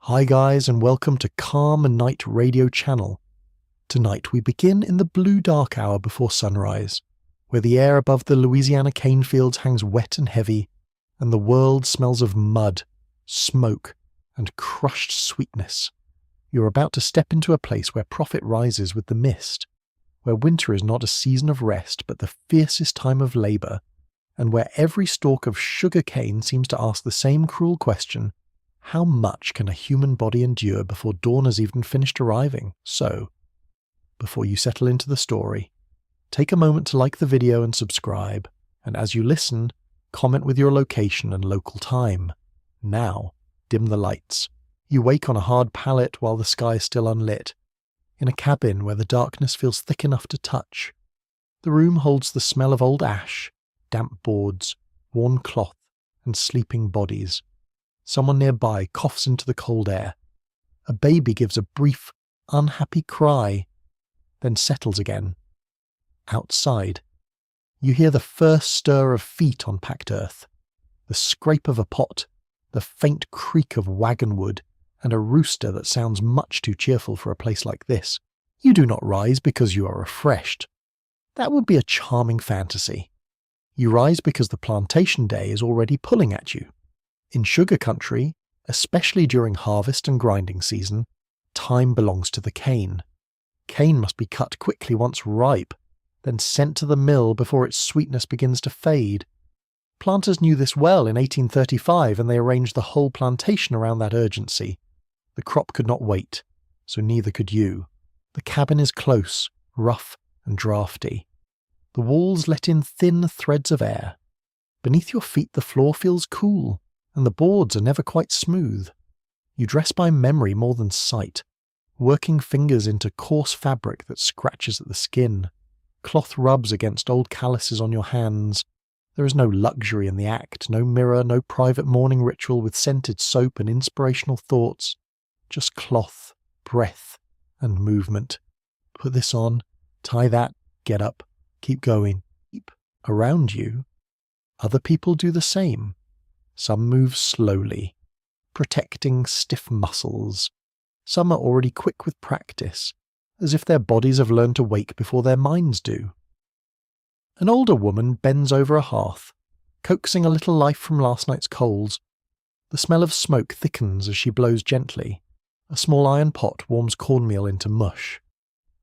Hi guys, and welcome to Calm and Night Radio Channel. Tonight we begin in the blue dark hour before sunrise, where the air above the Louisiana cane fields hangs wet and heavy, and the world smells of mud, smoke, and crushed sweetness. You're about to step into a place where profit rises with the mist, where winter is not a season of rest but the fiercest time of labour, and where every stalk of sugar cane seems to ask the same cruel question: how much can a human body endure before dawn has even finished arriving? So, before you settle into the story, take a moment to like the video and subscribe, and as you listen, comment with your location and local time. Now, dim the lights. You wake on a hard pallet while the sky is still unlit, in a cabin where the darkness feels thick enough to touch. The room holds the smell of old ash, damp boards, worn cloth, and sleeping bodies. Someone nearby coughs into the cold air. A baby gives a brief, unhappy cry, then settles again. Outside, you hear the first stir of feet on packed earth, the scrape of a pot, the faint creak of wagon wood, and a rooster that sounds much too cheerful for a place like this. You do not rise because you are refreshed. That would be a charming fantasy. You rise because the plantation day is already pulling at you. In sugar country, especially during harvest and grinding season, time belongs to the cane. Cane must be cut quickly once ripe, then sent to the mill before its sweetness begins to fade. Planters knew this well in 1835, and they arranged the whole plantation around that urgency. The crop could not wait, so neither could you. The cabin is close, rough, and draughty. The walls let in thin threads of air. Beneath your feet the floor feels cool, and the boards are never quite smooth. You dress by memory more than sight, working fingers into coarse fabric that scratches at the skin. Cloth rubs against old calluses on your hands. There is no luxury in the act, no mirror, no private morning ritual with scented soap and inspirational thoughts. Just cloth, breath, and movement. Put this on, tie that, get up, keep going. Around you, other people do the same. Some move slowly, protecting stiff muscles. Some are already quick with practice, as if their bodies have learned to wake before their minds do. An older woman bends over a hearth, coaxing a little life from last night's coals. The smell of smoke thickens as she blows gently. A small iron pot warms cornmeal into mush.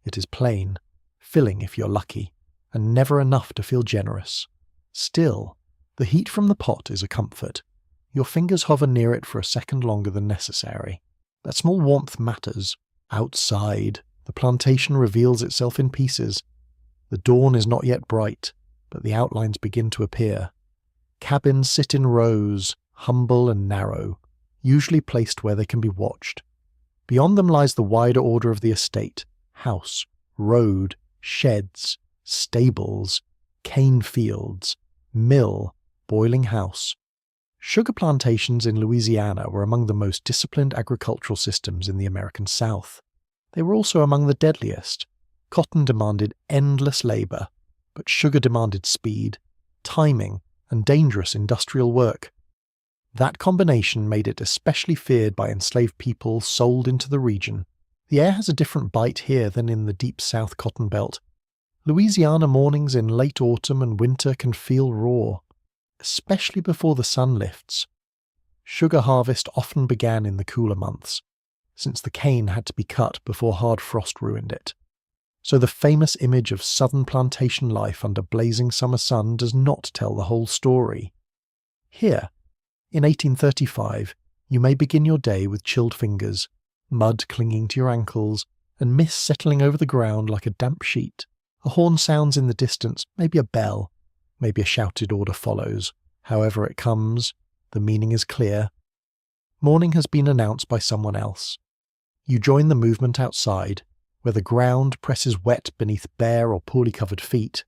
It is plain, filling if you're lucky, and never enough to feel generous. Still, the heat from the pot is a comfort. Your fingers hover near it for a second longer than necessary. That small warmth matters. Outside, the plantation reveals itself in pieces. The dawn is not yet bright, but the outlines begin to appear. Cabins sit in rows, humble and narrow, usually placed where they can be watched. Beyond them lies the wider order of the estate: house, road, sheds, stables, cane fields, mill, boiling house. Sugar plantations in Louisiana were among the most disciplined agricultural systems in the American South. They were also among the deadliest. Cotton demanded endless labour, but sugar demanded speed, timing, and dangerous industrial work. That combination made it especially feared by enslaved people sold into the region. The air has a different bite here than in the deep South cotton belt. Louisiana mornings in late autumn and winter can feel raw, especially before the sun lifts. Sugar harvest often began in the cooler months, since the cane had to be cut before hard frost ruined it. So the famous image of southern plantation life under blazing summer sun does not tell the whole story. Here, in 1835, you may begin your day with chilled fingers, mud clinging to your ankles, and mist settling over the ground like a damp sheet. A horn sounds in the distance, maybe a bell. Maybe a shouted order follows. However it comes, the meaning is clear. Morning has been announced by someone else. You join the movement outside, where the ground presses wet beneath bare or poorly covered feet.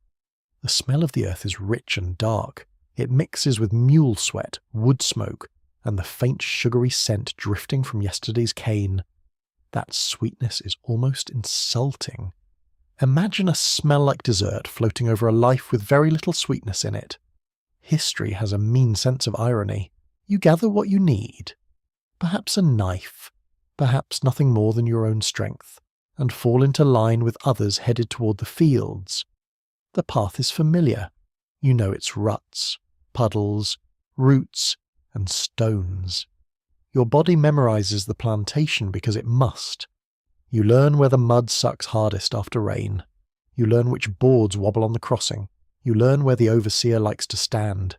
The smell of the earth is rich and dark. It mixes with mule sweat, wood smoke, and the faint sugary scent drifting from yesterday's cane. That sweetness is almost insulting. Imagine a smell like dessert floating over a life with very little sweetness in it. History has a mean sense of irony. You gather what you need. Perhaps a knife, perhaps nothing more than your own strength, and fall into line with others headed toward the fields. The path is familiar. You know its ruts, puddles, roots, and stones. Your body memorizes the plantation because it must. You learn where the mud sucks hardest after rain. You learn which boards wobble on the crossing. You learn where the overseer likes to stand.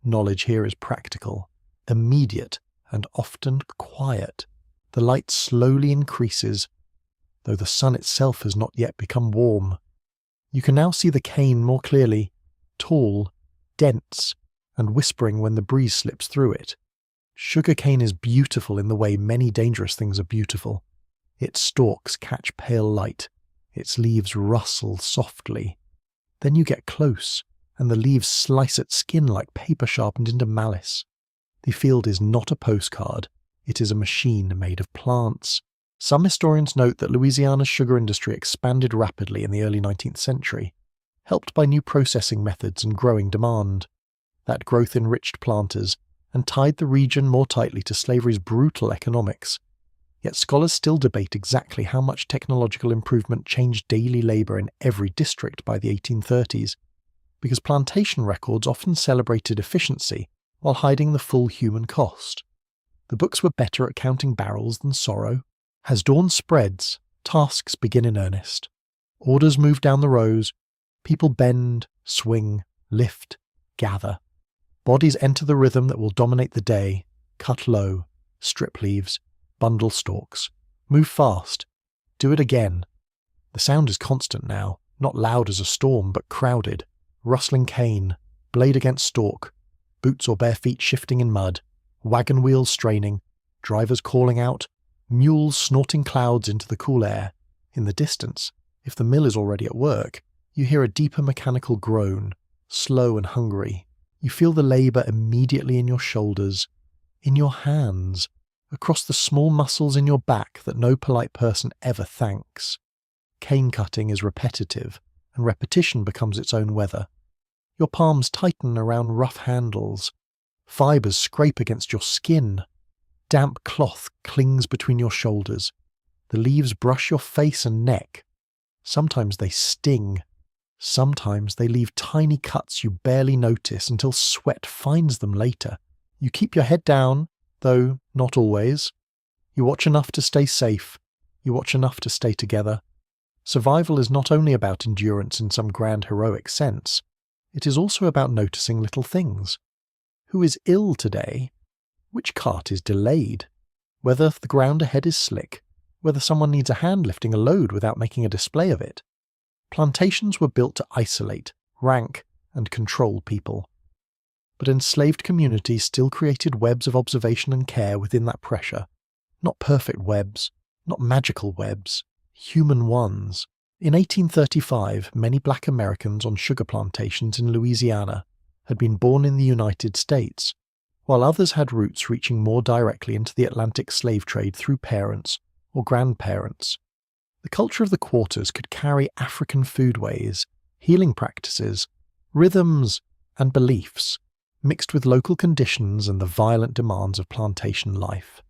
Knowledge here is practical, immediate, and often quiet. The light slowly increases, though the sun itself has not yet become warm. You can now see the cane more clearly, tall, dense, and whispering when the breeze slips through it. Sugar cane is beautiful in the way many dangerous things are beautiful. Its stalks catch pale light. Its leaves rustle softly. Then you get close, and the leaves slice at skin like paper sharpened into malice. The field is not a postcard. It is a machine made of plants. Some historians note that Louisiana's sugar industry expanded rapidly in the early 19th century, helped by new processing methods and growing demand. That growth enriched planters and tied the region more tightly to slavery's brutal economics. Yet scholars still debate exactly how much technological improvement changed daily labour in every district by the 1830s, because plantation records often celebrated efficiency while hiding the full human cost. The books were better at counting barrels than sorrow. As dawn spreads, tasks begin in earnest. Orders move down the rows. People bend, swing, lift, gather. Bodies enter the rhythm that will dominate the day, cut low, strip leaves, bundle stalks, move fast, do it again. The sound is constant now, not loud as a storm, but crowded. Rustling cane, blade against stalk, boots or bare feet shifting in mud, wagon wheels straining, drivers calling out, mules snorting clouds into the cool air. In the distance, if the mill is already at work, you hear a deeper mechanical groan, slow and hungry. You feel the labour immediately in your shoulders, in your hands, across the small muscles in your back that no polite person ever thanks. Cane cutting is repetitive, and repetition becomes its own weather. Your palms tighten around rough handles. Fibres scrape against your skin. Damp cloth clings between your shoulders. The leaves brush your face and neck. Sometimes they sting. Sometimes they leave tiny cuts you barely notice until sweat finds them later. You keep your head down, though not always. You watch enough to stay safe. You watch enough to stay together. Survival is not only about endurance in some grand heroic sense. It is also about noticing little things. Who is ill today? Which cart is delayed? Whether the ground ahead is slick? Whether someone needs a hand lifting a load without making a display of it? Plantations were built to isolate, rank, and control people. But enslaved communities still created webs of observation and care within that pressure. Not perfect webs, not magical webs, human ones. In 1835, many black Americans on sugar plantations in Louisiana had been born in the United States, while others had roots reaching more directly into the Atlantic slave trade through parents or grandparents. The culture of the quarters could carry African foodways, healing practices, rhythms, and beliefs, mixed with local conditions and the violent demands of plantation life.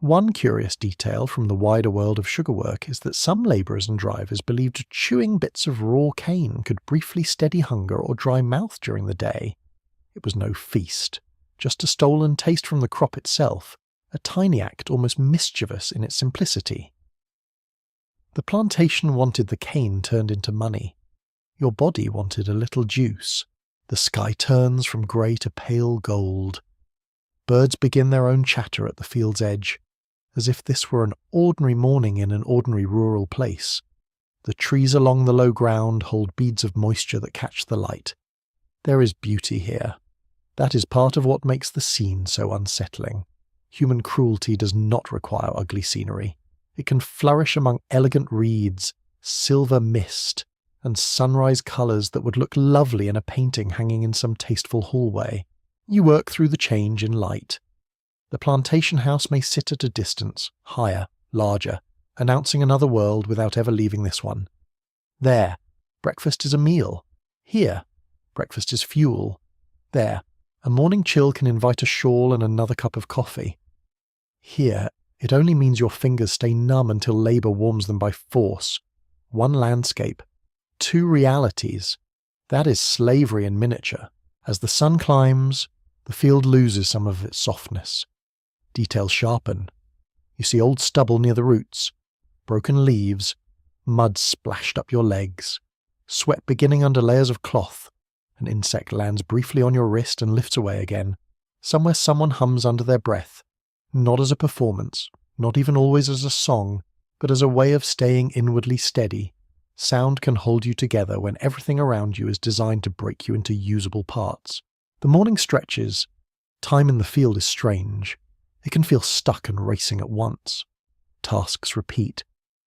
One curious detail from the wider world of sugar work is that some labourers and drivers believed chewing bits of raw cane could briefly steady hunger or dry mouth during the day. It was no feast, just a stolen taste from the crop itself, a tiny act almost mischievous in its simplicity. The plantation wanted the cane turned into money. Your body wanted a little juice. The sky turns from grey to pale gold. Birds begin their own chatter at the field's edge, as if this were an ordinary morning in an ordinary rural place. The trees along the low ground hold beads of moisture that catch the light. There is beauty here. That is part of what makes the scene so unsettling. Human cruelty does not require ugly scenery. It can flourish among elegant reeds, silver mist, and sunrise colours that would look lovely in a painting hanging in some tasteful hallway. You work through the change in light. The plantation house may sit at a distance, higher, larger, announcing another world without ever leaving this one. There, breakfast is a meal. Here, breakfast is fuel. There, a morning chill can invite a shawl and another cup of coffee. Here, It only means your fingers stay numb until labor warms them by force. One landscape, two realities. That is slavery in miniature. As the sun climbs, the field loses some of its softness. Details sharpen. You see old stubble near the roots, broken leaves, mud splashed up your legs, sweat beginning under layers of cloth. An insect lands briefly on your wrist and lifts away again. Somewhere someone hums under their breath, not as a performance, not even always as a song, but as a way of staying inwardly steady. Sound can hold you together when everything around you is designed to break you into usable parts. The morning stretches. Time in the field is strange. It can feel stuck and racing at once. Tasks repeat,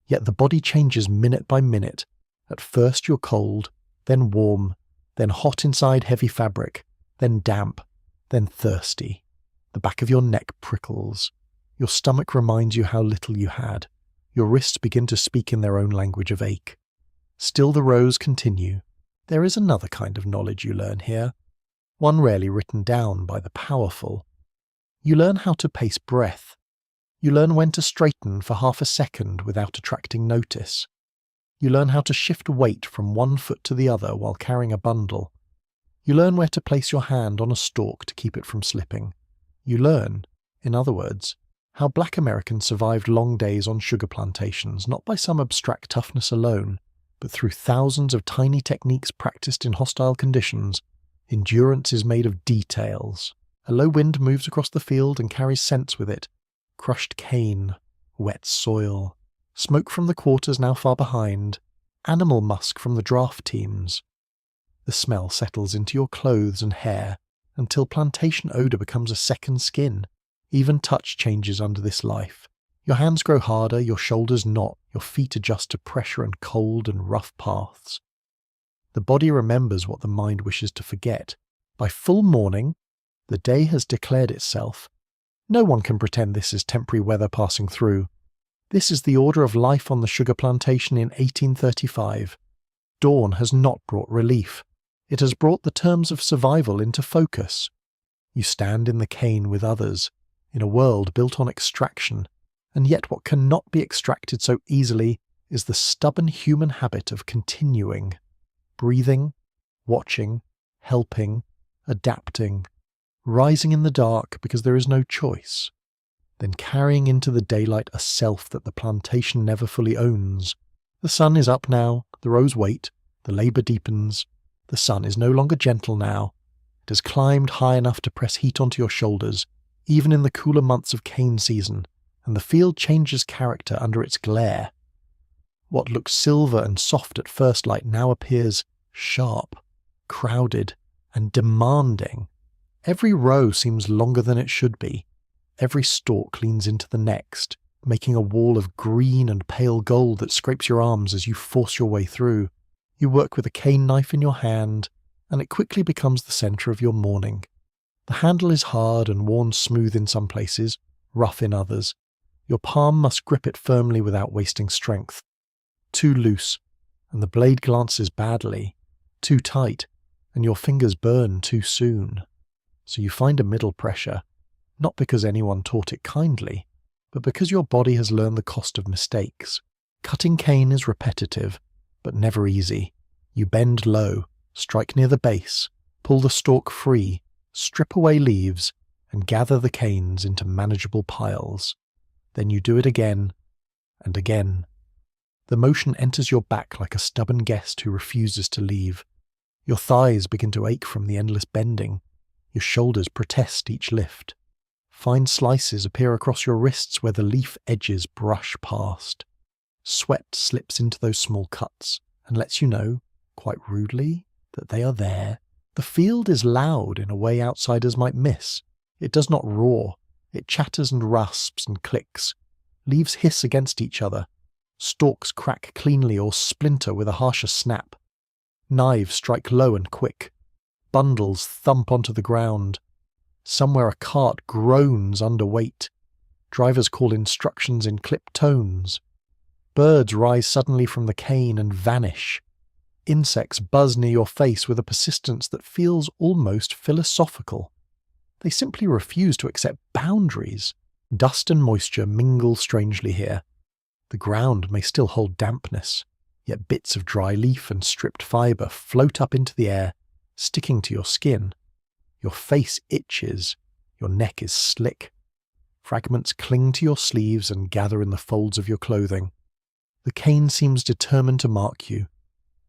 yet the body changes minute by minute. At first you're cold, then warm, then hot inside heavy fabric, then damp, then thirsty. The back of your neck prickles. Your stomach reminds you how little you had. Your wrists begin to speak in their own language of ache. Still the rows continue. There is another kind of knowledge you learn here, one rarely written down by the powerful. You learn how to pace breath. You learn when to straighten for half a second without attracting notice. You learn how to shift weight from one foot to the other while carrying a bundle. You learn where to place your hand on a stalk to keep it from slipping. You learn, in other words, how Black Americans survived long days on sugar plantations not by some abstract toughness alone, but through thousands of tiny techniques practiced in hostile conditions. Endurance is made of details. A low wind moves across the field and carries scents with it. Crushed cane, wet soil, smoke from the quarters now far behind, animal musk from the draft teams. The smell settles into your clothes and hair until plantation odor becomes a second skin. Even touch changes under this life. Your hands grow harder, your shoulders knot, your feet adjust to pressure and cold and rough paths. The body remembers what the mind wishes to forget. By full morning, the day has declared itself. No one can pretend this is temporary weather passing through. This is the order of life on the sugar plantation in 1835. Dawn has not brought relief. It has brought the terms of survival into focus. You stand in the cane with others, in a world built on extraction, and yet what cannot be extracted so easily is the stubborn human habit of continuing, breathing, watching, helping, adapting, rising in the dark because there is no choice, then carrying into the daylight a self that the plantation never fully owns. The sun is up now, the rows wait, the labour deepens. The sun is no longer gentle now. It has climbed high enough to press heat onto your shoulders, even in the cooler months of cane season, and the field changes character under its glare. What looked silver and soft at first light now appears sharp, crowded, and demanding. Every row seems longer than it should be. Every stalk leans into the next, making a wall of green and pale gold that scrapes your arms as you force your way through. You work with a cane knife in your hand, and it quickly becomes the centre of your morning. The handle is hard and worn smooth in some places, rough in others. Your palm must grip it firmly without wasting strength. Too loose, and the blade glances badly. Too tight, and your fingers burn too soon. So you find a middle pressure, not because anyone taught it kindly, but because your body has learned the cost of mistakes. Cutting cane is repetitive, but never easy. You bend low, strike near the base, pull the stalk free, strip away leaves, and gather the canes into manageable piles. Then you do it again and again. The motion enters your back like a stubborn guest who refuses to leave. Your thighs begin to ache from the endless bending. Your shoulders protest each lift. Fine slices appear across your wrists where the leaf edges brush past. Sweat slips into those small cuts and lets you know, quite rudely, that they are there. The field is loud in a way outsiders might miss. It does not roar. It chatters and rasps and clicks. Leaves hiss against each other. Stalks crack cleanly or splinter with a harsher snap. Knives strike low and quick. Bundles thump onto the ground. Somewhere a cart groans under weight. Drivers call instructions in clipped tones. Birds rise suddenly from the cane and vanish. Insects buzz near your face with a persistence that feels almost philosophical. They simply refuse to accept boundaries. Dust and moisture mingle strangely here. The ground may still hold dampness, yet bits of dry leaf and stripped fibre float up into the air, sticking to your skin. Your face itches, your neck is slick. Fragments cling to your sleeves and gather in the folds of your clothing. The cane seems determined to mark you.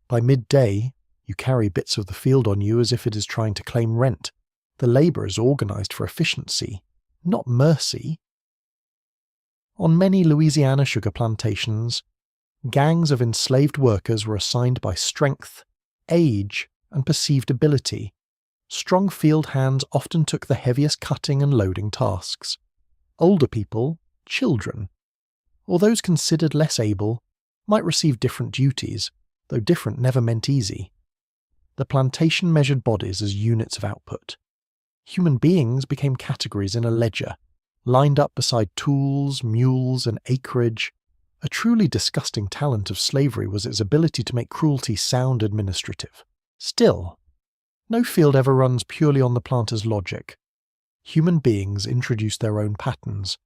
By midday, you carry bits of the field on you as if it is trying to claim rent. The labour is organised for efficiency, not mercy. On many Louisiana sugar plantations, gangs of enslaved workers were assigned by strength, age, and perceived ability. Strong field hands often took the heaviest cutting and loading tasks. Older people, children, or those considered less able, might receive different duties, though different never meant easy. The plantation measured bodies as units of output. Human beings became categories in a ledger, lined up beside tools, mules, and acreage. A truly disgusting talent of slavery was its ability to make cruelty sound administrative. Still, no field ever runs purely on the planter's logic. Human beings introduce their own patterns.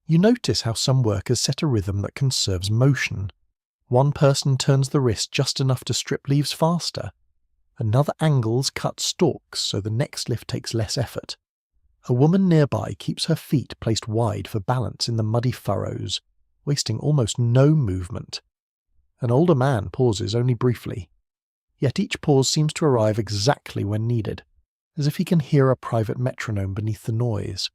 You notice how some workers set a rhythm that conserves motion. One person turns the wrist just enough to strip leaves faster. Another angles cut stalks so the next lift takes less effort. A woman nearby keeps her feet placed wide for balance in the muddy furrows, wasting almost no movement. An older man pauses only briefly. Yet each pause seems to arrive exactly when needed, as if he can hear a private metronome beneath the noise.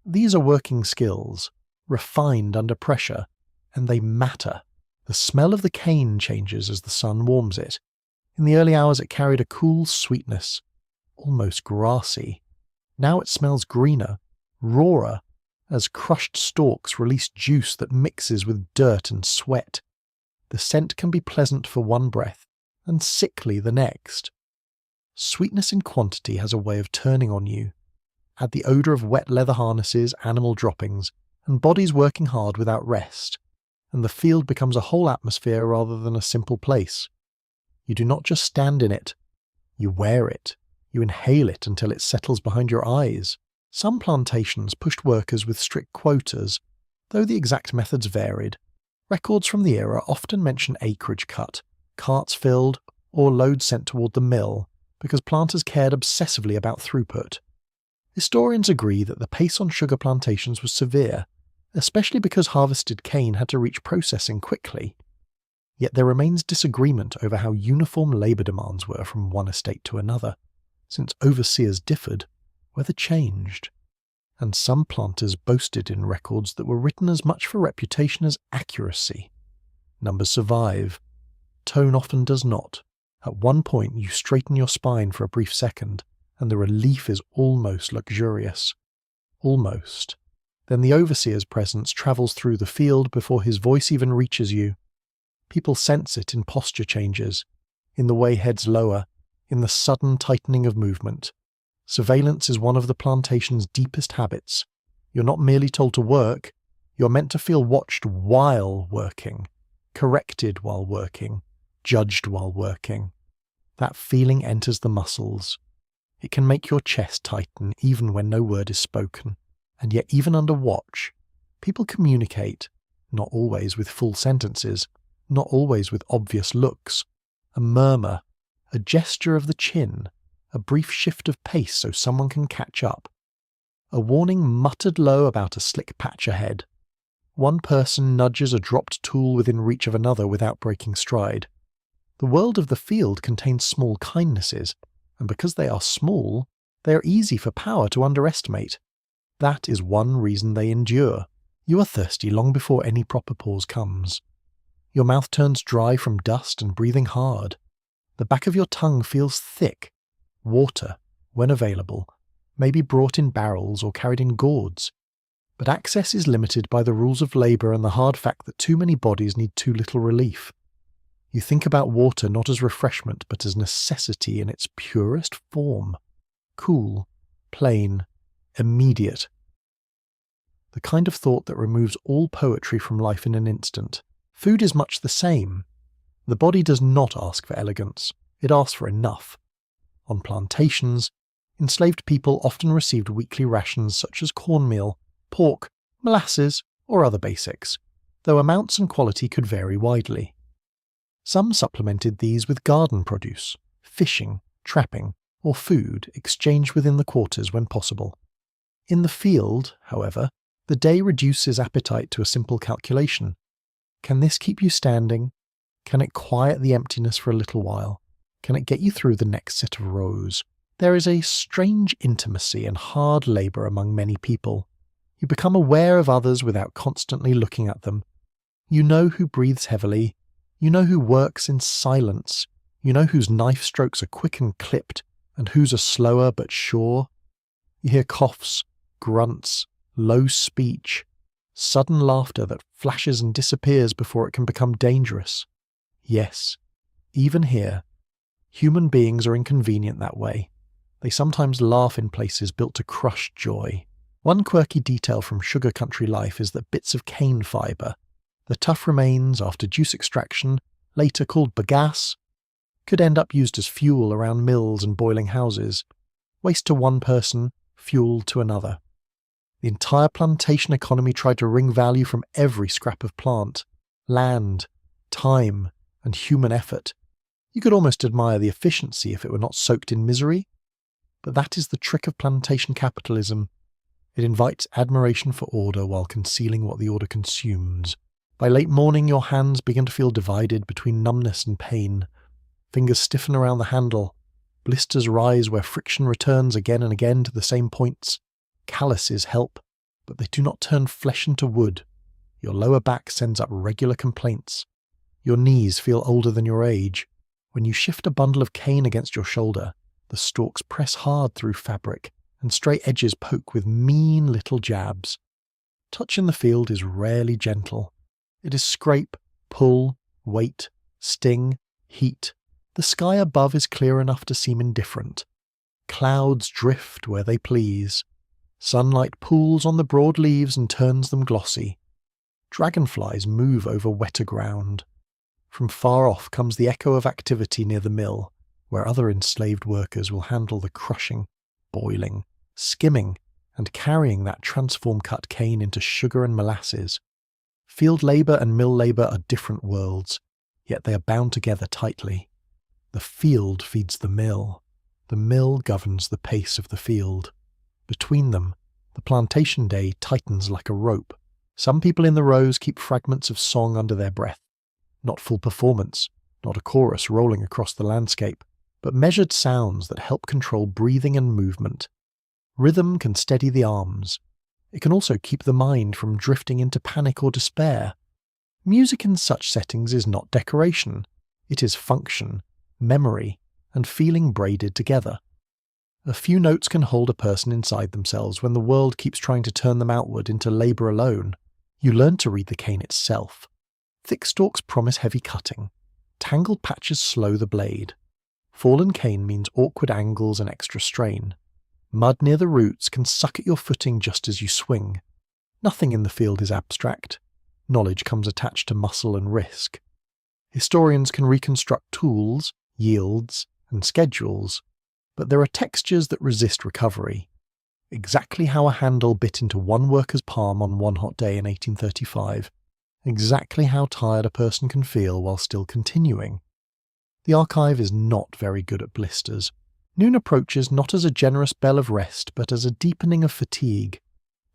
These are working skills, refined under pressure, and they matter. The smell of the cane changes as the sun warms it. In the early hours it carried a cool sweetness, almost grassy. Now it smells greener, rawer, as crushed stalks release juice that mixes with dirt and sweat. The scent can be pleasant for one breath, and sickly the next. Sweetness in quantity has a way of turning on you. Add the odour of wet leather harnesses, animal droppings, and bodies working hard without rest, and the field becomes a whole atmosphere rather than a simple place. You do not just stand in it. You wear it. You inhale it until it settles behind your eyes. Some plantations pushed workers with strict quotas, though the exact methods varied. Records from the era often mention acreage cut, carts filled, or loads sent toward the mill, because planters cared obsessively about throughput. Historians agree that the pace on sugar plantations was severe, especially because harvested cane had to reach processing quickly. Yet there remains disagreement over how uniform labour demands were from one estate to another. Since overseers differed, weather changed, and some planters boasted in records that were written as much for reputation as accuracy. Numbers survive. Tone often does not. At one point you straighten your spine for a brief second, and the relief is almost luxurious. Almost. Then the overseer's presence travels through the field before his voice even reaches you. People sense it in posture changes, in the way heads lower, in the sudden tightening of movement. Surveillance is one of the plantation's deepest habits. You're not merely told to work, you're meant to feel watched while working, corrected while working, judged while working. That feeling enters the muscles. It can make your chest tighten even when no word is spoken. And yet even under watch, people communicate, not always with full sentences, not always with obvious looks. A murmur, a gesture of the chin, a brief shift of pace so someone can catch up. A warning muttered low about a slick patch ahead. One person nudges a dropped tool within reach of another without breaking stride. The world of the field contains small kindnesses, and because they are small, they are easy for power to underestimate. That is one reason they endure. You are thirsty long before any proper pause comes. Your mouth turns dry from dust and breathing hard. The back of your tongue feels thick. Water, when available, may be brought in barrels or carried in gourds. But access is limited by the rules of labour and the hard fact that too many bodies need too little relief. You think about water not as refreshment but as necessity in its purest form. Cool, plain, immediate. The kind of thought that removes all poetry from life in an instant. Food is much the same. The body does not ask for elegance, it asks for enough. On plantations, enslaved people often received weekly rations such as cornmeal, pork, molasses, or other basics, though amounts and quality could vary widely. Some supplemented these with garden produce, fishing, trapping, or food exchanged within the quarters when possible. In the field, however, the day reduces appetite to a simple calculation. Can this keep you standing? Can it quiet the emptiness for a little while? Can it get you through the next set of rows? There is a strange intimacy and hard labour among many people. You become aware of others without constantly looking at them. You know who breathes heavily. You know who works in silence. You know whose knife strokes are quick and clipped, and whose are slower but sure. You hear coughs, grunts, low speech, sudden laughter that flashes and disappears before it can become dangerous. Yes, even here, human beings are inconvenient that way. They sometimes laugh in places built to crush joy. One quirky detail from sugar country life is that bits of cane fibre, the tough remains after juice extraction, later called bagasse, could end up used as fuel around mills and boiling houses. Waste to one person, fuel to another. The entire plantation economy tried to wring value from every scrap of plant, land, time, and human effort. You could almost admire the efficiency if it were not soaked in misery. But that is the trick of plantation capitalism. It invites admiration for order while concealing what the order consumes. By late morning, your hands begin to feel divided between numbness and pain. Fingers stiffen around the handle. Blisters rise where friction returns again and again to the same points. Calluses help, but they do not turn flesh into wood. Your lower back sends up regular complaints. Your knees feel older than your age. When you shift a bundle of cane against your shoulder, the stalks press hard through fabric, and straight edges poke with mean little jabs. Touch in the field is rarely gentle. It is scrape, pull, weight, sting, heat. The sky above is clear enough to seem indifferent. Clouds drift where they please. Sunlight pools on the broad leaves and turns them glossy. Dragonflies move over wetter ground. From far off comes the echo of activity near the mill, where other enslaved workers will handle the crushing, boiling, skimming, and carrying that transform-cut cane into sugar and molasses. Field labour and mill labour are different worlds, yet they are bound together tightly. The field feeds the mill. The mill governs the pace of the field. Between them, the plantation day tightens like a rope. Some people in the rows keep fragments of song under their breath. Not full performance, not a chorus rolling across the landscape, but measured sounds that help control breathing and movement. Rhythm can steady the arms. It can also keep the mind from drifting into panic or despair. Music in such settings is not decoration. It is function, memory, and feeling braided together. A few notes can hold a person inside themselves when the world keeps trying to turn them outward into labour alone. You learn to read the cane itself. Thick stalks promise heavy cutting. Tangled patches slow the blade. Fallen cane means awkward angles and extra strain. Mud near the roots can suck at your footing just as you swing. Nothing in the field is abstract. Knowledge comes attached to muscle and risk. Historians can reconstruct tools, yields, and schedules, but there are textures that resist recovery. Exactly how a handle bit into one worker's palm on one hot day in 1835. Exactly how tired a person can feel while still continuing. The archive is not very good at blisters. Noon approaches not as a generous bell of rest, but as a deepening of fatigue.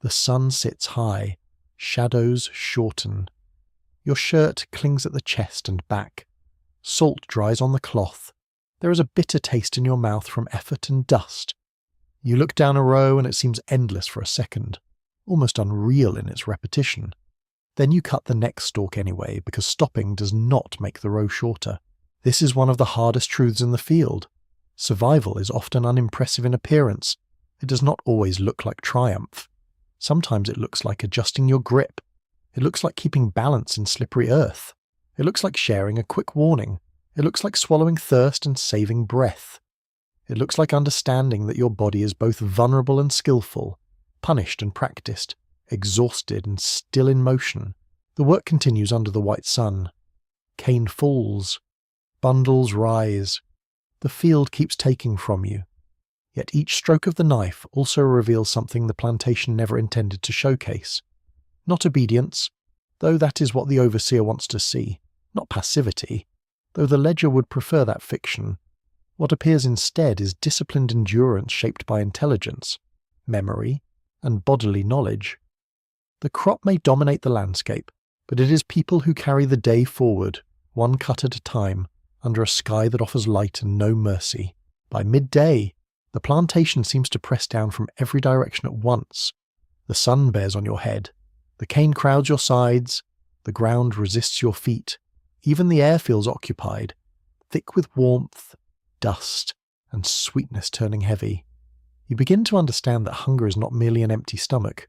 The sun sits high. Shadows shorten. Your shirt clings at the chest and back. Salt dries on the cloth. There is a bitter taste in your mouth from effort and dust. You look down a row and it seems endless for a second, almost unreal in its repetition. Then you cut the next stalk anyway, because stopping does not make the row shorter. This is one of the hardest truths in the field. Survival is often unimpressive in appearance. It does not always look like triumph. Sometimes it looks like adjusting your grip. It looks like keeping balance in slippery earth. It looks like sharing a quick warning. It looks like swallowing thirst and saving breath. It looks like understanding that your body is both vulnerable and skillful, punished and practiced, exhausted and still in motion. The work continues under the white sun. Cane falls. Bundles rise. The field keeps taking from you. Yet each stroke of the knife also reveals something the plantation never intended to showcase. Not obedience, though that is what the overseer wants to see. Not passivity, though the ledger would prefer that fiction. What appears instead is disciplined endurance shaped by intelligence, memory, and bodily knowledge. The crop may dominate the landscape, but it is people who carry the day forward, one cut at a time, under a sky that offers light and no mercy. By midday, the plantation seems to press down from every direction at once. The sun bears on your head, the cane crowds your sides, the ground resists your feet, even the air feels occupied, thick with warmth, dust, and sweetness turning heavy. You begin to understand that hunger is not merely an empty stomach.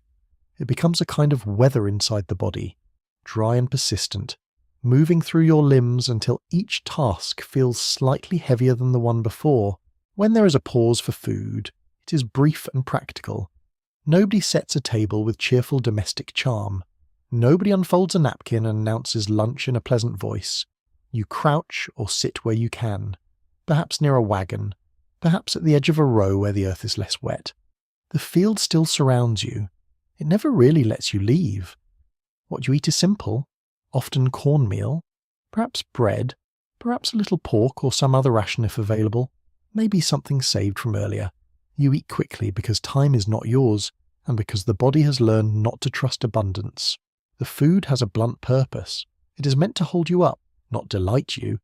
It becomes a kind of weather inside the body, dry and persistent, moving through your limbs until each task feels slightly heavier than the one before. When there is a pause for food, it is brief and practical. Nobody sets a table with cheerful domestic charm. Nobody unfolds a napkin and announces lunch in a pleasant voice. You crouch or sit where you can, perhaps near a wagon, perhaps at the edge of a row where the earth is less wet. The field still surrounds you. It never really lets you leave. What you eat is simple, often cornmeal, perhaps bread, perhaps a little pork or some other ration if available, maybe something saved from earlier. You eat quickly because time is not yours, and because the body has learned not to trust abundance. The food has a blunt purpose. It is meant to hold you up, not delight you.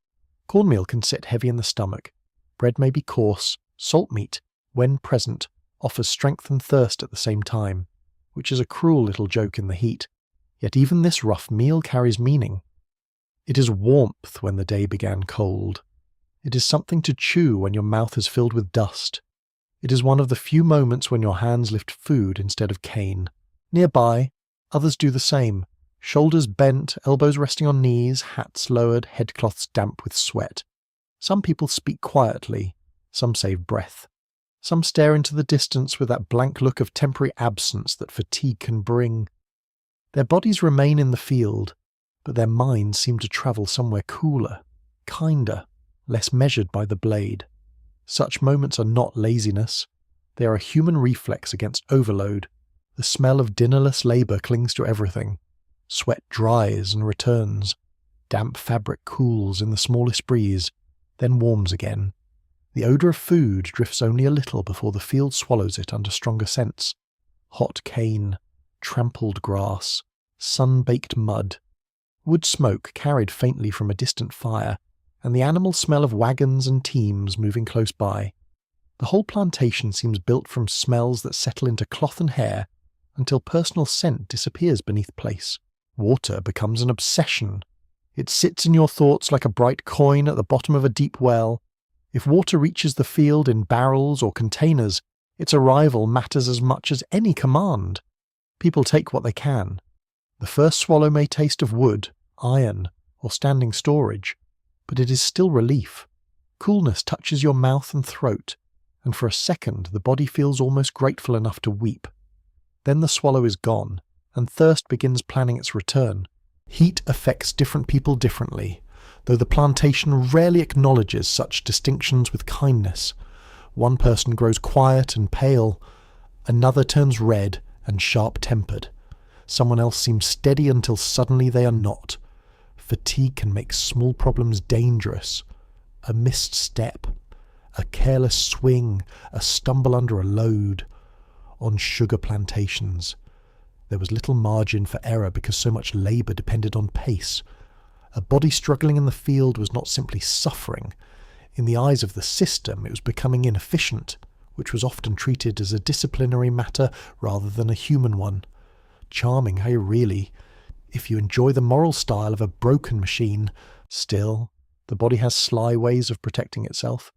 Cornmeal can sit heavy in the stomach. Bread may be coarse. Salt meat, when present, offers strength and thirst at the same time, which is a cruel little joke in the heat. Yet even this rough meal carries meaning. It is warmth when the day began cold. It is something to chew when your mouth is filled with dust. It is one of the few moments when your hands lift food instead of cane. Nearby, others do the same, shoulders bent, elbows resting on knees, hats lowered, headcloths damp with sweat. Some people speak quietly, some save breath. Some stare into the distance with that blank look of temporary absence that fatigue can bring. Their bodies remain in the field, but their minds seem to travel somewhere cooler, kinder, less measured by the blade. Such moments are not laziness. They are a human reflex against overload. The smell of dinnerless labour clings to everything. Sweat dries and returns. Damp fabric cools in the smallest breeze, then warms again. The odour of food drifts only a little before the field swallows it under stronger scents. Hot cane, trampled grass, sun-baked mud, wood smoke carried faintly from a distant fire, and the animal smell of wagons and teams moving close by. The whole plantation seems built from smells that settle into cloth and hair until personal scent disappears beneath place. Water becomes an obsession. It sits in your thoughts like a bright coin at the bottom of a deep well. If water reaches the field in barrels or containers, its arrival matters as much as any command. People take what they can. The first swallow may taste of wood, iron, or standing storage, but it is still relief. Coolness touches your mouth and throat, and for a second the body feels almost grateful enough to weep. Then the swallow is gone, and thirst begins planning its return. Heat affects different people differently, though the plantation rarely acknowledges such distinctions with kindness. One person grows quiet and pale, another turns red and sharp-tempered. Someone else seems steady until suddenly they are not. Fatigue can make small problems dangerous. A missed step, a careless swing, a stumble under a load. On sugar plantations, there was little margin for error because so much labour depended on pace. A body struggling in the field was not simply suffering. In the eyes of the system, it was becoming inefficient, which was often treated as a disciplinary matter rather than a human one. Charming, hey really, if you enjoy the moral style of a broken machine. Still, the body has sly ways of protecting itself.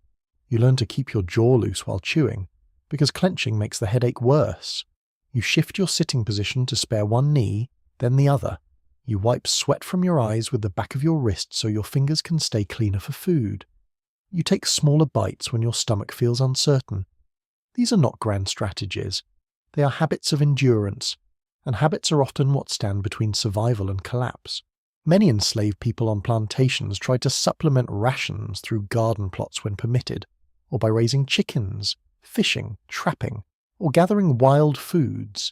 You learn to keep your jaw loose while chewing, because clenching makes the headache worse. You shift your sitting position to spare one knee, then the other. You wipe sweat from your eyes with the back of your wrist so your fingers can stay cleaner for food. You take smaller bites when your stomach feels uncertain. These are not grand strategies. They are habits of endurance, and habits are often what stand between survival and collapse. Many enslaved people on plantations tried to supplement rations through garden plots when permitted, or by raising chickens, fishing, trapping, or gathering wild foods.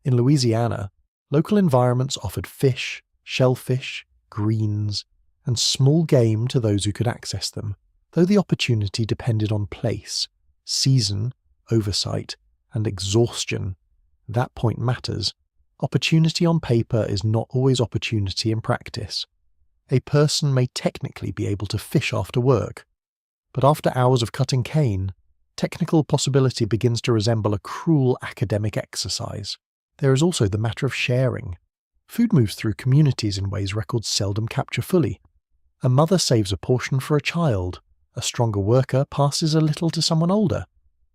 In Louisiana, Local environments offered fish, shellfish, greens, and small game to those who could access them, though the opportunity depended on place, season, oversight, and exhaustion. That point matters. Opportunity on paper is not always opportunity in practice. A person may technically be able to fish after work, but after hours of cutting cane, technical possibility begins to resemble a cruel academic exercise. There is also the matter of sharing. Food moves through communities in ways records seldom capture fully. A mother saves a portion for a child. A stronger worker passes a little to someone older.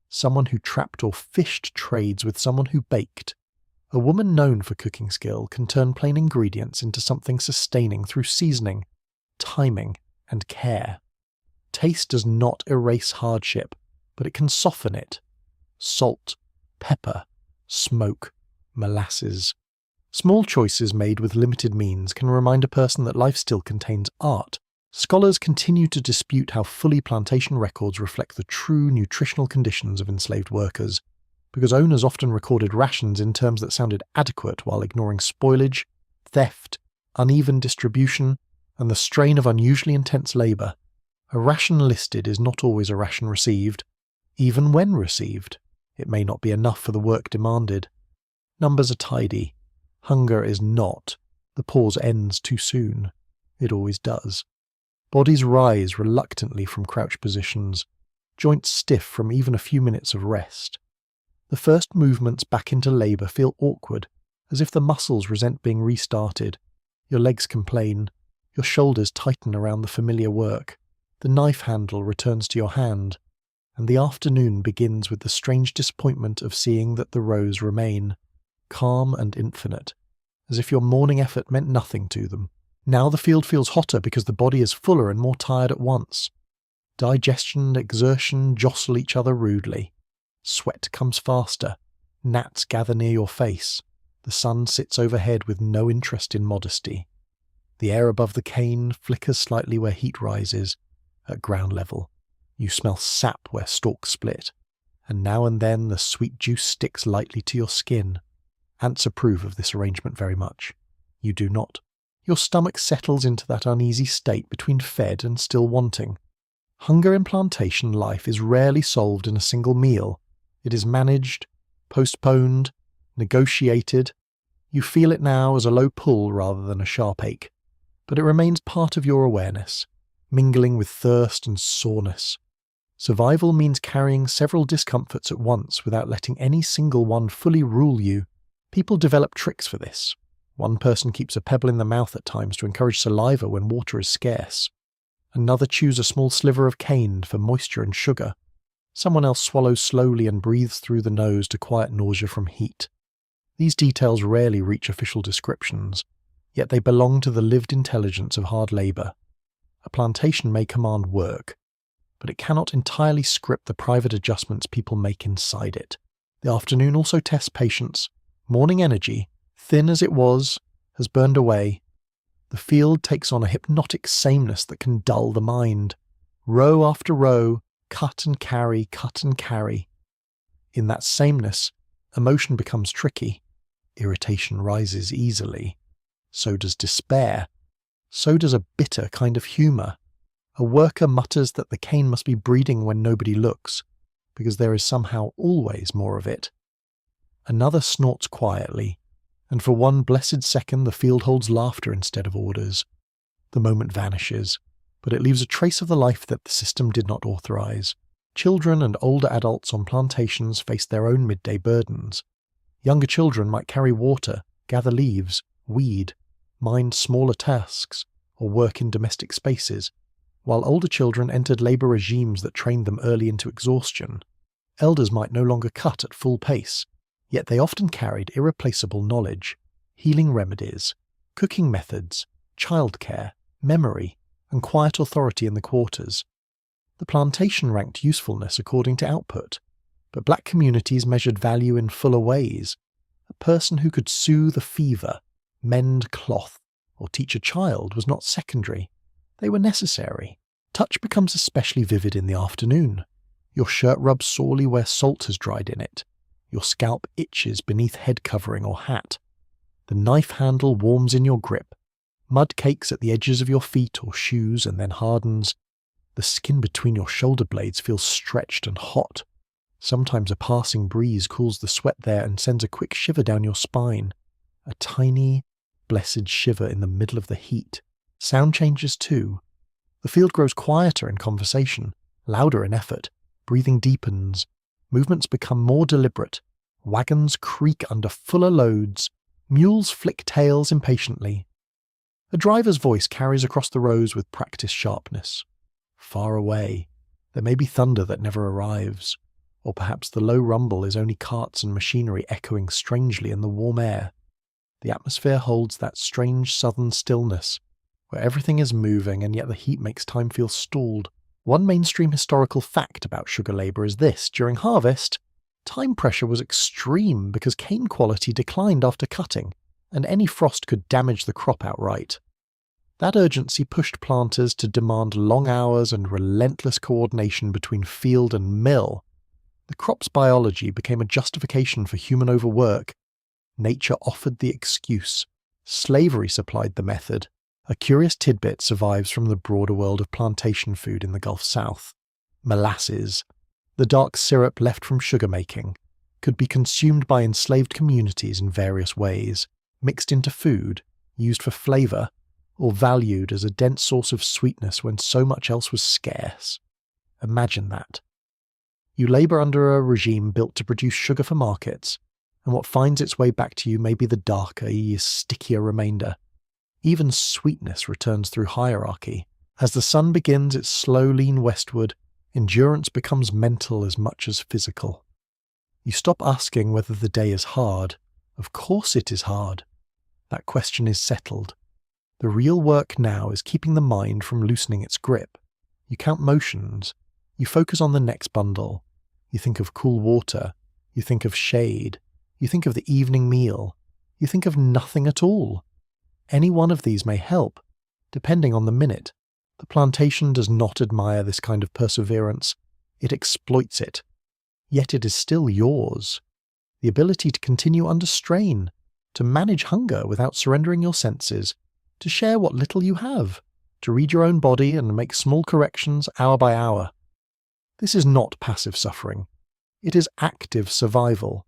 Someone who trapped or fished trades with someone who baked. A woman known for cooking skill can turn plain ingredients into something sustaining through seasoning, timing, and care. Taste does not erase hardship, but it can soften it. Salt, pepper, smoke, molasses. Small choices made with limited means can remind a person that life still contains art. Scholars continue to dispute how fully plantation records reflect the true nutritional conditions of enslaved workers, because owners often recorded rations in terms that sounded adequate while ignoring spoilage, theft, uneven distribution, and the strain of unusually intense labour. A ration listed is not always a ration received. Even when received, it may not be enough for the work demanded. Numbers are tidy. Hunger is not. The pause ends too soon. It always does. Bodies rise reluctantly from crouch positions, joints stiff from even a few minutes of rest. The first movements back into labour feel awkward, as if the muscles resent being restarted. Your legs complain. Your shoulders tighten around the familiar work. The knife handle returns to your hand, and the afternoon begins with the strange disappointment of seeing that the rows remain, calm and infinite, as if your morning effort meant nothing to them. Now the field feels hotter because the body is fuller and more tired at once. Digestion and exertion jostle each other rudely. Sweat comes faster. Gnats gather near your face. The sun sits overhead with no interest in modesty. The air above the cane flickers slightly where heat rises. At ground level, you smell sap where stalks split, and now and then the sweet juice sticks lightly to your skin. Ants approve of this arrangement very much. You do not. Your stomach settles into that uneasy state between fed and still wanting. Hunger in plantation life is rarely solved in a single meal. It is managed, postponed, negotiated. You feel it now as a low pull rather than a sharp ache, but it remains part of your awareness, mingling with thirst and soreness. Survival means carrying several discomforts at once without letting any single one fully rule you. People develop tricks for this. One person keeps a pebble in the mouth at times to encourage saliva when water is scarce. Another chews a small sliver of cane for moisture and sugar. Someone else swallows slowly and breathes through the nose to quiet nausea from heat. These details rarely reach official descriptions, yet they belong to the lived intelligence of hard labour. A plantation may command work, but it cannot entirely script the private adjustments people make inside it. The afternoon also tests patience. Morning energy, thin as it was, has burned away. The field takes on a hypnotic sameness that can dull the mind. Row after row, cut and carry, cut and carry. In that sameness, emotion becomes tricky. Irritation rises easily. So does despair. So does a bitter kind of humour. A worker mutters that the cane must be breeding when nobody looks, because there is somehow always more of it. Another snorts quietly, and for one blessed second the field holds laughter instead of orders. The moment vanishes, but it leaves a trace of the life that the system did not authorize. Children and older adults on plantations face their own midday burdens. Younger children might carry water, gather leaves, weed, mind smaller tasks, or work in domestic spaces, while older children entered labour regimes that trained them early into exhaustion. Elders might no longer cut at full pace, yet they often carried irreplaceable knowledge, healing remedies, cooking methods, childcare, memory, and quiet authority in the quarters. The plantation ranked usefulness according to output, but black communities measured value in fuller ways. A person who could soothe a fever, mend cloth, or teach a child was not secondary. They were necessary. Touch becomes especially vivid in the afternoon. Your shirt rubs sorely where salt has dried in it. Your scalp itches beneath head covering or hat. The knife handle warms in your grip. Mud cakes at the edges of your feet or shoes and then hardens. The skin between your shoulder blades feels stretched and hot. Sometimes a passing breeze cools the sweat there and sends a quick shiver down your spine. A tiny, blessed shiver in the middle of the heat. Sound changes too. The field grows quieter in conversation, louder in effort. Breathing deepens. Movements become more deliberate. Wagons creak under fuller loads. Mules flick tails impatiently. A driver's voice carries across the rows with practiced sharpness. Far away, there may be thunder that never arrives, or perhaps the low rumble is only carts and machinery echoing strangely in the warm air. The atmosphere holds that strange southern stillness, where everything is moving and yet the heat makes time feel stalled. One mainstream historical fact about sugar labour is this: during harvest, time pressure was extreme because cane quality declined after cutting, and any frost could damage the crop outright. That urgency pushed planters to demand long hours and relentless coordination between field and mill. The crop's biology became a justification for human overwork. Nature offered the excuse. Slavery supplied the method. A curious tidbit survives from the broader world of plantation food in the Gulf South. Molasses, the dark syrup left from sugar making, could be consumed by enslaved communities in various ways, mixed into food, used for flavour, or valued as a dense source of sweetness when so much else was scarce. Imagine that. You labour under a regime built to produce sugar for markets, and what finds its way back to you may be the darker, stickier remainder. Even sweetness returns through hierarchy. As the sun begins its slow lean westward, endurance becomes mental as much as physical. You stop asking whether the day is hard. Of course it is hard. That question is settled. The real work now is keeping the mind from loosening its grip. You count motions. You focus on the next bundle. You think of cool water. You think of shade. You think of the evening meal. You think of nothing at all. Any one of these may help, depending on the minute. The plantation does not admire this kind of perseverance. It exploits it. Yet it is still yours. The ability to continue under strain, to manage hunger without surrendering your senses, to share what little you have, to read your own body and make small corrections hour by hour. This is not passive suffering. It is active survival.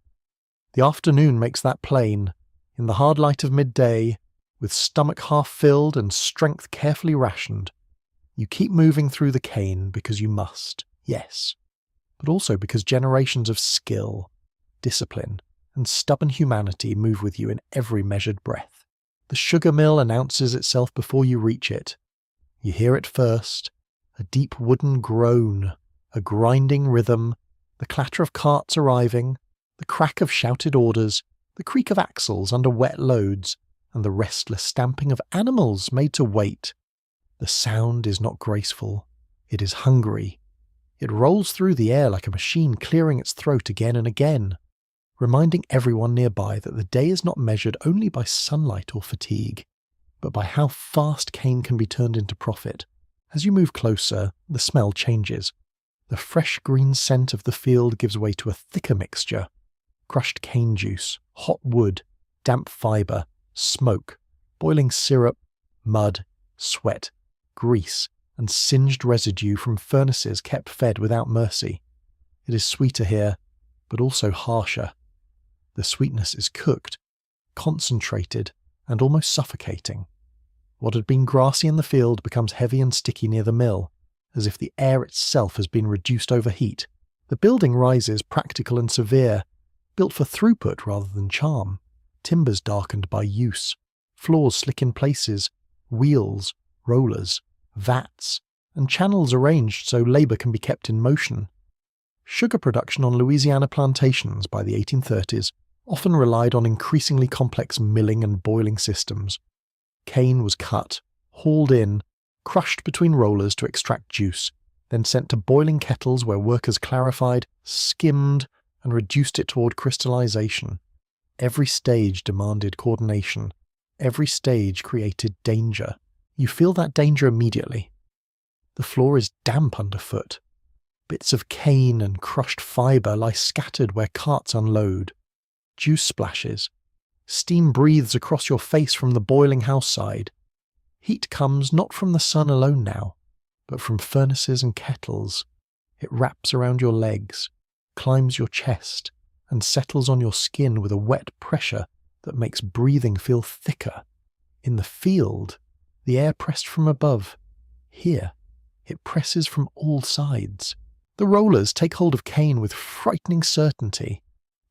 The afternoon makes that plain. In the hard light of midday, with stomach half filled and strength carefully rationed, you keep moving through the cane because you must, yes, but also because generations of skill, discipline, and stubborn humanity move with you in every measured breath. The sugar mill announces itself before you reach it. You hear it first, a deep wooden groan, a grinding rhythm, the clatter of carts arriving, the crack of shouted orders, the creak of axles under wet loads, and the restless stamping of animals made to wait. The sound is not graceful. It is hungry. It rolls through the air like a machine clearing its throat again and again, reminding everyone nearby that the day is not measured only by sunlight or fatigue, but by how fast cane can be turned into profit. As you move closer, the smell changes. The fresh green scent of the field gives way to a thicker mixture. Crushed cane juice, hot wood, damp fibre, smoke, boiling syrup, mud, sweat, grease, and singed residue from furnaces kept fed without mercy. It is sweeter here, but also harsher. The sweetness is cooked, concentrated, and almost suffocating. What had been grassy in the field becomes heavy and sticky near the mill, as if the air itself has been reduced over heat. The building rises practical and severe, built for throughput rather than charm. Timbers darkened by use, floors slick in places, wheels, rollers, vats, and channels arranged so labour can be kept in motion. Sugar production on Louisiana plantations by the 1830s often relied on increasingly complex milling and boiling systems. Cane was cut, hauled in, crushed between rollers to extract juice, then sent to boiling kettles where workers clarified, skimmed, and reduced it toward crystallization. Every stage demanded coordination. Every stage created danger. You feel that danger immediately. The floor is damp underfoot. Bits of cane and crushed fibre lie scattered where carts unload. Juice splashes. Steam breathes across your face from the boiling house side. Heat comes not from the sun alone now, but from furnaces and kettles. It wraps around your legs, climbs your chest, and settles on your skin with a wet pressure that makes breathing feel thicker. In the field, the air pressed from above. Here, it presses from all sides. The rollers take hold of cane with frightening certainty.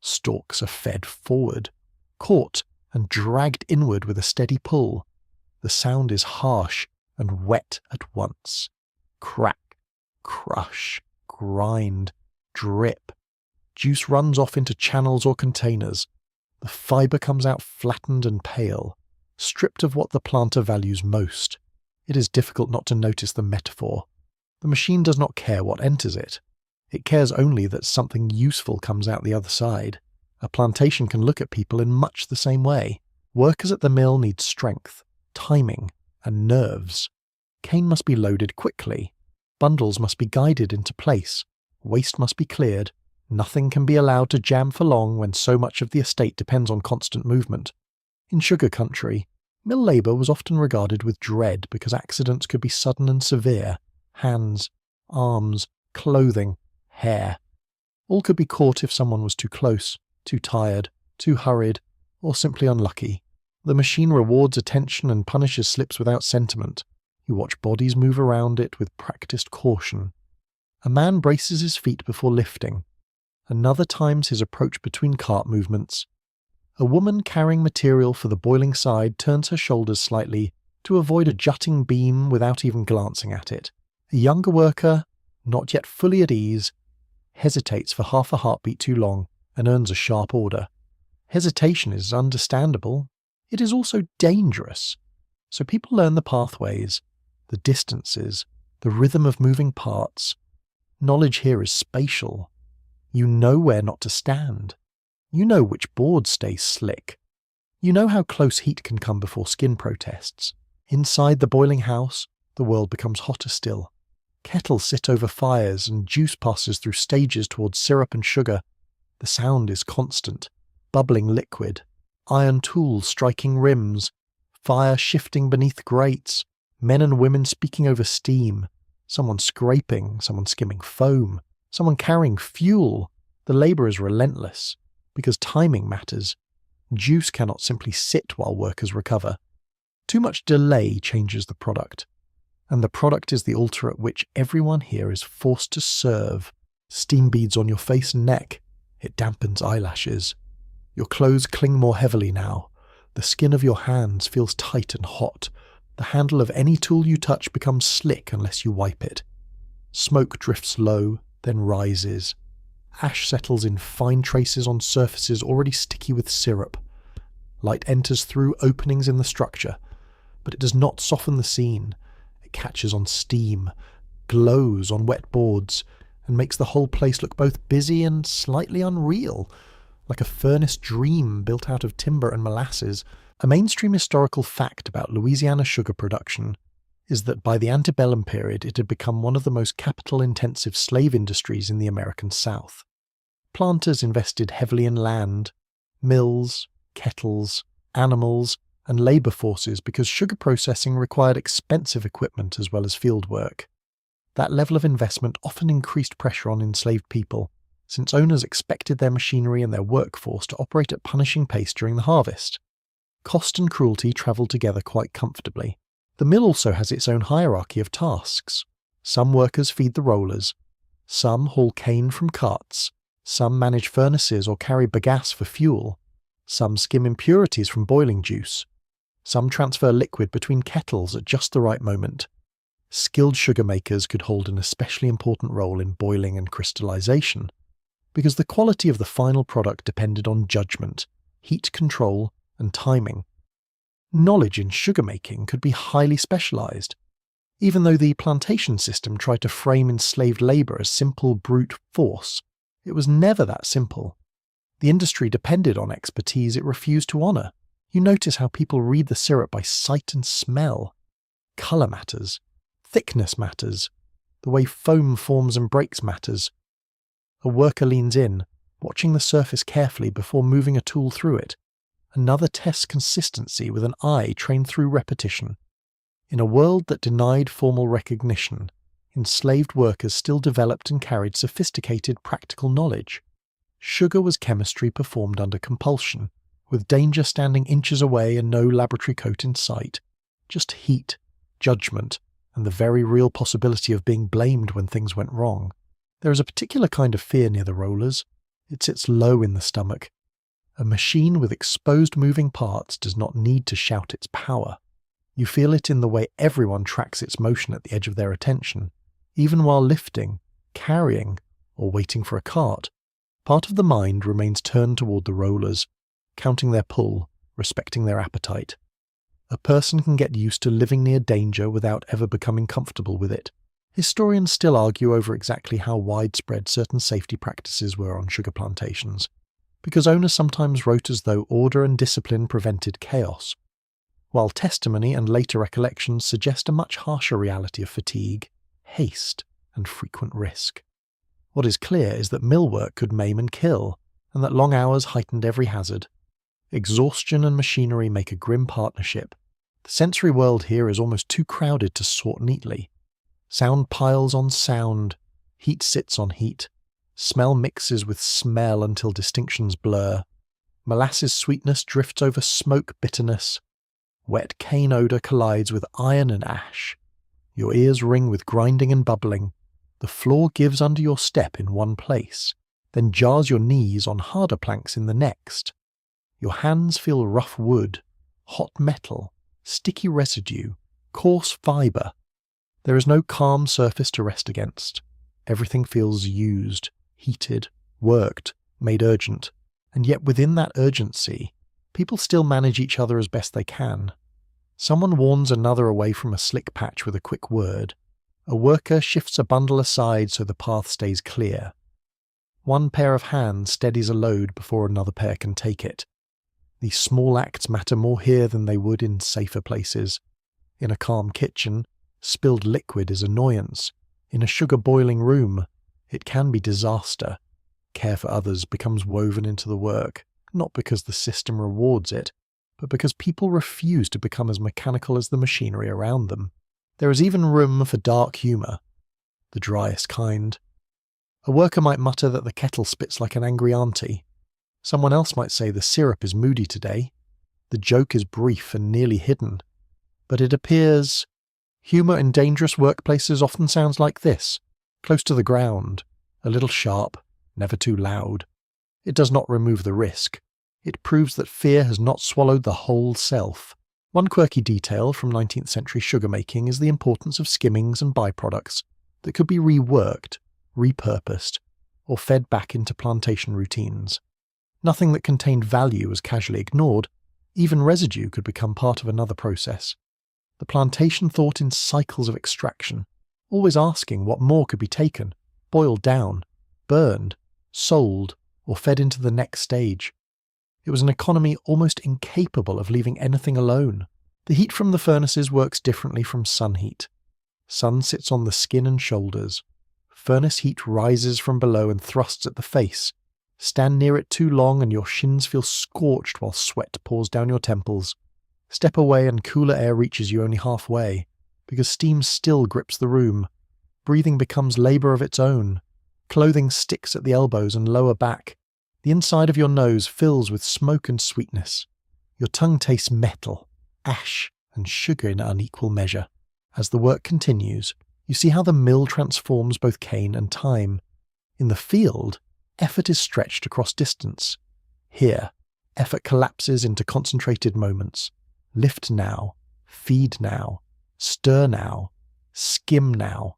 Stalks are fed forward, caught and dragged inward with a steady pull. The sound is harsh and wet at once. Crack, crush, grind, drip. Juice runs off into channels or containers. The fibre comes out flattened and pale, stripped of what the planter values most. It is difficult not to notice the metaphor. The machine does not care what enters it. It cares only that something useful comes out the other side. A plantation can look at people in much the same way. Workers at the mill need strength, timing, and nerves. Cane must be loaded quickly. Bundles must be guided into place. Waste must be cleared. Nothing can be allowed to jam for long when so much of the estate depends on constant movement. In sugar country, mill labour was often regarded with dread because accidents could be sudden and severe. Hands, arms, clothing, hair. All could be caught if someone was too close, too tired, too hurried, or simply unlucky. The machine rewards attention and punishes slips without sentiment. You watch bodies move around it with practiced caution. A man braces his feet before lifting. Another times his approach between cart movements. A woman carrying material for the boiling side turns her shoulders slightly to avoid a jutting beam without even glancing at it. A younger worker, not yet fully at ease, hesitates for half a heartbeat too long and earns a sharp order. Hesitation is understandable. It is also dangerous. So people learn the pathways, the distances, the rhythm of moving parts. Knowledge here is spatial. You know where not to stand. You know which boards stay slick. You know how close heat can come before skin protests. Inside the boiling house, the world becomes hotter still. Kettles sit over fires and juice passes through stages towards syrup and sugar. The sound is constant, bubbling liquid. Iron tools striking rims. Fire shifting beneath grates. Men and women speaking over steam. Someone scraping, someone skimming foam. Someone carrying fuel. The labour is relentless, because timing matters. Juice cannot simply sit while workers recover. Too much delay changes the product, and the product is the altar at which everyone here is forced to serve. Steam beads on your face and neck. It dampens eyelashes. Your clothes cling more heavily now. The skin of your hands feels tight and hot. The handle of any tool you touch becomes slick unless you wipe it. Smoke drifts low, then rises. Ash settles in fine traces on surfaces already sticky with syrup. Light enters through openings in the structure, but it does not soften the scene. It catches on steam, glows on wet boards, and makes the whole place look both busy and slightly unreal, like a furnace dream built out of timber and molasses. A mainstream historical fact about Louisiana sugar production is that by the antebellum period it had become one of the most capital-intensive slave industries in the American South. Planters invested heavily in land, mills, kettles, animals, and labour forces because sugar processing required expensive equipment as well as field work. That level of investment often increased pressure on enslaved people, since owners expected their machinery and their workforce to operate at punishing pace during the harvest. Cost and cruelty travelled together quite comfortably. The mill also has its own hierarchy of tasks. Some workers feed the rollers, some haul cane from carts, some manage furnaces or carry bagasse for fuel, some skim impurities from boiling juice, some transfer liquid between kettles at just the right moment. Skilled sugar makers could hold an especially important role in boiling and crystallization, because the quality of the final product depended on judgment, heat control, and timing. Knowledge in sugar making could be highly specialized. Even though the plantation system tried to frame enslaved labor as simple brute force, it was never that simple. The industry depended on expertise it refused to honor. You notice how people read the syrup by sight and smell. Color matters. Thickness matters. The way foam forms and breaks matters. A worker leans in, watching the surface carefully before moving a tool through it. another tests consistency with an eye trained through repetition. In a world that denied formal recognition, enslaved workers still developed and carried sophisticated practical knowledge. Sugar was chemistry performed under compulsion, with danger standing inches away and no laboratory coat in sight. Just heat, judgment, and the very real possibility of being blamed when things went wrong. There is a particular kind of fear near the rollers. It sits low in the stomach. A machine with exposed moving parts does not need to shout its power. You feel it in the way everyone tracks its motion at the edge of their attention, even while lifting, carrying, or waiting for a cart. Part of the mind remains turned toward the rollers, counting their pull, respecting their appetite. A person can get used to living near danger without ever becoming comfortable with it. Historians still argue over exactly how widespread certain safety practices were on sugar plantations, because owners sometimes wrote as though order and discipline prevented chaos, while testimony and later recollections suggest a much harsher reality of fatigue, haste, and frequent risk. What is clear is that mill work could maim and kill, and that long hours heightened every hazard. Exhaustion and machinery make a grim partnership. The sensory world here is almost too crowded to sort neatly. Sound piles on sound, heat sits on heat, smell mixes with smell until distinctions blur. Molasses sweetness drifts over smoke bitterness. Wet cane odour collides with iron and ash. Your ears ring with grinding and bubbling. The floor gives under your step in one place, then jars your knees on harder planks in the next. Your hands feel rough wood, hot metal, sticky residue, coarse fibre. There is no calm surface to rest against. Everything feels used, heated, worked, made urgent, and yet within that urgency, people still manage each other as best they can. Someone warns another away from a slick patch with a quick word. A worker shifts a bundle aside so the path stays clear. One pair of hands steadies a load before another pair can take it. These small acts matter more here than they would in safer places. In a calm kitchen, spilled liquid is annoyance. In a sugar-boiling room, it can be disaster. Care for others becomes woven into the work, not because the system rewards it, but because people refuse to become as mechanical as the machinery around them. There is even room for dark humour, the driest kind. A worker might mutter that the kettle spits like an angry auntie. Someone else might say the syrup is moody today. The joke is brief and nearly hidden. But it appears humour in dangerous workplaces often sounds like this, close to the ground, a little sharp, never too loud. It does not remove the risk. It proves that fear has not swallowed the whole self. One quirky detail from 19th century sugar making is the importance of skimmings and byproducts that could be reworked, repurposed, or fed back into plantation routines. Nothing that contained value was casually ignored. Even residue could become part of another process. The plantation thought in cycles of extraction, always asking what more could be taken, boiled down, burned, sold, or fed into the next stage. It was an economy almost incapable of leaving anything alone. The heat from the furnaces works differently from sun heat. Sun sits on the skin and shoulders. Furnace heat rises from below and thrusts at the face. Stand near it too long and your shins feel scorched while sweat pours down your temples. Step away and cooler air reaches you only halfway, because steam still grips the room. Breathing becomes labour of its own. Clothing sticks at the elbows and lower back. The inside of your nose fills with smoke and sweetness. Your tongue tastes metal, ash, and sugar in unequal measure. As the work continues, you see how the mill transforms both cane and time. In the field, effort is stretched across distance. Here, effort collapses into concentrated moments. Lift now, feed now, stir now, skim now.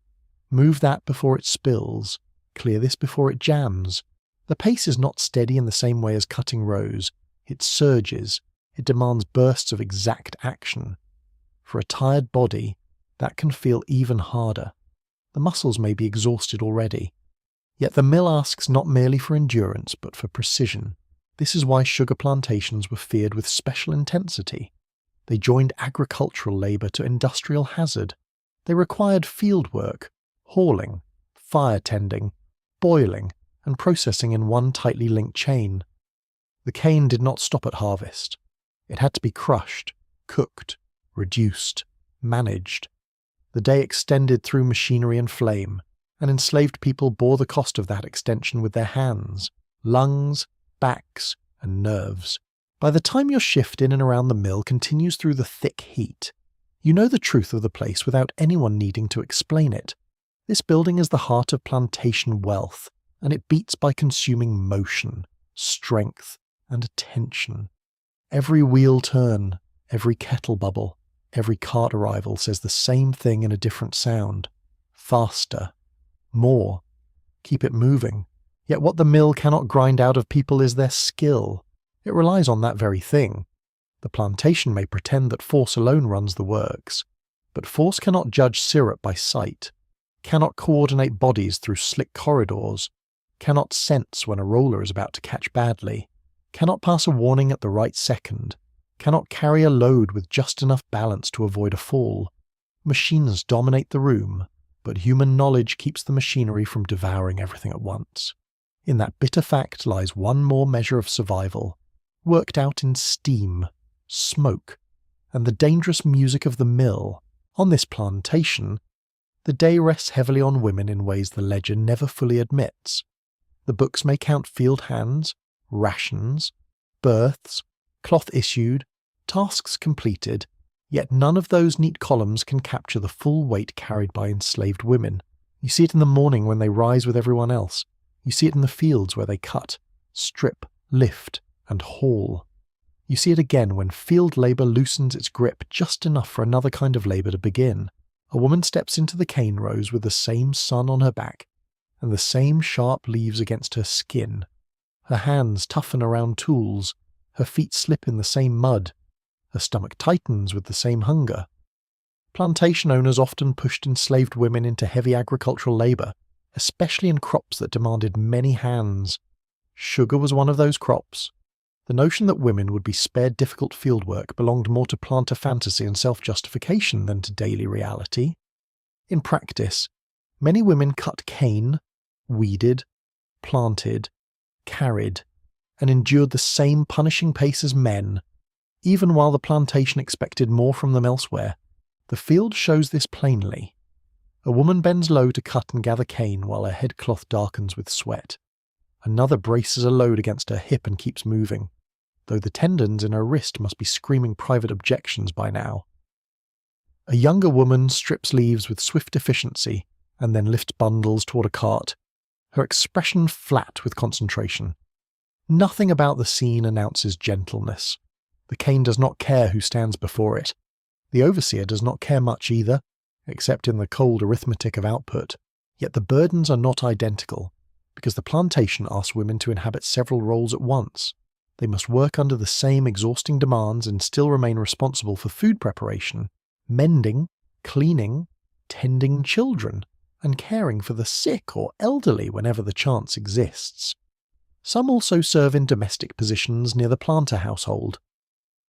Move that before it spills, clear this before it jams. The pace is not steady in the same way as cutting rows. It surges. It demands bursts of exact action. For a tired body, that can feel even harder. The muscles may be exhausted already. Yet the mill asks not merely for endurance, but for precision. This is why sugar plantations were feared with special intensity. They joined agricultural labour to industrial hazard. They required field work, hauling, fire tending, boiling, and processing in one tightly linked chain. The cane did not stop at harvest. It had to be crushed, cooked, reduced, managed. The day extended through machinery and flame, and enslaved people bore the cost of that extension with their hands, lungs, backs, and nerves. By the time your shift in and around the mill continues through the thick heat, you know the truth of the place without anyone needing to explain it. This building is the heart of plantation wealth, and it beats by consuming motion, strength, and attention. Every wheel turn, every kettle bubble, every cart arrival says the same thing in a different sound. Faster. More. Keep it moving. Yet what the mill cannot grind out of people is their skill. It relies on that very thing. The plantation may pretend that force alone runs the works, but force cannot judge syrup by sight, cannot coordinate bodies through slick corridors, cannot sense when a roller is about to catch badly, cannot pass a warning at the right second, cannot carry a load with just enough balance to avoid a fall. Machines dominate the room, but human knowledge keeps the machinery from devouring everything at once. In that bitter fact lies one more measure of survival, worked out in steam, smoke, and the dangerous music of the mill. On this plantation, the day rests heavily on women in ways the ledger never fully admits. The books may count field hands, rations, births, cloth issued, tasks completed, yet none of those neat columns can capture the full weight carried by enslaved women. You see it in the morning when they rise with everyone else. You see it in the fields where they cut, strip, lift, and haul. You see it again when field labour loosens its grip just enough for another kind of labour to begin. A woman steps into the cane rows with the same sun on her back, and the same sharp leaves against her skin. Her hands toughen around tools, her feet slip in the same mud, her stomach tightens with the same hunger. Plantation owners often pushed enslaved women into heavy agricultural labour, especially in crops that demanded many hands. Sugar was one of those crops. The notion that women would be spared difficult field work belonged more to planter fantasy and self-justification than to daily reality. In practice, many women cut cane, weeded, planted, carried, and endured the same punishing pace as men, even while the plantation expected more from them elsewhere. The field shows this plainly. A woman bends low to cut and gather cane while her headcloth darkens with sweat. Another braces a load against her hip and keeps moving, though the tendons in her wrist must be screaming private objections by now. A younger woman strips leaves with swift efficiency and then lifts bundles toward a cart, her expression flat with concentration. Nothing about the scene announces gentleness. The cane does not care who stands before it. The overseer does not care much either, except in the cold arithmetic of output. Yet the burdens are not identical, because the plantation asks women to inhabit several roles at once. They must work under the same exhausting demands and still remain responsible for food preparation, mending, cleaning, tending children, and caring for the sick or elderly whenever the chance exists. Some also serve in domestic positions near the planter household,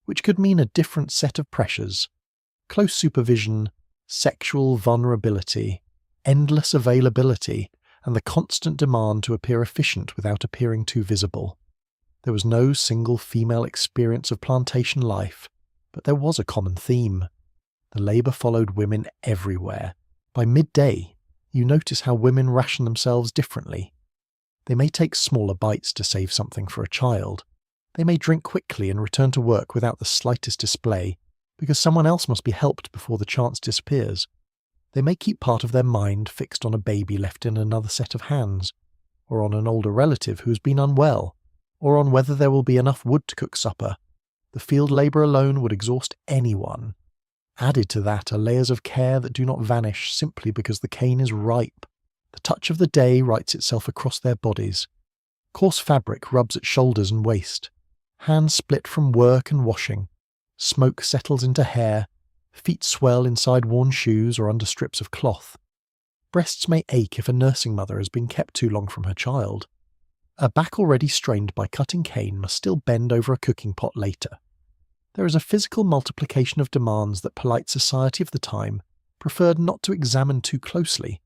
which could mean a different set of pressures: close supervision, sexual vulnerability, endless availability, and the constant demand to appear efficient without appearing too visible. There was no single female experience of plantation life, but there was a common theme. The labour followed women everywhere. By midday, you notice how women ration themselves differently. They may take smaller bites to save something for a child. They may drink quickly and return to work without the slightest display, because someone else must be helped before the chance disappears. They may keep part of their mind fixed on a baby left in another set of hands, or on an older relative who has been unwell, or on whether there will be enough wood to cook supper. The field labour alone would exhaust anyone. Added to that are layers of care that do not vanish simply because the cane is ripe. The touch of the day writes itself across their bodies. Coarse fabric rubs at shoulders and waist. Hands split from work and washing. Smoke settles into hair. Feet swell inside worn shoes or under strips of cloth. Breasts may ache if a nursing mother has been kept too long from her child. A back already strained by cutting cane must still bend over a cooking pot later. There is a physical multiplication of demands that polite society of the time preferred not to examine too closely.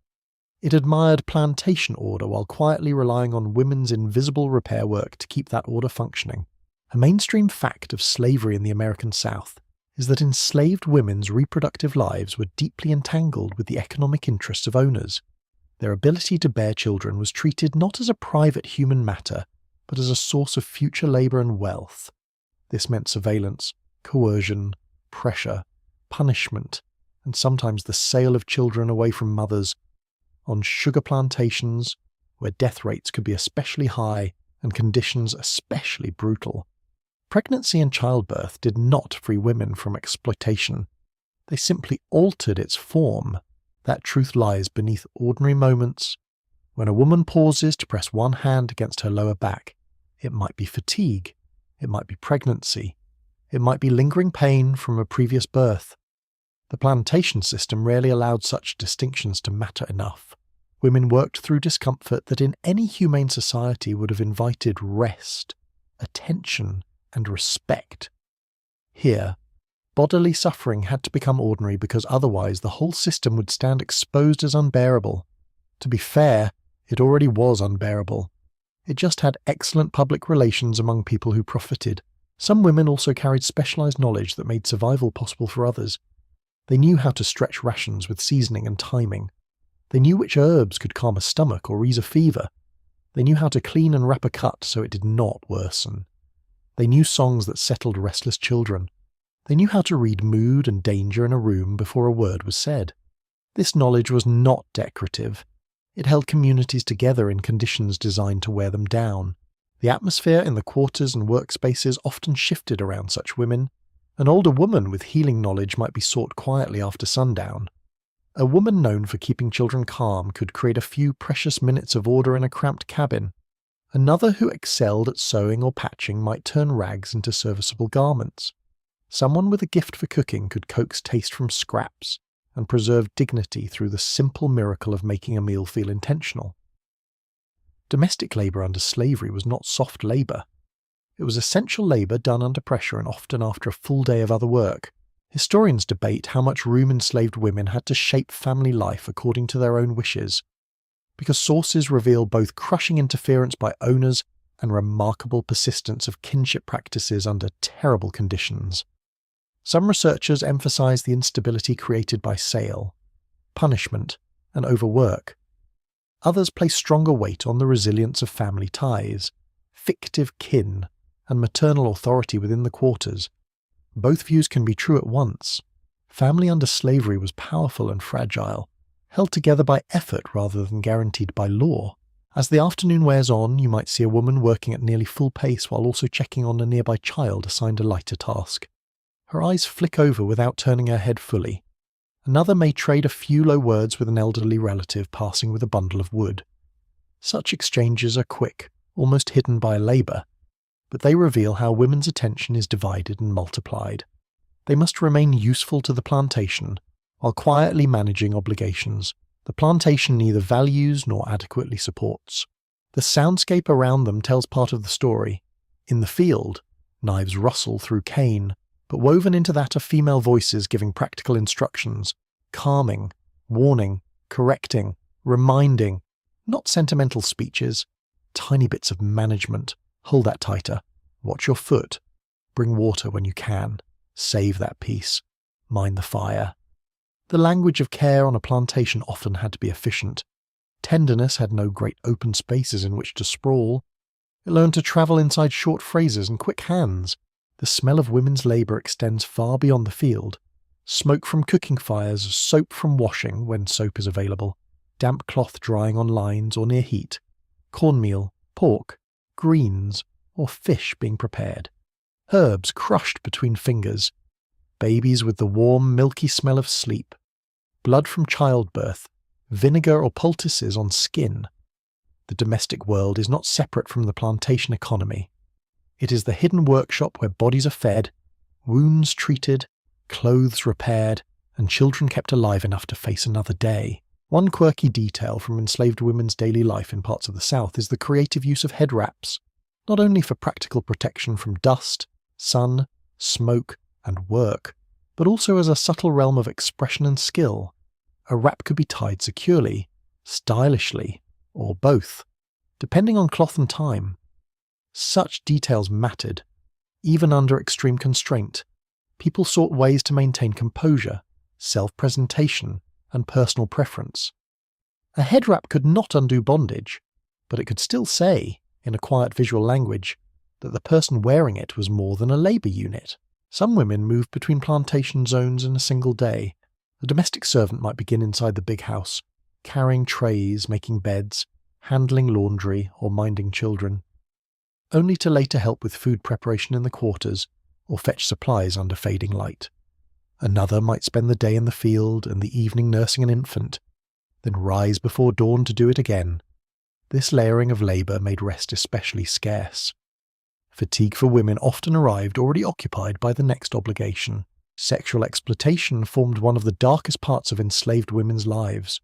It admired plantation order while quietly relying on women's invisible repair work to keep that order functioning. A mainstream fact of slavery in the American South is that enslaved women's reproductive lives were deeply entangled with the economic interests of owners. Their ability to bear children was treated not as a private human matter, but as a source of future labour and wealth. This meant surveillance, coercion, pressure, punishment, and sometimes the sale of children away from mothers on sugar plantations, where death rates could be especially high and conditions especially brutal. Pregnancy and childbirth did not free women from exploitation. They simply altered its form. That truth lies beneath ordinary moments. When a woman pauses to press one hand against her lower back, it might be fatigue, it might be pregnancy, it might be lingering pain from a previous birth. The plantation system rarely allowed such distinctions to matter enough. Women worked through discomfort that in any humane society would have invited rest, attention, and respect. Here, bodily suffering had to become ordinary because otherwise the whole system would stand exposed as unbearable. To be fair, it already was unbearable. It just had excellent public relations among people who profited. Some women also carried specialized knowledge that made survival possible for others. They knew how to stretch rations with seasoning and timing. They knew which herbs could calm a stomach or ease a fever. They knew how to clean and wrap a cut so it did not worsen. They knew songs that settled restless children. They knew how to read mood and danger in a room before a word was said. This knowledge was not decorative. It held communities together in conditions designed to wear them down. The atmosphere in the quarters and workspaces often shifted around such women. An older woman with healing knowledge might be sought quietly after sundown. A woman known for keeping children calm could create a few precious minutes of order in a cramped cabin. Another who excelled at sewing or patching might turn rags into serviceable garments. Someone with a gift for cooking could coax taste from scraps and preserve dignity through the simple miracle of making a meal feel intentional. Domestic labour under slavery was not soft labour. It was essential labour done under pressure and often after a full day of other work. Historians debate how much room enslaved women had to shape family life according to their own wishes, because sources reveal both crushing interference by owners and remarkable persistence of kinship practices under terrible conditions. Some researchers emphasize the instability created by sale, punishment, and overwork. Others place stronger weight on the resilience of family ties, fictive kin, and maternal authority within the quarters. Both views can be true at once. Family under slavery was powerful and fragile, held together by effort rather than guaranteed by law. As the afternoon wears on, you might see a woman working at nearly full pace while also checking on a nearby child assigned a lighter task. Her eyes flick over without turning her head fully. Another may trade a few low words with an elderly relative passing with a bundle of wood. Such exchanges are quick, almost hidden by labour, but they reveal how women's attention is divided and multiplied. They must remain useful to the plantation, while quietly managing obligations the plantation neither values nor adequately supports. The soundscape around them tells part of the story. In the field, knives rustle through cane, but woven into that are female voices giving practical instructions, calming, warning, correcting, reminding, not sentimental speeches, tiny bits of management. Hold that tighter, watch your foot, bring water when you can, save that piece, mind the fire. The language of care on a plantation often had to be efficient. Tenderness had no great open spaces in which to sprawl. It learned to travel inside short phrases and quick hands. The smell of women's labour extends far beyond the field. Smoke from cooking fires, soap from washing when soap is available, damp cloth drying on lines or near heat, cornmeal, pork, greens, or fish being prepared, herbs crushed between fingers, babies with the warm, milky smell of sleep, blood from childbirth, vinegar or poultices on skin. The domestic world is not separate from the plantation economy. It is the hidden workshop where bodies are fed, wounds treated, clothes repaired, and children kept alive enough to face another day. One quirky detail from enslaved women's daily life in parts of the South is the creative use of head wraps, not only for practical protection from dust, sun, smoke, and work, but also as a subtle realm of expression and skill. A wrap could be tied securely, stylishly, or both, depending on cloth and time. Such details mattered. Even under extreme constraint, people sought ways to maintain composure, self-presentation, and personal preference. A head wrap could not undo bondage, but it could still say, in a quiet visual language, that the person wearing it was more than a labour unit. Some women moved between plantation zones in a single day. A domestic servant might begin inside the big house, carrying trays, making beds, handling laundry, or minding children, only to later help with food preparation in the quarters or fetch supplies under fading light. Another might spend the day in the field and the evening nursing an infant, then rise before dawn to do it again. This layering of labour made rest especially scarce. Fatigue for women often arrived already occupied by the next obligation. Sexual exploitation formed one of the darkest parts of enslaved women's lives.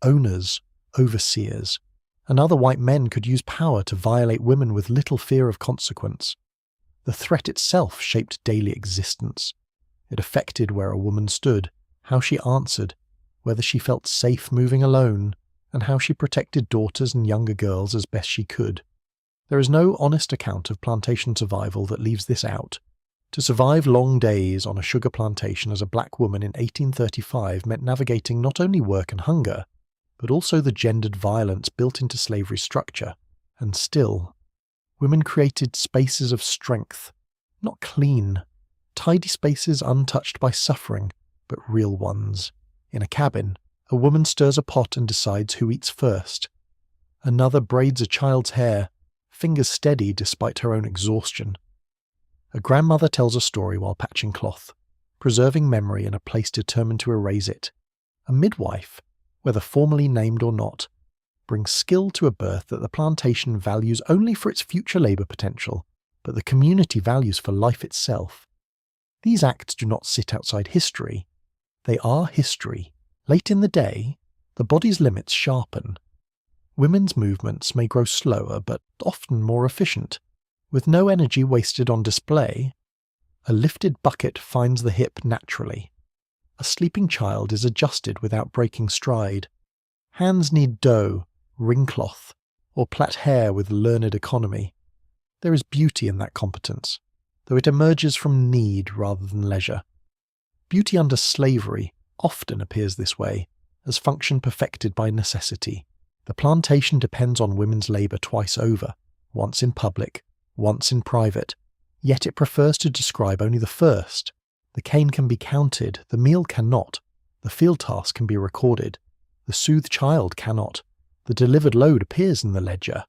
Owners, overseers, and other white men could use power to violate women with little fear of consequence. The threat itself shaped daily existence. It affected where a woman stood, how she answered, whether she felt safe moving alone, and how she protected daughters and younger girls as best she could. There is no honest account of plantation survival that leaves this out. To survive long days on a sugar plantation as a black woman in 1835 meant navigating not only work and hunger, but also the gendered violence built into slavery's structure. And still, women created spaces of strength, not clean, tidy spaces untouched by suffering, but real ones. In a cabin, a woman stirs a pot and decides who eats first. Another braids a child's hair, fingers steady despite her own exhaustion. A grandmother tells a story while patching cloth, preserving memory in a place determined to erase it. A midwife, whether formally named or not, brings skill to a birth that the plantation values only for its future labour potential, but the community values for life itself. These acts do not sit outside history. They are history. Late in the day, the body's limits sharpen. Women's movements may grow slower, but often more efficient. With no energy wasted on display, a lifted bucket finds the hip naturally. A sleeping child is adjusted without breaking stride. Hands knead dough, ring cloth, or plait hair with learned economy. There is beauty in that competence, though it emerges from need rather than leisure. Beauty under slavery often appears this way, as function perfected by necessity. The plantation depends on women's labour twice over, once in public, once in private, yet it prefers to describe only the first. The cane can be counted, the meal cannot, the field task can be recorded, the soothed child cannot, the delivered load appears in the ledger,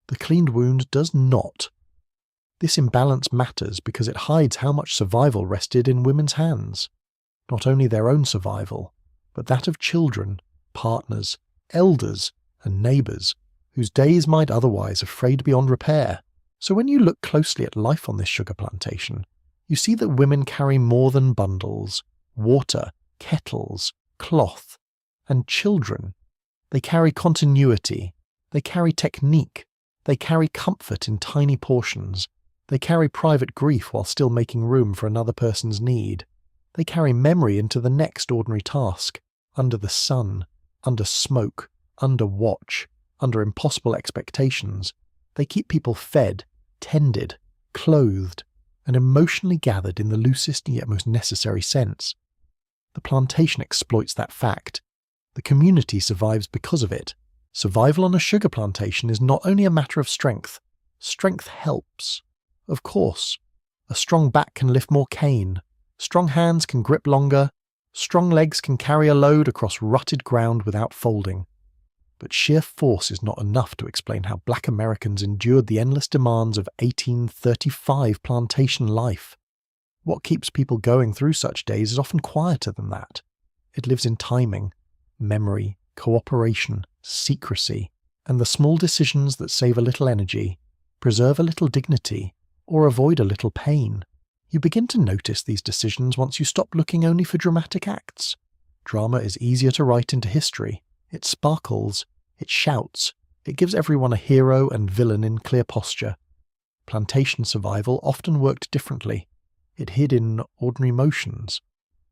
the cleaned wound does not. This imbalance matters because it hides how much survival rested in women's hands. Not only their own survival, but that of children, partners, elders, and neighbours, whose days might otherwise have frayed beyond repair. So when you look closely at life on this sugar plantation, you see that women carry more than bundles, water, kettles, cloth, and children. They carry continuity, they carry technique, they carry comfort in tiny portions, they carry private grief while still making room for another person's need. They carry memory into the next ordinary task, under the sun, under smoke, under watch, under impossible expectations. They keep people fed, tended, clothed, and emotionally gathered in the loosest yet most necessary sense. The plantation exploits that fact. The community survives because of it. Survival on a sugar plantation is not only a matter of strength. Strength helps. Of course, a strong back can lift more cane. Strong hands can grip longer. Strong legs can carry a load across rutted ground without folding. But sheer force is not enough to explain how black Americans endured the endless demands of 1835 plantation life. What keeps people going through such days is often quieter than that. It lives in timing, memory, cooperation, secrecy, and the small decisions that save a little energy, preserve a little dignity, or avoid a little pain. You begin to notice these decisions once you stop looking only for dramatic acts. Drama is easier to write into history. It sparkles, it shouts, it gives everyone a hero and villain in clear posture. Plantation survival often worked differently. It hid in ordinary motions.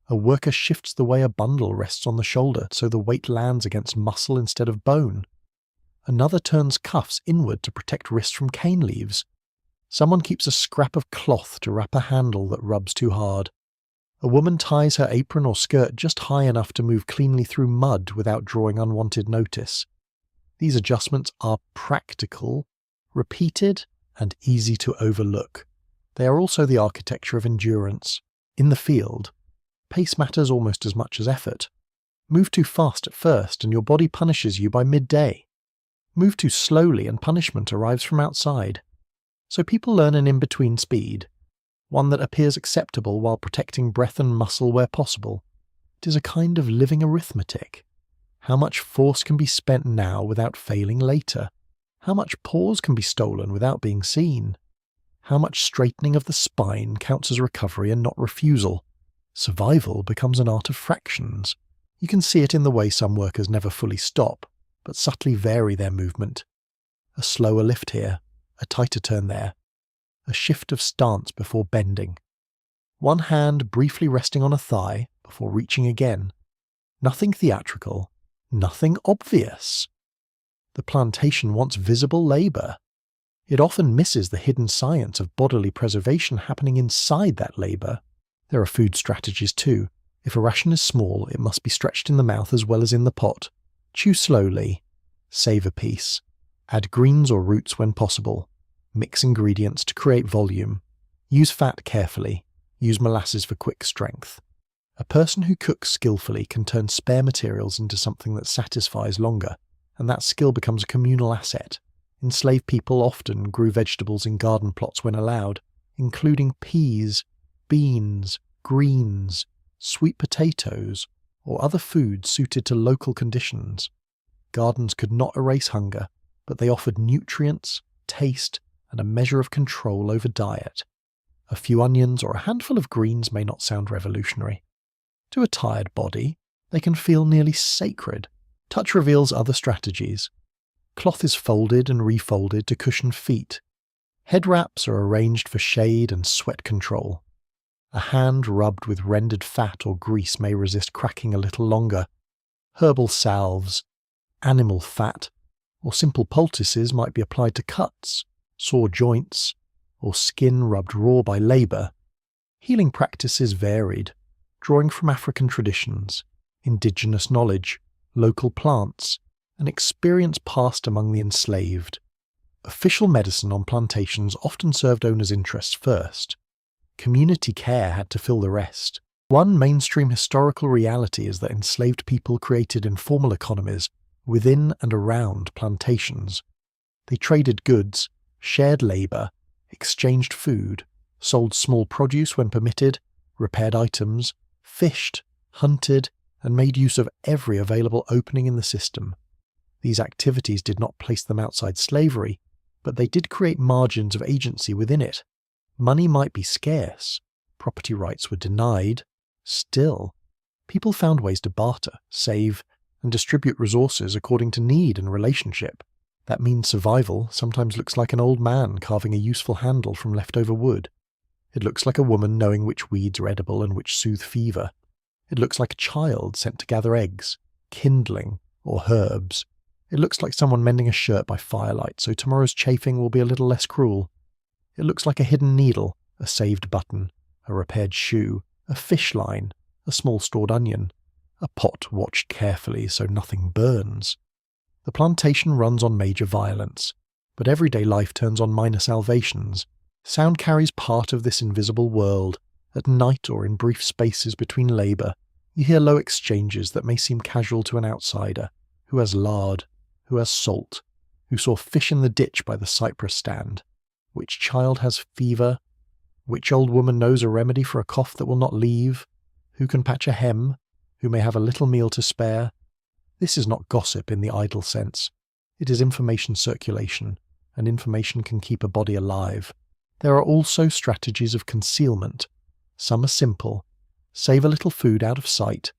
A worker shifts the way a bundle rests on the shoulder so the weight lands against muscle instead of bone. Another turns cuffs inward to protect wrists from cane leaves. Someone keeps a scrap of cloth to wrap a handle that rubs too hard. A woman ties her apron or skirt just high enough to move cleanly through mud without drawing unwanted notice. These adjustments are practical, repeated, and easy to overlook. They are also the architecture of endurance. In the field, pace matters almost as much as effort. Move too fast at first and your body punishes you by midday. Move too slowly and punishment arrives from outside. So people learn an in-between speed, one that appears acceptable while protecting breath and muscle where possible. It is a kind of living arithmetic. How much force can be spent now without failing later? How much pause can be stolen without being seen? How much straightening of the spine counts as recovery and not refusal? Survival becomes an art of fractions. You can see it in the way some workers never fully stop, but subtly vary their movement. A slower lift here, a tighter turn there, a shift of stance before bending. One hand briefly resting on a thigh before reaching again. Nothing theatrical, nothing obvious. The plantation wants visible labour. It often misses the hidden science of bodily preservation happening inside that labour. There are food strategies too. If a ration is small, it must be stretched in the mouth as well as in the pot. Chew slowly. Save a piece. Add greens or roots when possible. Mix ingredients to create volume. Use fat carefully. Use molasses for quick strength. A person who cooks skillfully can turn spare materials into something that satisfies longer, and that skill becomes a communal asset. Enslaved people often grew vegetables in garden plots when allowed, including peas, beans, greens, sweet potatoes, or other foods suited to local conditions. Gardens could not erase hunger, but they offered nutrients, taste, and a measure of control over diet. A few onions or a handful of greens may not sound revolutionary. To a tired body, they can feel nearly sacred. Touch reveals other strategies. Cloth is folded and refolded to cushion feet. Head wraps are arranged for shade and sweat control. A hand rubbed with rendered fat or grease may resist cracking a little longer. Herbal salves, animal fat, or simple poultices might be applied to cuts, sore joints, or skin rubbed raw by labour. Healing practices varied, drawing from African traditions, indigenous knowledge, local plants, and experience passed among the enslaved. Official medicine on plantations often served owners' interests first. Community care had to fill the rest. One mainstream historical reality is that enslaved people created informal economies within and around plantations. They traded goods, shared labour, exchanged food, sold small produce when permitted, repaired items, fished, hunted, and made use of every available opening in the system. These activities did not place them outside slavery, but they did create margins of agency within it. Money might be scarce, property rights were denied. Still, people found ways to barter, save, and distribute resources according to need and relationship. That means survival sometimes looks like an old man carving a useful handle from leftover wood. It looks like a woman knowing which weeds are edible and which soothe fever. It looks like a child sent to gather eggs, kindling, or herbs. It looks like someone mending a shirt by firelight so tomorrow's chafing will be a little less cruel. It looks like a hidden needle, a saved button, a repaired shoe, a fish line, a small stored onion, a pot watched carefully so nothing burns. The plantation runs on major violence, but everyday life turns on minor salvations. Sound carries part of this invisible world. At night or in brief spaces between labour, you hear low exchanges that may seem casual to an outsider. Who has lard? Who has salt? Who saw fish in the ditch by the cypress stand? Which child has fever? Which old woman knows a remedy for a cough that will not leave? Who can patch a hem? Who may have a little meal to spare? This is not gossip in the idle sense. It is information circulation, and information can keep a body alive. There are also strategies of concealment. Some are simple. Save a little food out of sight.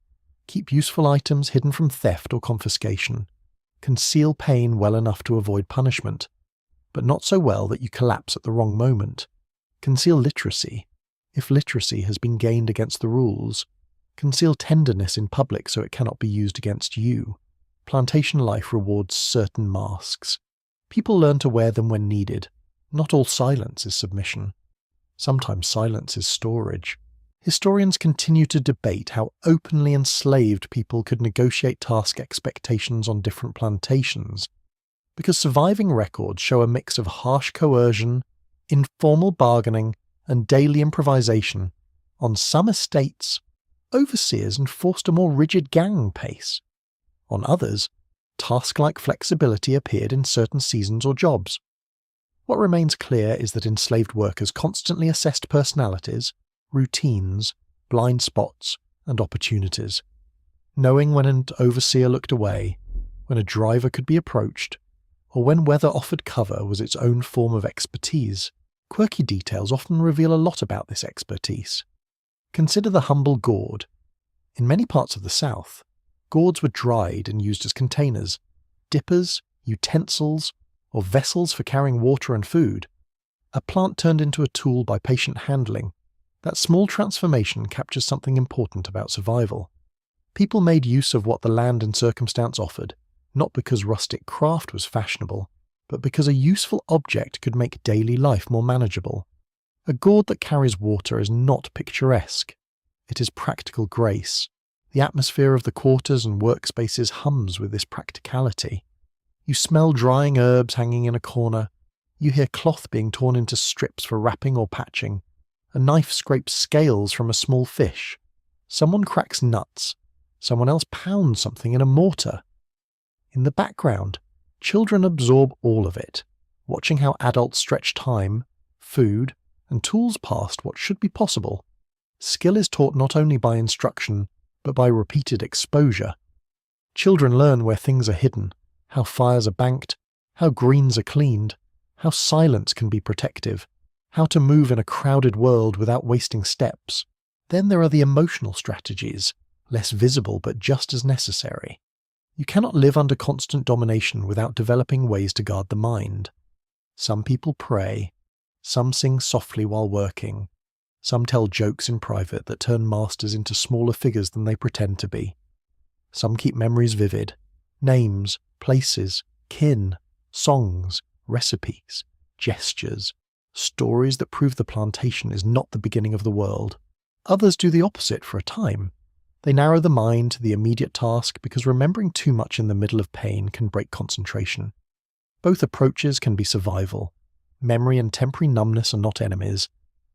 Keep useful items hidden from theft or confiscation. Conceal pain well enough to avoid punishment, but not so well that you collapse at the wrong moment. Conceal literacy, if literacy has been gained against the rules. Conceal tenderness in public so it cannot be used against you. Plantation life rewards certain masks. People learn to wear them when needed. Not all silence is submission. Sometimes silence is storage. Historians continue to debate how openly enslaved people could negotiate task expectations on different plantations, because surviving records show a mix of harsh coercion, informal bargaining, and daily improvisation. On some estates, overseers enforced a more rigid gang pace. On others, task-like flexibility appeared in certain seasons or jobs. What remains clear is that enslaved workers constantly assessed personalities, routines, blind spots, and opportunities. Knowing when an overseer looked away, when a driver could be approached, or when weather offered cover was its own form of expertise. Quirky details often reveal a lot about this expertise. Consider the humble gourd. In many parts of the South, gourds were dried and used as containers, dippers, utensils, or vessels for carrying water and food. A plant turned into a tool by patient handling. That small transformation captures something important about survival. People made use of what the land and circumstance offered, not because rustic craft was fashionable, but because a useful object could make daily life more manageable. A gourd that carries water is not picturesque. It is practical grace. The atmosphere of the quarters and workspaces hums with this practicality. You smell drying herbs hanging in a corner. You hear cloth being torn into strips for wrapping or patching. A knife scrapes scales from a small fish. Someone cracks nuts. Someone else pounds something in a mortar. In the background, children absorb all of it, watching how adults stretch time, food, and tools past what should be possible. Skill is taught not only by instruction, but by repeated exposure. Children learn where things are hidden, how fires are banked, how greens are cleaned, how silence can be protective, how to move in a crowded world without wasting steps. Then there are the emotional strategies, less visible but just as necessary. You cannot live under constant domination without developing ways to guard the mind. Some people pray, some sing softly while working, some tell jokes in private that turn masters into smaller figures than they pretend to be. Some keep memories vivid, names, places, kin, songs, recipes, gestures, stories that prove the plantation is not the beginning of the world. Others do the opposite for a time. They narrow the mind to the immediate task because remembering too much in the middle of pain can break concentration. Both approaches can be survival. Memory and temporary numbness are not enemies.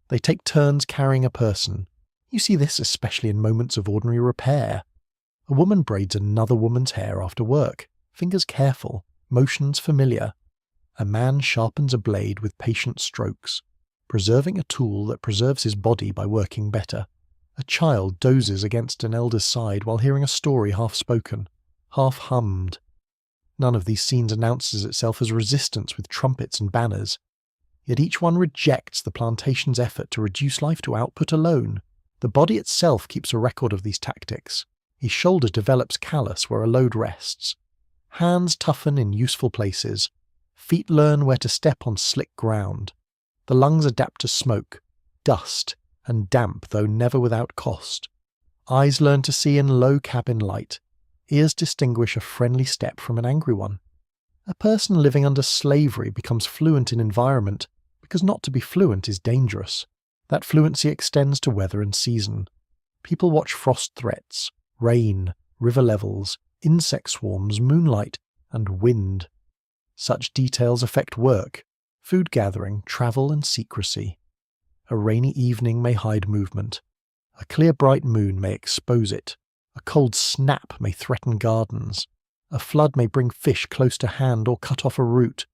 They take turns carrying a person. You see this especially in moments of ordinary repair. A woman braids another woman's hair after work, fingers careful, motions familiar. A man sharpens a blade with patient strokes, preserving a tool that preserves his body by working better. A child dozes against an elder's side while hearing a story half-spoken, half-hummed. None of these scenes announces itself as resistance with trumpets and banners, yet each one rejects the plantation's effort to reduce life to output alone. The body itself keeps a record of these tactics. Each shoulder develops callus where a load rests. Hands toughen in useful places. Feet learn where to step on slick ground. The lungs adapt to smoke, dust, and damp, though never without cost. Eyes learn to see in low cabin light. Ears distinguish a friendly step from an angry one. A person living under slavery becomes fluent in environment because not to be fluent is dangerous. That fluency extends to weather and season. People watch frost threats, rain, river levels, insect swarms, moonlight, and wind. Such details affect work, food gathering, travel, and secrecy. A rainy evening may hide movement. A clear bright moon may expose it. A cold snap may threaten gardens. A flood may bring fish close to hand or cut off a route.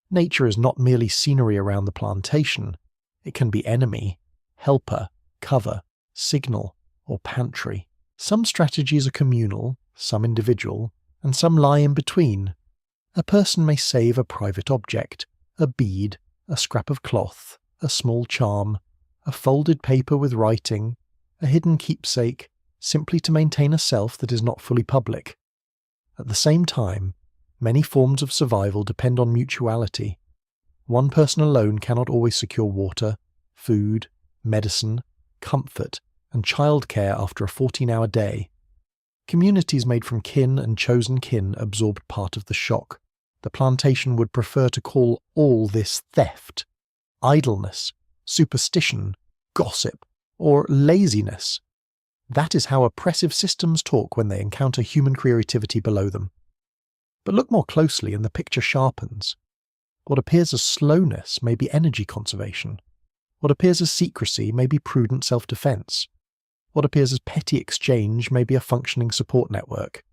Nature is not merely scenery around the plantation. It can be enemy, helper, cover, signal, or pantry. Some strategies are communal, some individual, and some lie in between. A person may save a private object, a bead, a scrap of cloth, a small charm, a folded paper with writing, a hidden keepsake, simply to maintain a self that is not fully public. At the same time, many forms of survival depend on mutuality. One person alone cannot always secure water, food, medicine, comfort, and childcare after a 14-hour day. Communities made from kin and chosen kin absorbed part of the shock. the plantation would prefer to call all this theft, idleness, superstition, gossip, or laziness. That is how oppressive systems talk when they encounter human creativity below them. But look more closely and the picture sharpens. What appears as slowness may be energy conservation. What appears as secrecy may be prudent self-defense. What appears as petty exchange may be a functioning support network.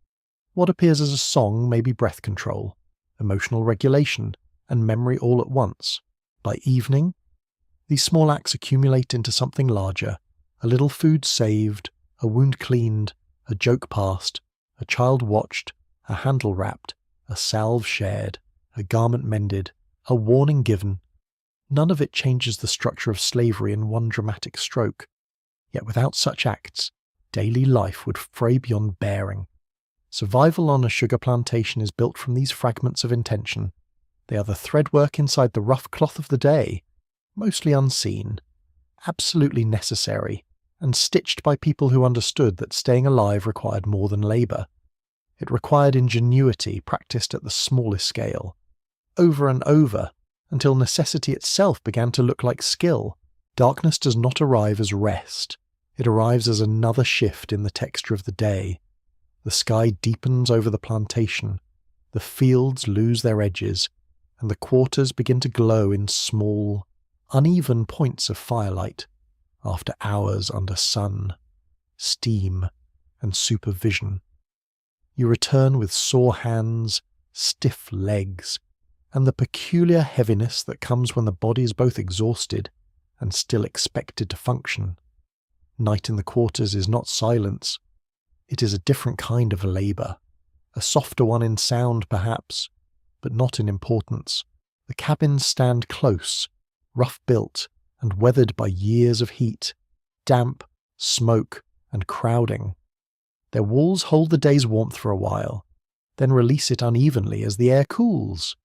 What appears as a song may be breath control, emotional regulation, and memory all at once. By evening, these small acts accumulate into something larger: a little food saved, a wound cleaned, a joke passed, a child watched, a handle wrapped, a salve shared, a garment mended, a warning given. None of it changes the structure of slavery in one dramatic stroke. Yet without such acts, daily life would fray beyond bearing. Survival on a sugar plantation is built from these fragments of intention. They are the threadwork inside the rough cloth of the day, mostly unseen, absolutely necessary, and stitched by people who understood that staying alive required more than labour. It required ingenuity practiced at the smallest scale, over and over, until necessity itself began to look like skill. Darkness does not arrive as rest. It arrives as another shift in the texture of the day. The sky deepens over the plantation, the fields lose their edges, and the quarters begin to glow in small, uneven points of firelight, after hours under sun, steam, and supervision. You return with sore hands, stiff legs, and the peculiar heaviness that comes when the body is both exhausted and still expected to function. Night in the quarters is not silence. It is a different kind of labour, a softer one in sound perhaps, but not in importance. The cabins stand close, rough-built and weathered by years of heat, damp, smoke, and crowding. Their walls hold the day's warmth for a while, then release it unevenly as the air cools.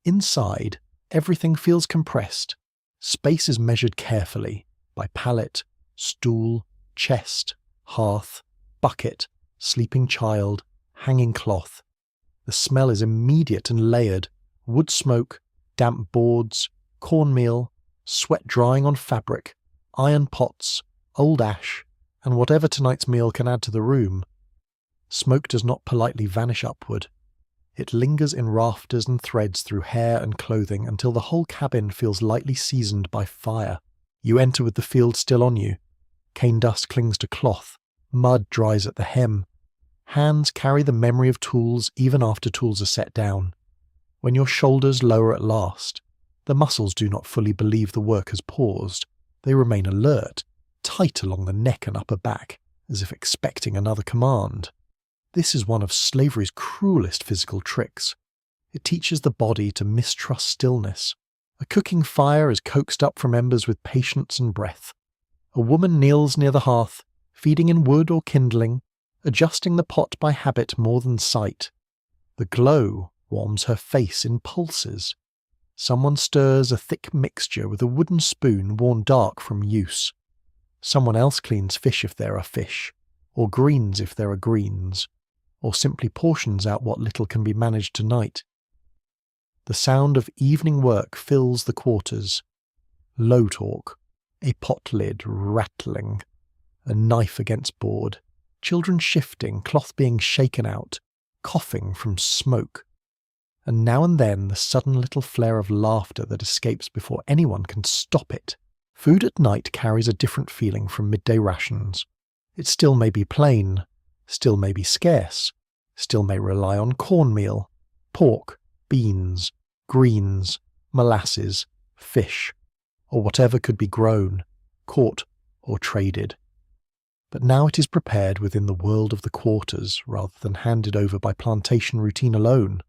Inside, everything feels compressed. Space is measured carefully by pallet, stool, chest, hearth, bucket, sleeping child, hanging cloth. The smell is immediate and layered: wood smoke, damp boards, cornmeal, sweat drying on fabric, iron pots, old ash, and whatever tonight's meal can add to the room. Smoke does not politely vanish upward. It lingers in rafters and threads through hair and clothing until the whole cabin feels lightly seasoned by fire. You enter with the field still on you. Cane dust clings to cloth. Mud dries at the hem. Hands carry the memory of tools even after tools are set down. When your shoulders lower at last, the muscles do not fully believe the work has paused. They remain alert, tight along the neck and upper back, as if expecting another command. This is one of slavery's cruelest physical tricks. It teaches the body to mistrust stillness. A cooking fire is coaxed up from embers with patience and breath. A woman kneels near the hearth, feeding in wood or kindling, adjusting the pot by habit more than sight. The glow warms her face in pulses. Someone stirs a thick mixture with a wooden spoon worn dark from use. Someone else cleans fish if there are fish, or greens if there are greens, or simply portions out what little can be managed tonight. The sound of evening work fills the quarters. Low talk, a pot lid rattling, a knife against board, children shifting, cloth being shaken out, coughing from smoke, and now and then the sudden little flare of laughter that escapes before anyone can stop it. Food at night carries a different feeling from midday rations. It still may be plain, still may be scarce, still may rely on cornmeal, pork, beans, greens, molasses, fish, or whatever could be grown, caught, or traded. But now it is prepared within the world of the quarters rather than handed over by plantation routine alone.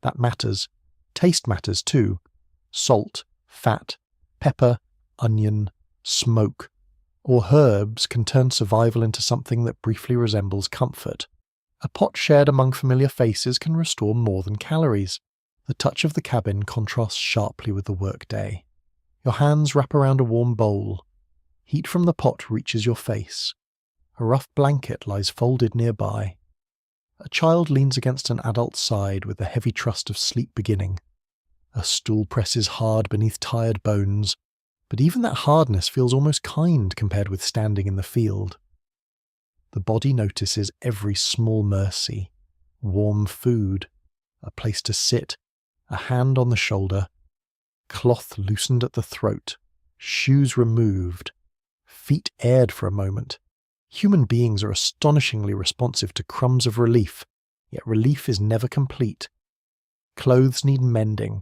That matters. Taste matters too. Salt, fat, pepper, onion, smoke, or herbs can turn survival into something that briefly resembles comfort. A pot shared among familiar faces can restore more than calories. The touch of the cabin contrasts sharply with the workday. Your hands wrap around a warm bowl. Heat from the pot reaches your face. A rough blanket lies folded nearby. A child leans against an adult's side with the heavy trust of sleep beginning. A stool presses hard beneath tired bones, but even that hardness feels almost kind compared with standing in the field. The body notices every small mercy: warm food, a place to sit, a hand on the shoulder, cloth loosened at the throat, shoes removed, feet aired for a moment. Human beings are astonishingly responsive to crumbs of relief, yet relief is never complete. Clothes need mending.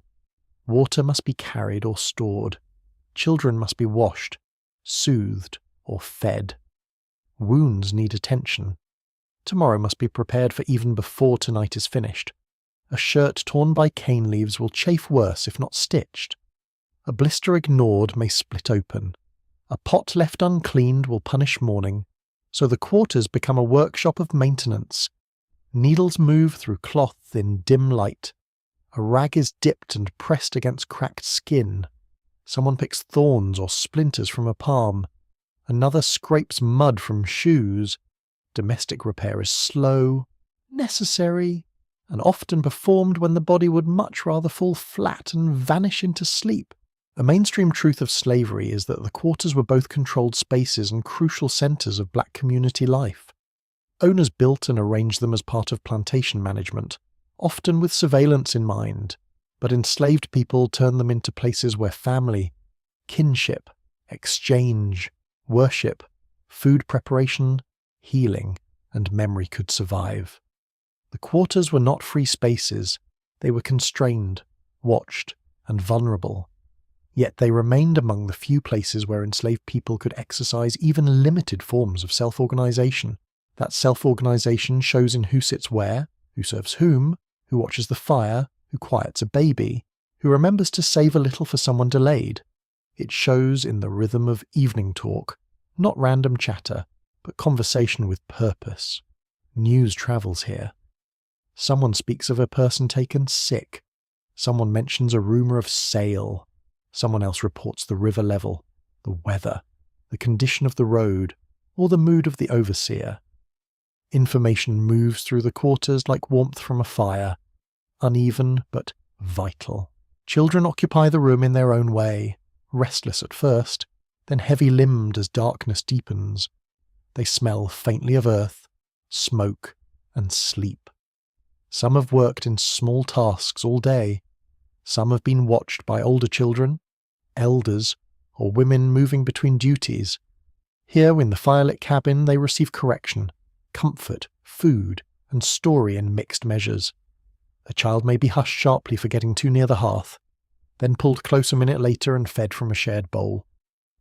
Water must be carried or stored. Children must be washed, soothed, or fed. Wounds need attention. Tomorrow must be prepared for even before tonight is finished. A shirt torn by cane leaves will chafe worse if not stitched. A blister ignored may split open. A pot left uncleaned will punish morning. So the quarters become a workshop of maintenance. Needles move through cloth in dim light. A rag is dipped and pressed against cracked skin. Someone picks thorns or splinters from a palm. Another scrapes mud from shoes. Domestic repair is slow, necessary, and often performed when the body would much rather fall flat and vanish into sleep. A mainstream truth of slavery is that the quarters were both controlled spaces and crucial centres of black community life. Owners built and arranged them as part of plantation management, often with surveillance in mind, but enslaved people turned them into places where family, kinship, exchange, worship, food preparation, healing, and memory could survive. The quarters were not free spaces. They were constrained, watched, and vulnerable. Yet they remained among the few places where enslaved people could exercise even limited forms of self-organization. That self-organization shows in who sits where, who serves whom, who watches the fire, who quiets a baby, who remembers to save a little for someone delayed. It shows in the rhythm of evening talk, not random chatter, but conversation with purpose. News travels here. Someone speaks of a person taken sick. Someone mentions a rumour of sail. Someone else reports the river level, the weather, the condition of the road, or the mood of the overseer. Information moves through the quarters like warmth from a fire, uneven but vital. Children occupy the room in their own way, restless at first, then heavy-limbed as darkness deepens. They smell faintly of earth, smoke, and sleep. Some have worked in small tasks all day. Some have been watched by older children, elders, or women moving between duties. Here in the firelit cabin they receive correction, comfort, food, and story in mixed measures. A child may be hushed sharply for getting too near the hearth, then pulled close a minute later and fed from a shared bowl.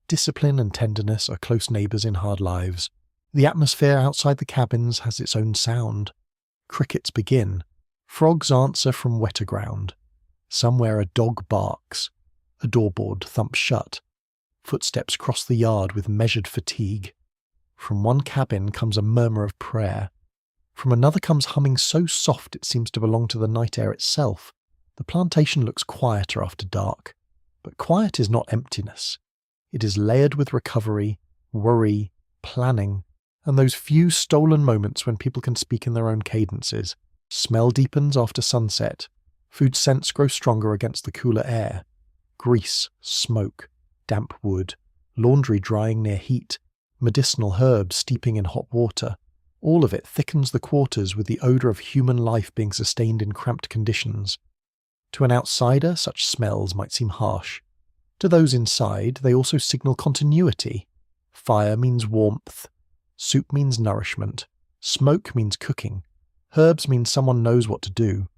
Discipline and tenderness are close neighbours in hard lives. The atmosphere outside the cabins has its own sound. Crickets begin. Frogs answer from wetter ground. Somewhere a dog barks. A doorboard thumps shut. Footsteps cross the yard with measured fatigue. From one cabin comes a murmur of prayer. From another comes humming so soft it seems to belong to the night air itself. The plantation looks quieter after dark. But quiet is not emptiness. It is layered with recovery, worry, planning, and those few stolen moments when people can speak in their own cadences. Smell deepens after sunset. Food scents grow stronger against the cooler air. Grease, smoke, damp wood, laundry drying near heat, medicinal herbs steeping in hot water. All of it thickens the quarters with the odour of human life being sustained in cramped conditions. To an outsider, such smells might seem harsh. To those inside, they also signal continuity. Fire means warmth. Soup means nourishment. Smoke means cooking. Herbs means someone knows what to do.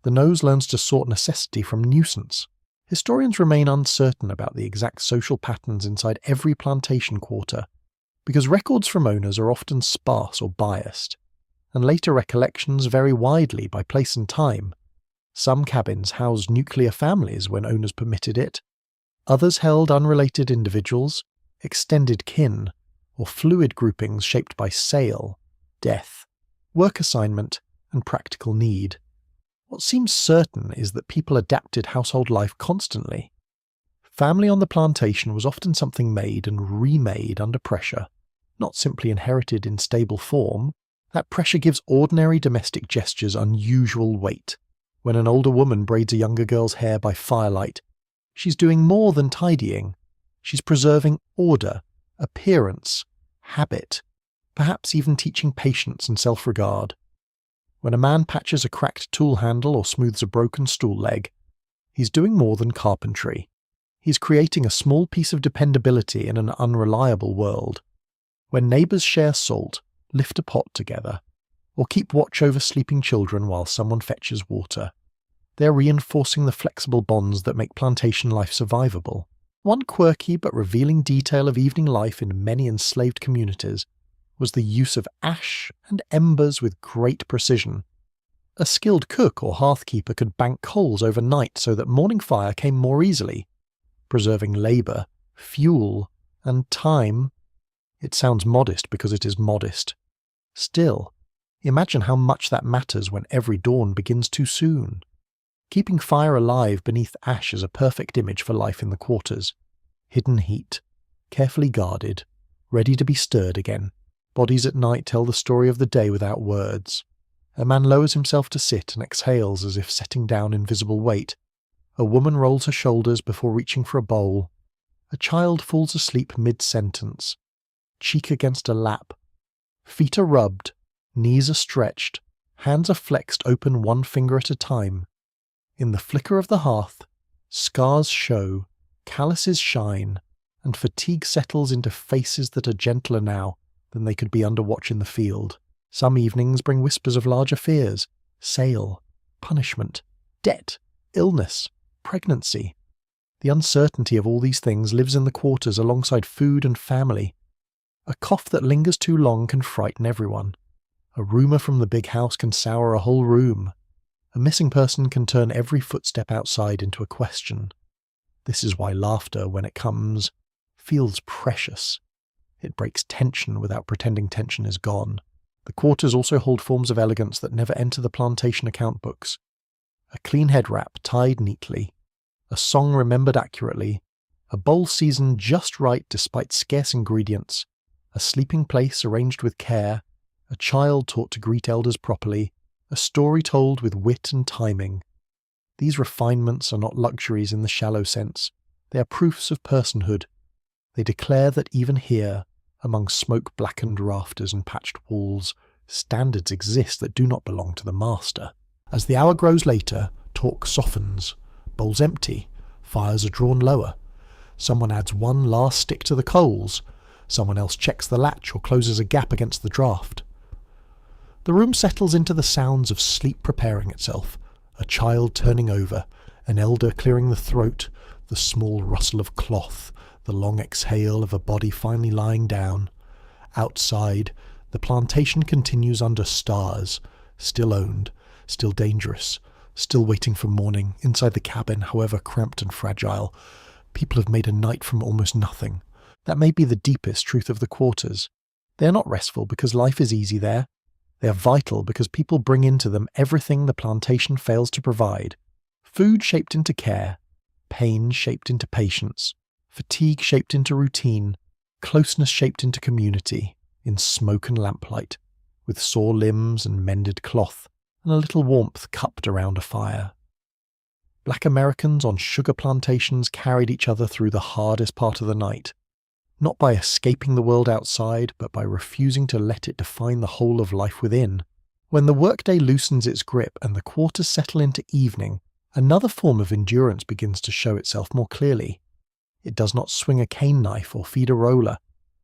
The nose learns to sort necessity from nuisance. Historians remain uncertain about the exact social patterns inside every plantation quarter, because records from owners are often sparse or biased, and later recollections vary widely by place and time. Some cabins housed nuclear families when owners permitted it. Others held unrelated individuals, extended kin, or fluid groupings shaped by sale, death, work assignment, and practical need. What seems certain is that people adapted household life constantly. Family on the plantation was often something made and remade under pressure, not simply inherited in stable form, That pressure gives ordinary domestic gestures unusual weight. When an older woman braids a younger girl's hair by firelight, she's doing more than tidying. She's preserving order, appearance, habit, perhaps even teaching patience and self-regard. When a man patches a cracked tool handle or smooths a broken stool leg, he's doing more than carpentry. He's creating a small piece of dependability in an unreliable world. When neighbours share salt, lift a pot together, or keep watch over sleeping children while someone fetches water, they're reinforcing the flexible bonds that make plantation life survivable. One quirky but revealing detail of evening life in many enslaved communities was the use of ash and embers with great precision. A skilled cook or hearthkeeper could bank coals overnight so that morning fire came more easily, preserving labour, fuel, and time. It sounds modest because it is modest. Still, imagine how much that matters when every dawn begins too soon. Keeping fire alive beneath ash is a perfect image for life in the quarters. Hidden heat, carefully guarded, ready to be stirred again. Bodies at night tell the story of the day without words. A man lowers himself to sit and exhales as if setting down invisible weight. A woman rolls her shoulders before reaching for a bowl. A child falls asleep mid-sentence, cheek against a lap. Feet are rubbed, knees are stretched, hands are flexed open one finger at a time. In the flicker of the hearth, scars show, calluses shine, and fatigue settles into faces that are gentler now than they could be under watch in the field. Some evenings bring whispers of larger fears: sale, punishment, debt, illness, pregnancy. The uncertainty of all these things lives in the quarters alongside food and family. A cough that lingers too long can frighten everyone. A rumour from the big house can sour a whole room. A missing person can turn every footstep outside into a question. This is why laughter, when it comes, feels precious. It breaks tension without pretending tension is gone. The quarters also hold forms of elegance that never enter the plantation account books. A clean head wrap tied neatly, a song remembered accurately, a bowl seasoned just right despite scarce ingredients, a sleeping place arranged with care, a child taught to greet elders properly, a story told with wit and timing. These refinements are not luxuries in the shallow sense. They are proofs of personhood. They declare that even here, among smoke-blackened rafters and patched walls, standards exist that do not belong to the master. As the hour grows later, talk softens. Bowls empty. Fires are drawn lower. Someone adds one last stick to the coals. Someone else checks the latch or closes a gap against the draught. The room settles into the sounds of sleep preparing itself, a child turning over, an elder clearing the throat, the small rustle of cloth, the long exhale of a body finally lying down. Outside, the plantation continues under stars, still owned, still dangerous, still waiting for morning. Inside the cabin, however cramped and fragile, people have made a night from almost nothing. That may be the deepest truth of the quarters. They are not restful because life is easy there. They are vital because people bring into them everything the plantation fails to provide. Food shaped into care, pain shaped into patience, fatigue shaped into routine, closeness shaped into community, in smoke and lamplight, with sore limbs and mended cloth, and a little warmth cupped around a fire. Black Americans on sugar plantations carried each other through the hardest part of the night, not by escaping the world outside, but by refusing to let it define the whole of life within. When the workday loosens its grip and the quarters settle into evening, another form of endurance begins to show itself more clearly. It does not swing a cane knife or feed a roller.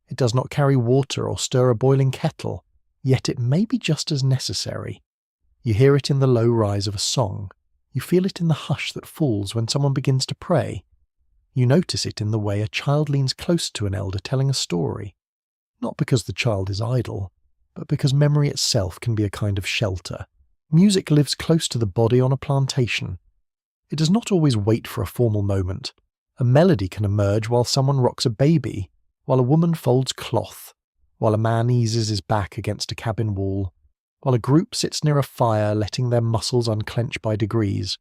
It does not carry water or stir a boiling kettle, yet it may be just as necessary. You hear it in the low rise of a song. You feel it in the hush that falls when someone begins to pray. You notice it in the way a child leans close to an elder telling a story, not because the child is idle, but because memory itself can be a kind of shelter. Music lives close to the body on a plantation. It does not always wait for a formal moment. A melody can emerge while someone rocks a baby, while a woman folds cloth, while a man eases his back against a cabin wall, while a group sits near a fire letting their muscles unclench by degrees.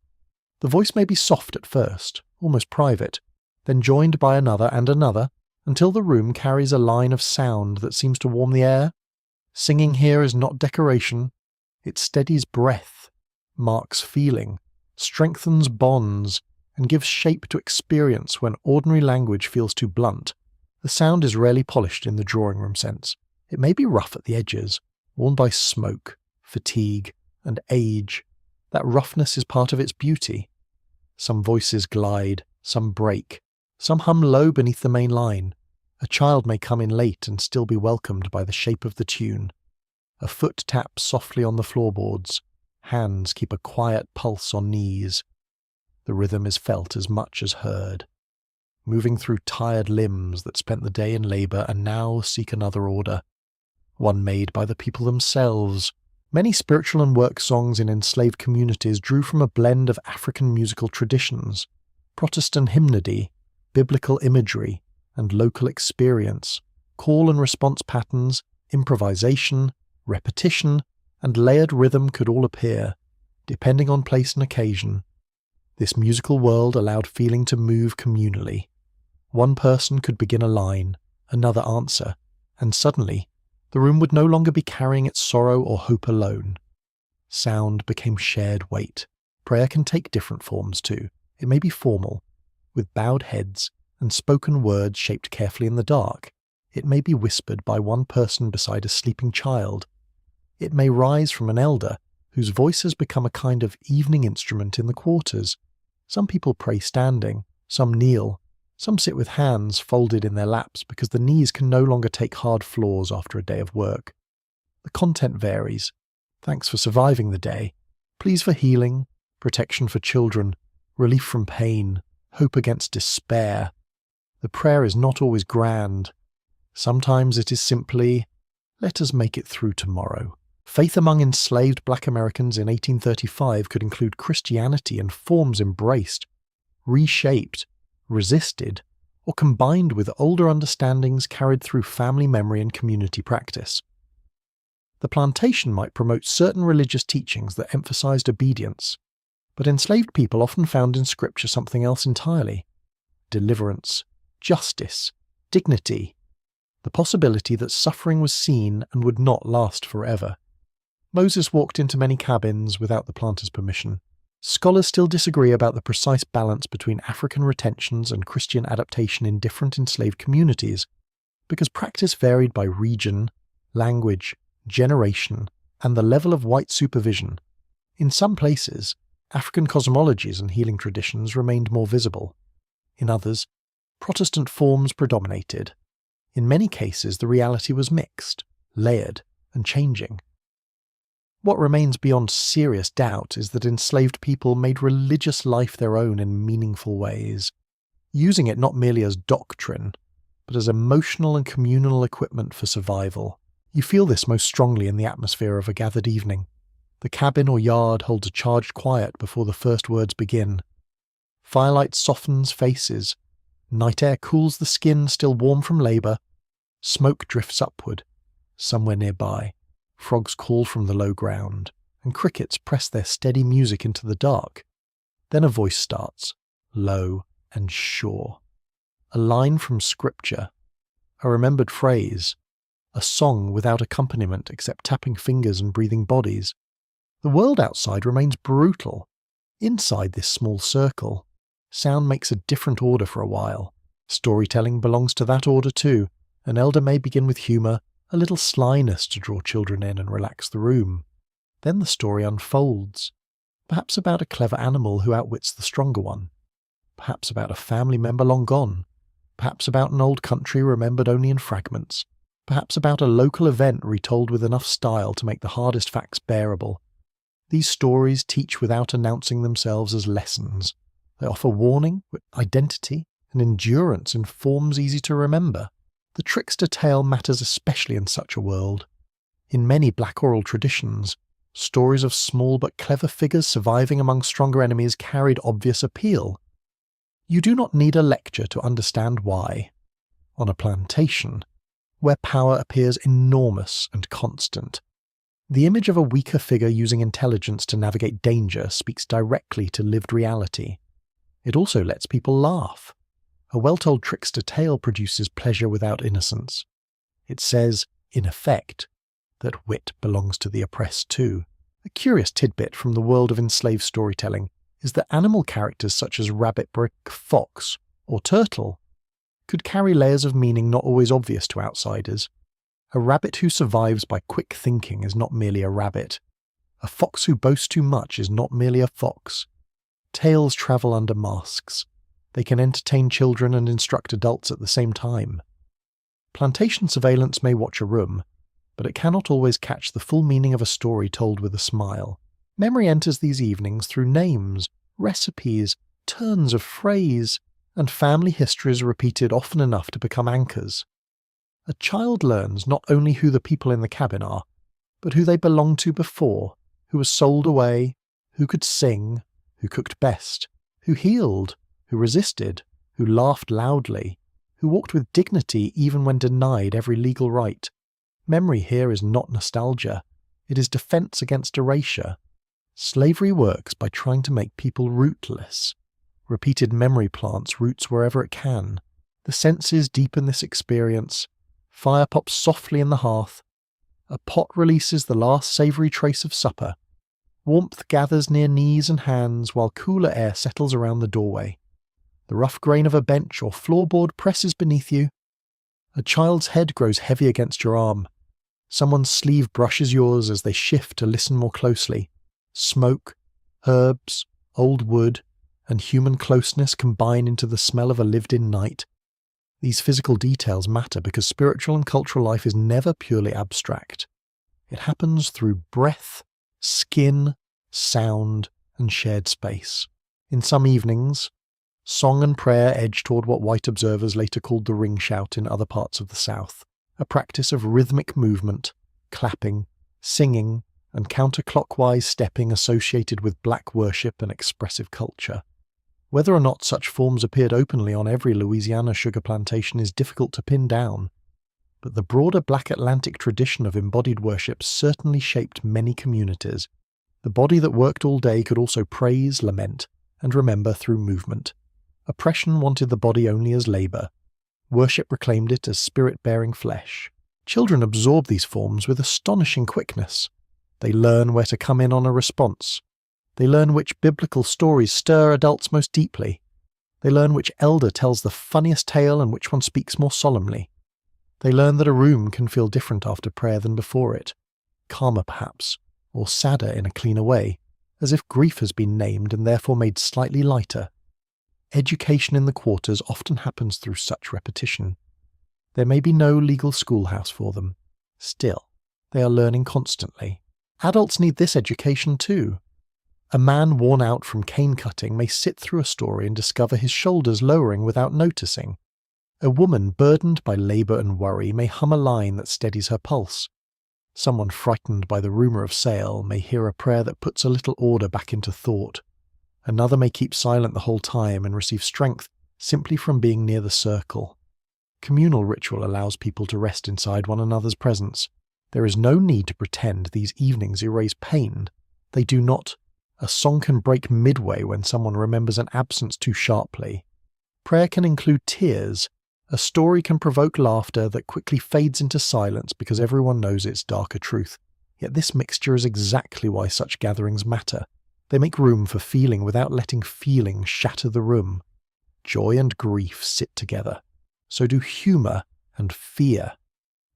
The voice may be soft at first, almost private, then joined by another and another, until the room carries a line of sound that seems to warm the air. Singing here is not decoration. It steadies breath, marks feeling, strengthens bonds, and gives shape to experience when ordinary language feels too blunt. The sound is rarely polished in the drawing room sense. It may be rough at the edges, worn by smoke, fatigue, and age. That roughness is part of its beauty. Some voices glide, some break, some hum low beneath the main line. A child may come in late and still be welcomed by the shape of the tune. A foot taps softly on the floorboards. Hands keep a quiet pulse on knees. The rhythm is felt as much as heard. Moving through tired limbs that spent the day in labour and now seek another order. One made by the people themselves. Many spiritual and work songs in enslaved communities drew from a blend of African musical traditions, Protestant hymnody, biblical imagery, and local experience, call and response patterns, improvisation, repetition, and layered rhythm could all appear, depending on place and occasion. This musical world allowed feeling to move communally. One person could begin a line, another answer, and suddenly, the room would no longer be carrying its sorrow or hope alone. Sound became shared weight. Prayer can take different forms too. It may be formal, with bowed heads and spoken words shaped carefully in the dark. It may be whispered by one person beside a sleeping child. It may rise from an elder whose voice has become a kind of evening instrument in the quarters. Some people pray standing, some kneel, some sit with hands folded in their laps because the knees can no longer take hard floors after a day of work. The content varies. Thanks for surviving the day. Pleas for healing, protection for children, relief from pain, hope against despair. The prayer is not always grand. Sometimes it is simply, let us make it through tomorrow. Faith among enslaved black Americans in 1835 could include Christianity in forms embraced, reshaped, resisted, or combined with older understandings carried through family memory and community practice. The plantation might promote certain religious teachings that emphasized obedience, but enslaved people often found in Scripture something else entirely: deliverance, justice, dignity, the possibility that suffering was seen and would not last forever. Moses walked into many cabins without the planters' permission. Scholars still disagree about the precise balance between African retentions and Christian adaptation in different enslaved communities, because practice varied by region, language, generation, and the level of white supervision. In some places, African cosmologies and healing traditions remained more visible. In others, Protestant forms predominated. In many cases, the reality was mixed, layered, and changing. What remains beyond serious doubt is that enslaved people made religious life their own in meaningful ways, using it not merely as doctrine, but as emotional and communal equipment for survival. You feel this most strongly in the atmosphere of a gathered evening. The cabin or yard holds a charged quiet before the first words begin. Firelight softens faces. Night air cools the skin still warm from labour. Smoke drifts upward. Somewhere nearby, frogs call from the low ground, and crickets press their steady music into the dark. Then a voice starts, low and sure. A line from Scripture, a remembered phrase, a song without accompaniment except tapping fingers and breathing bodies. The world outside remains brutal. Inside this small circle, sound makes a different order for a while. Storytelling belongs to that order too. An elder may begin with humour, a little slyness to draw children in and relax the room. Then the story unfolds, perhaps about a clever animal who outwits the stronger one, perhaps about a family member long gone, perhaps about an old country remembered only in fragments, perhaps about a local event retold with enough style to make the hardest facts bearable. These stories teach without announcing themselves as lessons. They offer warning, identity, and endurance in forms easy to remember. The trickster tale matters especially in such a world. In many black oral traditions, stories of small but clever figures surviving among stronger enemies carried obvious appeal. You do not need a lecture to understand why. On a plantation, where power appears enormous and constant, the image of a weaker figure using intelligence to navigate danger speaks directly to lived reality. It also lets people laugh. A well-told trickster tale produces pleasure without innocence. It says, in effect, that wit belongs to the oppressed too. A curious tidbit from the world of enslaved storytelling is that animal characters such as rabbit, brick, fox, or turtle could carry layers of meaning not always obvious to outsiders. A rabbit who survives by quick thinking is not merely a rabbit. A fox who boasts too much is not merely a fox. Tales travel under masks. They can entertain children and instruct adults at the same time. Plantation surveillance may watch a room, but it cannot always catch the full meaning of a story told with a smile. Memory enters these evenings through names, recipes, turns of phrase, and family histories repeated often enough to become anchors. A child learns not only who the people in the cabin are, but who they belonged to before, who was sold away, who could sing, who cooked best, who healed, who resisted, who laughed loudly, who walked with dignity even when denied every legal right. Memory here is not nostalgia, it is defense against erasure. Slavery works by trying to make people rootless. Repeated memory plants roots wherever it can. The senses deepen this experience. Fire pops softly in the hearth. A pot releases the last savoury trace of supper. Warmth gathers near knees and hands while cooler air settles around the doorway. The rough grain of a bench or floorboard presses beneath you. A child's head grows heavy against your arm. Someone's sleeve brushes yours as they shift to listen more closely. Smoke, herbs, old wood, and human closeness combine into the smell of a lived-in night. These physical details matter because spiritual and cultural life is never purely abstract. It happens through breath, skin, sound, and shared space. In some evenings, song and prayer edge toward what white observers later called the ring shout in other parts of the South, a practice of rhythmic movement, clapping, singing, and counterclockwise stepping associated with black worship and expressive culture. Whether or not such forms appeared openly on every Louisiana sugar plantation is difficult to pin down, but the broader Black Atlantic tradition of embodied worship certainly shaped many communities. The body that worked all day could also praise, lament, and remember through movement. Oppression wanted the body only as labour. Worship reclaimed it as spirit-bearing flesh. Children absorb these forms with astonishing quickness. They learn where to come in on a response. They learn which biblical stories stir adults most deeply. They learn which elder tells the funniest tale and which one speaks more solemnly. They learn that a room can feel different after prayer than before it, calmer perhaps, or sadder in a cleaner way, as if grief has been named and therefore made slightly lighter. Education in the quarters often happens through such repetition. There may be no legal schoolhouse for them. Still, they are learning constantly. Adults need this education too. A man worn out from cane cutting may sit through a story and discover his shoulders lowering without noticing. A woman burdened by labour and worry may hum a line that steadies her pulse. Someone frightened by the rumour of sale may hear a prayer that puts a little order back into thought. Another may keep silent the whole time and receive strength simply from being near the circle. Communal ritual allows people to rest inside one another's presence. There is no need to pretend these evenings erase pain. They do not. A song can break midway when someone remembers an absence too sharply. Prayer can include tears. A story can provoke laughter that quickly fades into silence because everyone knows its darker truth. Yet this mixture is exactly why such gatherings matter. They make room for feeling without letting feeling shatter the room. Joy and grief sit together. So do humour and fear.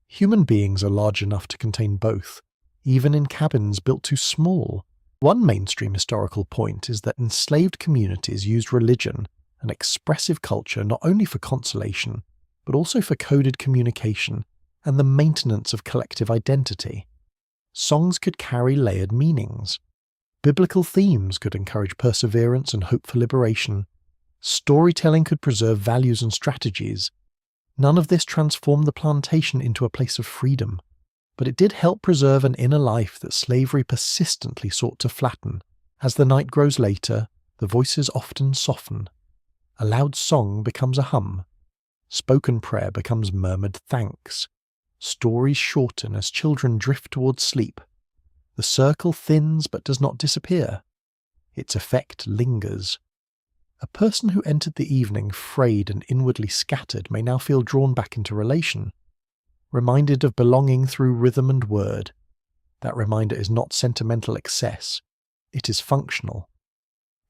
Human beings are large enough to contain both, even in cabins built too small. One mainstream historical point is that enslaved communities used religion and expressive culture not only for consolation, but also for coded communication and the maintenance of collective identity. Songs could carry layered meanings. Biblical themes could encourage perseverance and hope for liberation. Storytelling could preserve values and strategies. None of this transformed the plantation into a place of freedom, but it did help preserve an inner life that slavery persistently sought to flatten. As the night grows later, the voices often soften. A loud song becomes a hum. Spoken prayer becomes murmured thanks. Stories shorten as children drift towards sleep. The circle thins but does not disappear. Its effect lingers. A person who entered the evening frayed and inwardly scattered may now feel drawn back into relation. reminded of belonging through rhythm and word. That reminder is not sentimental excess, it is functional.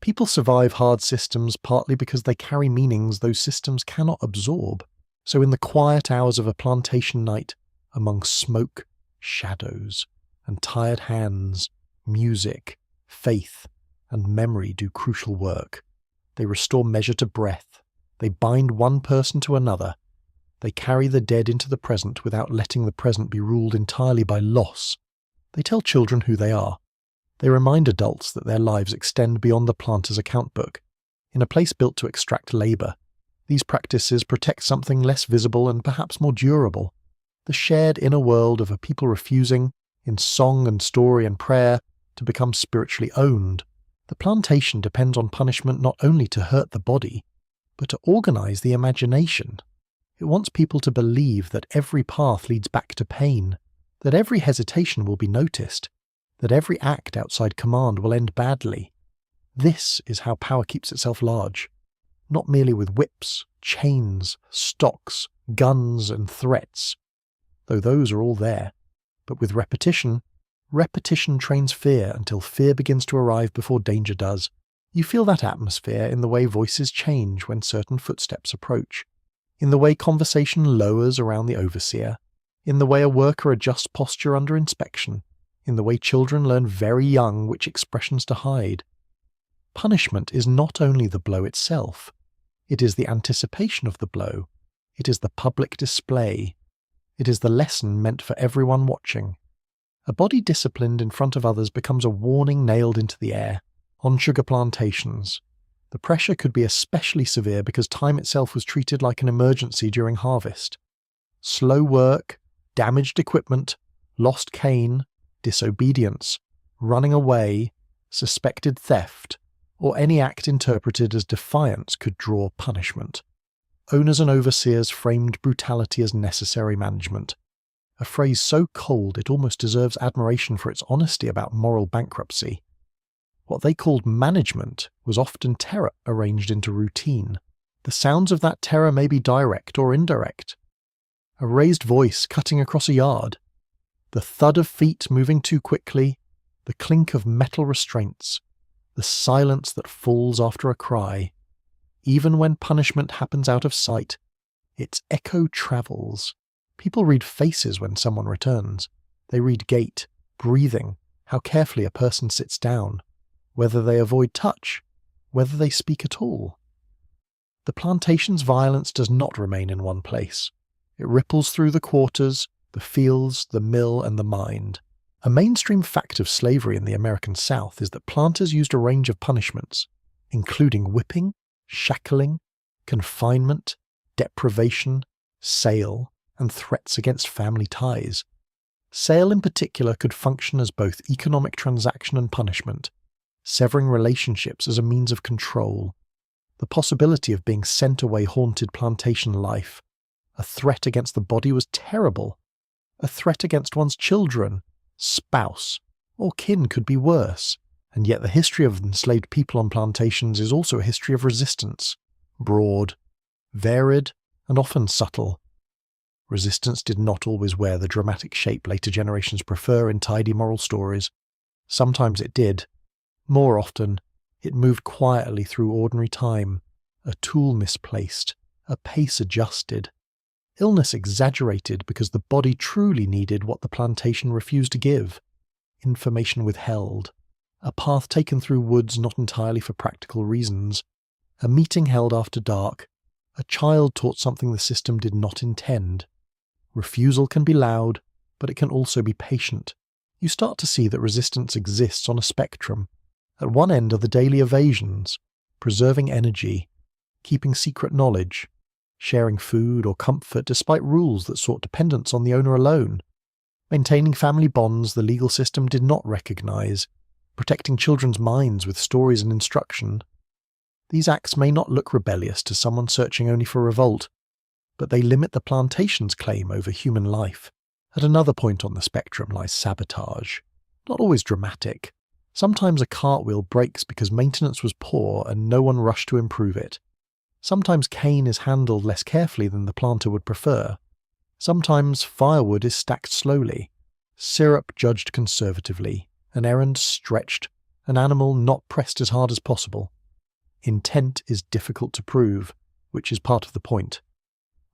People survive hard systems partly because they carry meanings those systems cannot absorb. So in the quiet hours of a plantation night, among smoke, shadows, and tired hands, music, faith, and memory do crucial work. They restore measure to breath. They bind one person to another. They carry the dead into the present without letting the present be ruled entirely by loss. They tell children who they are. They remind adults that their lives extend beyond the planter's account book. In a place built to extract labour, these practices protect something less visible and perhaps more durable. The shared inner world of a people refusing, in song and story and prayer, to become spiritually owned. The plantation depends on punishment not only to hurt the body, but to organise the imagination. It wants people to believe that every path leads back to pain, that every hesitation will be noticed, that every act outside command will end badly. This is how power keeps itself large, not merely with whips, chains, stocks, guns, and threats, though those are all there, but with repetition. Repetition trains fear until fear begins to arrive before danger does. You feel that atmosphere in the way voices change when certain footsteps approach, in the way conversation lowers around the overseer, in the way a worker adjusts posture under inspection, in the way children learn very young which expressions to hide. Punishment is not only the blow itself, it is the anticipation of the blow, it is the public display, it is the lesson meant for everyone watching. A body disciplined in front of others becomes a warning nailed into the air. On sugar plantations, the pressure could be especially severe because time itself was treated like an emergency during harvest. Slow work, damaged equipment, lost cane, disobedience, running away, suspected theft, or any act interpreted as defiance could draw punishment. Owners and overseers framed brutality as necessary management, a phrase so cold it almost deserves admiration for its honesty about moral bankruptcy. What they called management was often terror arranged into routine. The sounds of that terror may be direct or indirect. A raised voice cutting across a yard, the thud of feet moving too quickly, the clink of metal restraints, the silence that falls after a cry. Even when punishment happens out of sight, its echo travels. People read faces when someone returns. They read gait, breathing, how carefully a person sits down, whether they avoid touch, whether they speak at all. The plantation's violence does not remain in one place. It ripples through the quarters, the fields, the mill, and the mind. A mainstream fact of slavery in the American South is that planters used a range of punishments, including whipping, shackling, confinement, deprivation, sale, and threats against family ties. Sale in particular could function as both economic transaction and punishment, severing relationships as a means of control. The possibility of being sent away haunted plantation life. A threat against the body was terrible. A threat against one's children, spouse, or kin could be worse. And yet the history of enslaved people on plantations is also a history of resistance, broad, varied, and often subtle. Resistance did not always wear the dramatic shape later generations prefer in tidy moral stories. Sometimes it did. More often, it moved quietly through ordinary time, a tool misplaced, a pace adjusted. Illness exaggerated because the body truly needed what the plantation refused to give. Information withheld. A path taken through woods not entirely for practical reasons. A meeting held after dark. A child taught something the system did not intend. Refusal can be loud, but it can also be patient. You start to see that resistance exists on a spectrum. At one end are the daily evasions, preserving energy, keeping secret knowledge, sharing food or comfort despite rules that sought dependence on the owner alone, maintaining family bonds the legal system did not recognize, protecting children's minds with stories and instruction. These acts may not look rebellious to someone searching only for revolt, but they limit the plantation's claim over human life. At another point on the spectrum lies sabotage. Not always dramatic. Sometimes a cartwheel breaks because maintenance was poor and no one rushed to improve it. Sometimes cane is handled less carefully than the planter would prefer. Sometimes firewood is stacked slowly, syrup judged conservatively, an errand stretched, an animal not pressed as hard as possible. Intent is difficult to prove, which is part of the point.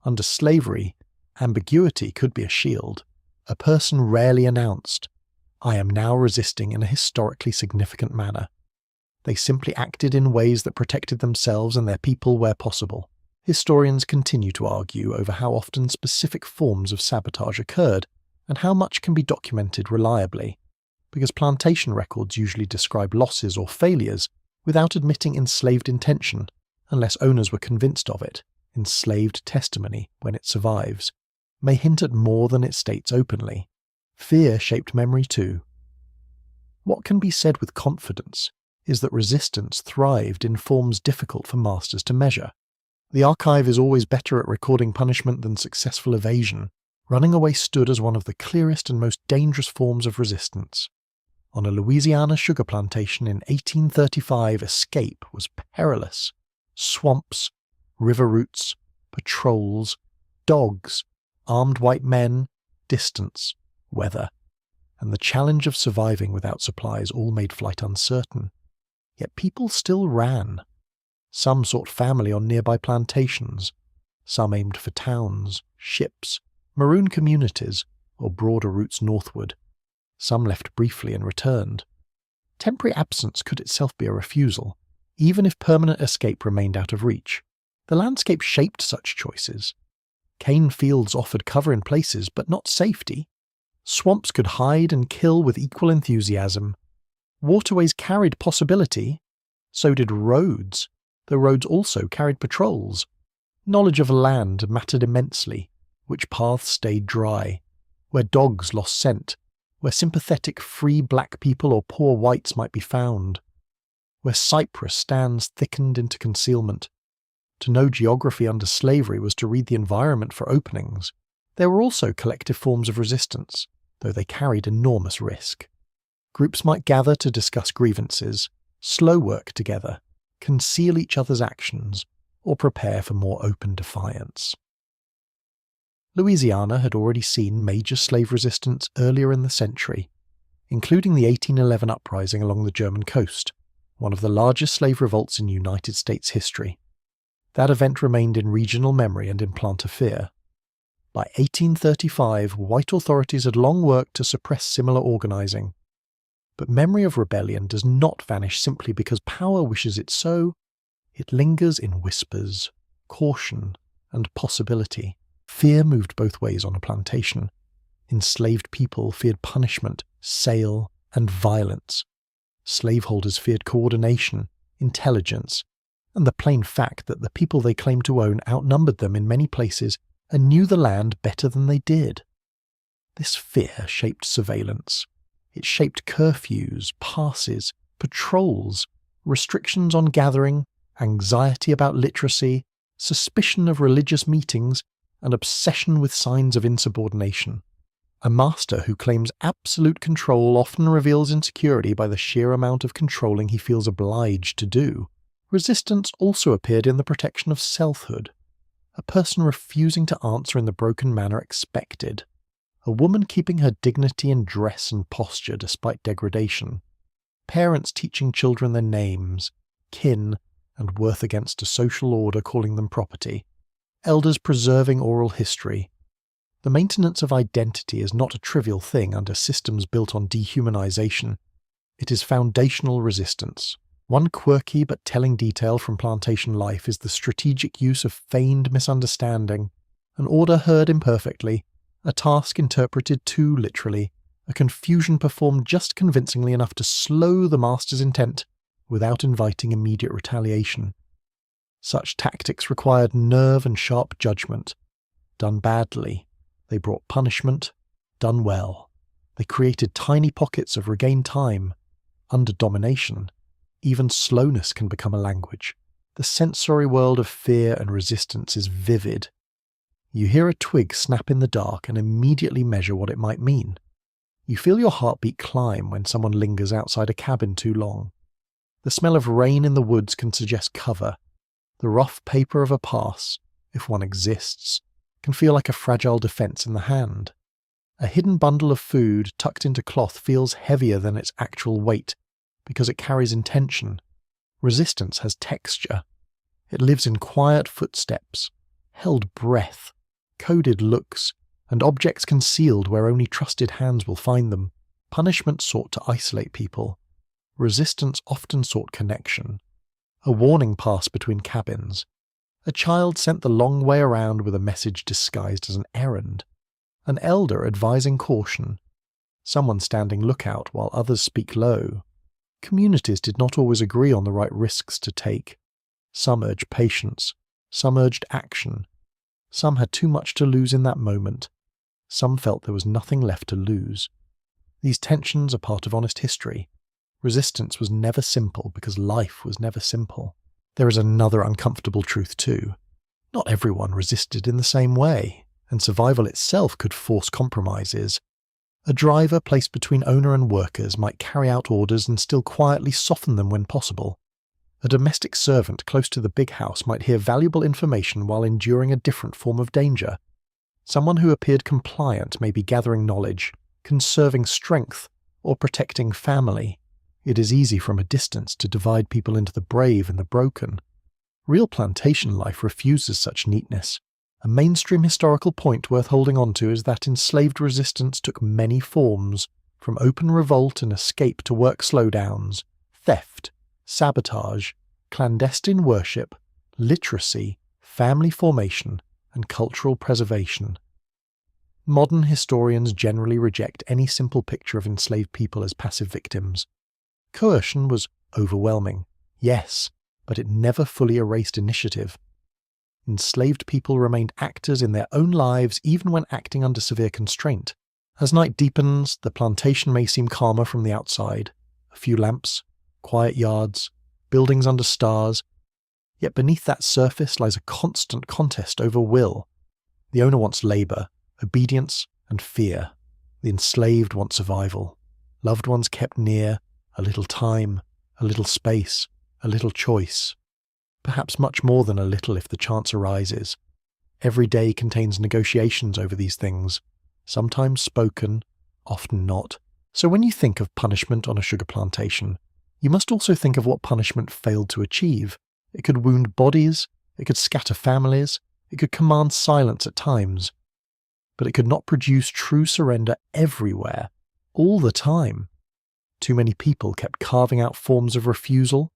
Under slavery, ambiguity could be a shield. A person rarely announced, "I am now resisting in a historically significant manner." They simply acted in ways that protected themselves and their people where possible. Historians continue to argue over how often specific forms of sabotage occurred and how much can be documented reliably, because plantation records usually describe losses or failures without admitting enslaved intention, unless owners were convinced of it. Enslaved testimony, when it survives, may hint at more than it states openly. Fear shaped memory too. What can be said with confidence is that resistance thrived in forms difficult for masters to measure. The archive is always better at recording punishment than successful evasion. Running away stood as one of the clearest and most dangerous forms of resistance. On a Louisiana sugar plantation in 1835, escape was perilous. Swamps, river routes, patrols, dogs, armed white men, distance, weather, and the challenge of surviving without supplies all made flight uncertain. Yet people still ran. Some sought family on nearby plantations. Some aimed for towns, ships, maroon communities, or broader routes northward. Some left briefly and returned. Temporary absence could itself be a refusal, even if permanent escape remained out of reach. The landscape shaped such choices. Cane fields offered cover in places, but not safety. Swamps could hide and kill with equal enthusiasm. Waterways carried possibility. So did roads, though roads also carried patrols. Knowledge of land mattered immensely. Which paths stayed dry, where dogs lost scent, where sympathetic free black people or poor whites might be found, where cypress stands thickened into concealment. To know geography under slavery was to read the environment for openings. There were also collective forms of resistance, though they carried enormous risk. Groups might gather to discuss grievances, slow work together, conceal each other's actions, or prepare for more open defiance. Louisiana had already seen major slave resistance earlier in the century, including the 1811 uprising along the German coast, one of the largest slave revolts in United States history. That event remained in regional memory and in plant of fear. By 1835, white authorities had long worked to suppress similar organizing. But memory of rebellion does not vanish simply because power wishes it so. It lingers in whispers, caution, and possibility. Fear moved both ways on a plantation. Enslaved people feared punishment, sale, and violence. Slaveholders feared coordination, intelligence, and the plain fact that the people they claimed to own outnumbered them in many places and knew the land better than they did. This fear shaped surveillance. It shaped curfews, passes, patrols, restrictions on gathering, anxiety about literacy, suspicion of religious meetings, and obsession with signs of insubordination. A master who claims absolute control often reveals insecurity by the sheer amount of controlling he feels obliged to do. Resistance also appeared in the protection of selfhood, a person refusing to answer in the broken manner expected, a woman keeping her dignity in dress and posture despite degradation, parents teaching children their names, kin, and worth against a social order calling them property, elders preserving oral history. The maintenance of identity is not a trivial thing under systems built on dehumanization. It is foundational resistance. One quirky but telling detail from plantation life is the strategic use of feigned misunderstanding, an order heard imperfectly, a task interpreted too literally, a confusion performed just convincingly enough to slow the master's intent without inviting immediate retaliation. Such tactics required nerve and sharp judgment. Done badly, they brought punishment. Done well, they created tiny pockets of regained time. Under domination, even slowness can become a language. The sensory world of fear and resistance is vivid. You hear a twig snap in the dark and immediately measure what it might mean. You feel your heartbeat climb when someone lingers outside a cabin too long. The smell of rain in the woods can suggest cover. The rough paper of a pass, if one exists, can feel like a fragile defense in the hand. A hidden bundle of food tucked into cloth feels heavier than its actual weight because it carries intention. Resistance has texture. It lives in quiet footsteps, held breath, coded looks, and objects concealed where only trusted hands will find them. Punishment sought to isolate people. Resistance often sought connection. A warning passed between cabins. A child sent the long way around with a message disguised as an errand. An elder advising caution. Someone standing lookout while others speak low. Communities did not always agree on the right risks to take. Some urged patience. Some urged action. Some had too much to lose in that moment. Some felt there was nothing left to lose. These tensions are part of honest history. Resistance was never simple because life was never simple. There is another uncomfortable truth too. Not everyone resisted in the same way, and survival itself could force compromises. A driver placed between owner and workers might carry out orders and still quietly soften them when possible. A domestic servant close to the big house might hear valuable information while enduring a different form of danger. Someone who appeared compliant may be gathering knowledge, conserving strength, or protecting family. It is easy from a distance to divide people into the brave and the broken. Real plantation life refuses such neatness. A mainstream historical point worth holding on to is that enslaved resistance took many forms, from open revolt and escape to work slowdowns, theft, sabotage, clandestine worship, literacy, family formation, and cultural preservation. Modern historians generally reject any simple picture of enslaved people as passive victims. Coercion was overwhelming, yes, but it never fully erased initiative. Enslaved people remained actors in their own lives even when acting under severe constraint. As night deepens, the plantation may seem calmer from the outside. A few lamps, quiet yards, buildings under stars. Yet beneath that surface lies a constant contest over will. The owner wants labor, obedience, and fear. The enslaved want survival. Loved ones kept near, a little time, a little space, a little choice. Perhaps much more than a little if the chance arises. Every day contains negotiations over these things, sometimes spoken, often not. So when you think of punishment on a sugar plantation, you must also think of what punishment failed to achieve. It could wound bodies, it could scatter families, it could command silence at times. But it could not produce true surrender everywhere, all the time. Too many people kept carving out forms of refusal.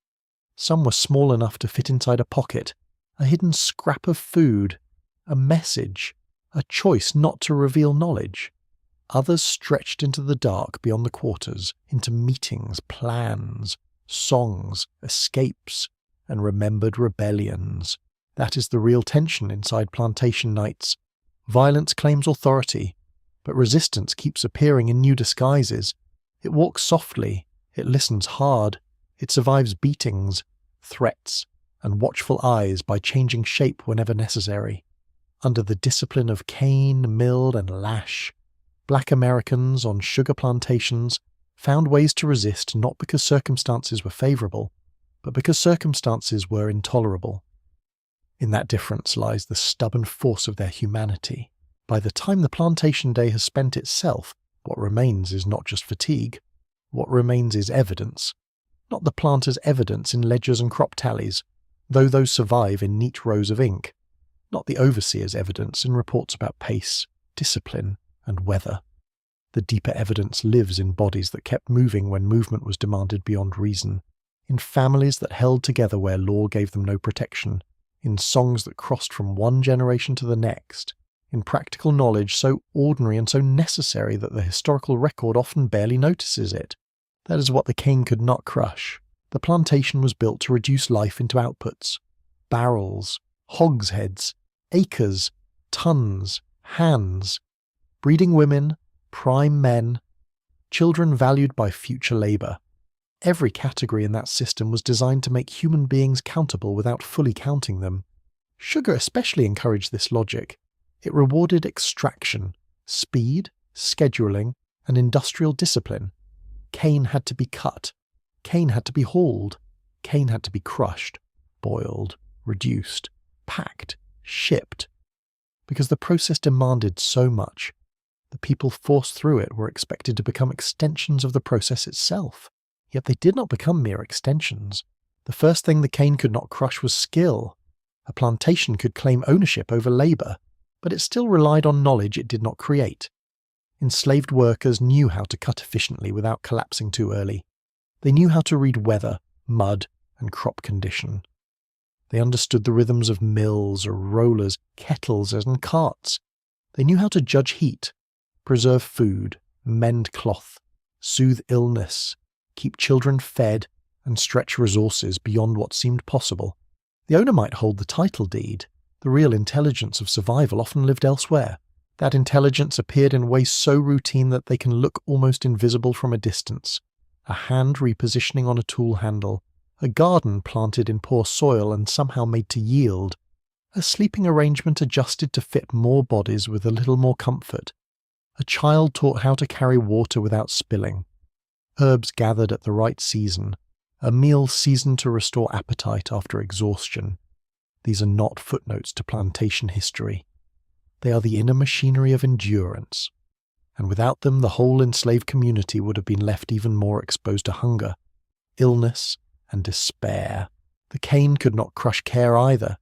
Some were small enough to fit inside a pocket, a hidden scrap of food, a message, a choice not to reveal knowledge. Others stretched into the dark beyond the quarters, into meetings, plans, songs, escapes, and remembered rebellions. That is the real tension inside plantation nights. Violence claims authority, but resistance keeps appearing in new disguises. It walks softly, it listens hard, it survives beatings, threats, and watchful eyes by changing shape whenever necessary. Under the discipline of cane, mill, and lash, Black Americans on sugar plantations found ways to resist not because circumstances were favorable, but because circumstances were intolerable. In that difference lies the stubborn force of their humanity. By the time the plantation day has spent itself, what remains is not just fatigue. What remains is evidence. Not the planter's evidence in ledgers and crop tallies, though those survive in neat rows of ink. Not the overseer's evidence in reports about pace, discipline, and weather. The deeper evidence lives in bodies that kept moving when movement was demanded beyond reason, in families that held together where law gave them no protection, in songs that crossed from one generation to the next, in practical knowledge so ordinary and so necessary that the historical record often barely notices it. That is what the cane could not crush. The plantation was built to reduce life into outputs. Barrels, hogsheads, acres, tons, hands, breeding women, prime men, children valued by future labor. Every category in that system was designed to make human beings countable without fully counting them. Sugar especially encouraged this logic. It rewarded extraction, speed, scheduling, and industrial discipline. Cane had to be cut. Cane had to be hauled. Cane had to be crushed, boiled, reduced, packed, shipped. because the process demanded so much. The people forced through it were expected to become extensions of the process itself. Yet they did not become mere extensions. The first thing the cane could not crush was skill. A plantation could claim ownership over labour, but it still relied on knowledge it did not create. Enslaved workers knew how to cut efficiently without collapsing too early. They knew how to read weather, mud, and crop condition. They understood the rhythms of mills or rollers, kettles, and carts. They knew how to judge heat, preserve food, mend cloth, soothe illness, keep children fed, and stretch resources beyond what seemed possible. The owner might hold the title deed. The real intelligence of survival often lived elsewhere. That intelligence appeared in ways so routine that they can look almost invisible from a distance. A hand repositioning on a tool handle, a garden planted in poor soil and somehow made to yield, a sleeping arrangement adjusted to fit more bodies with a little more comfort, a child taught how to carry water without spilling, herbs gathered at the right season, a meal seasoned to restore appetite after exhaustion. These are not footnotes to plantation history. They are the inner machinery of endurance, and without them the whole enslaved community would have been left even more exposed to hunger, illness, and despair. The cane could not crush care either.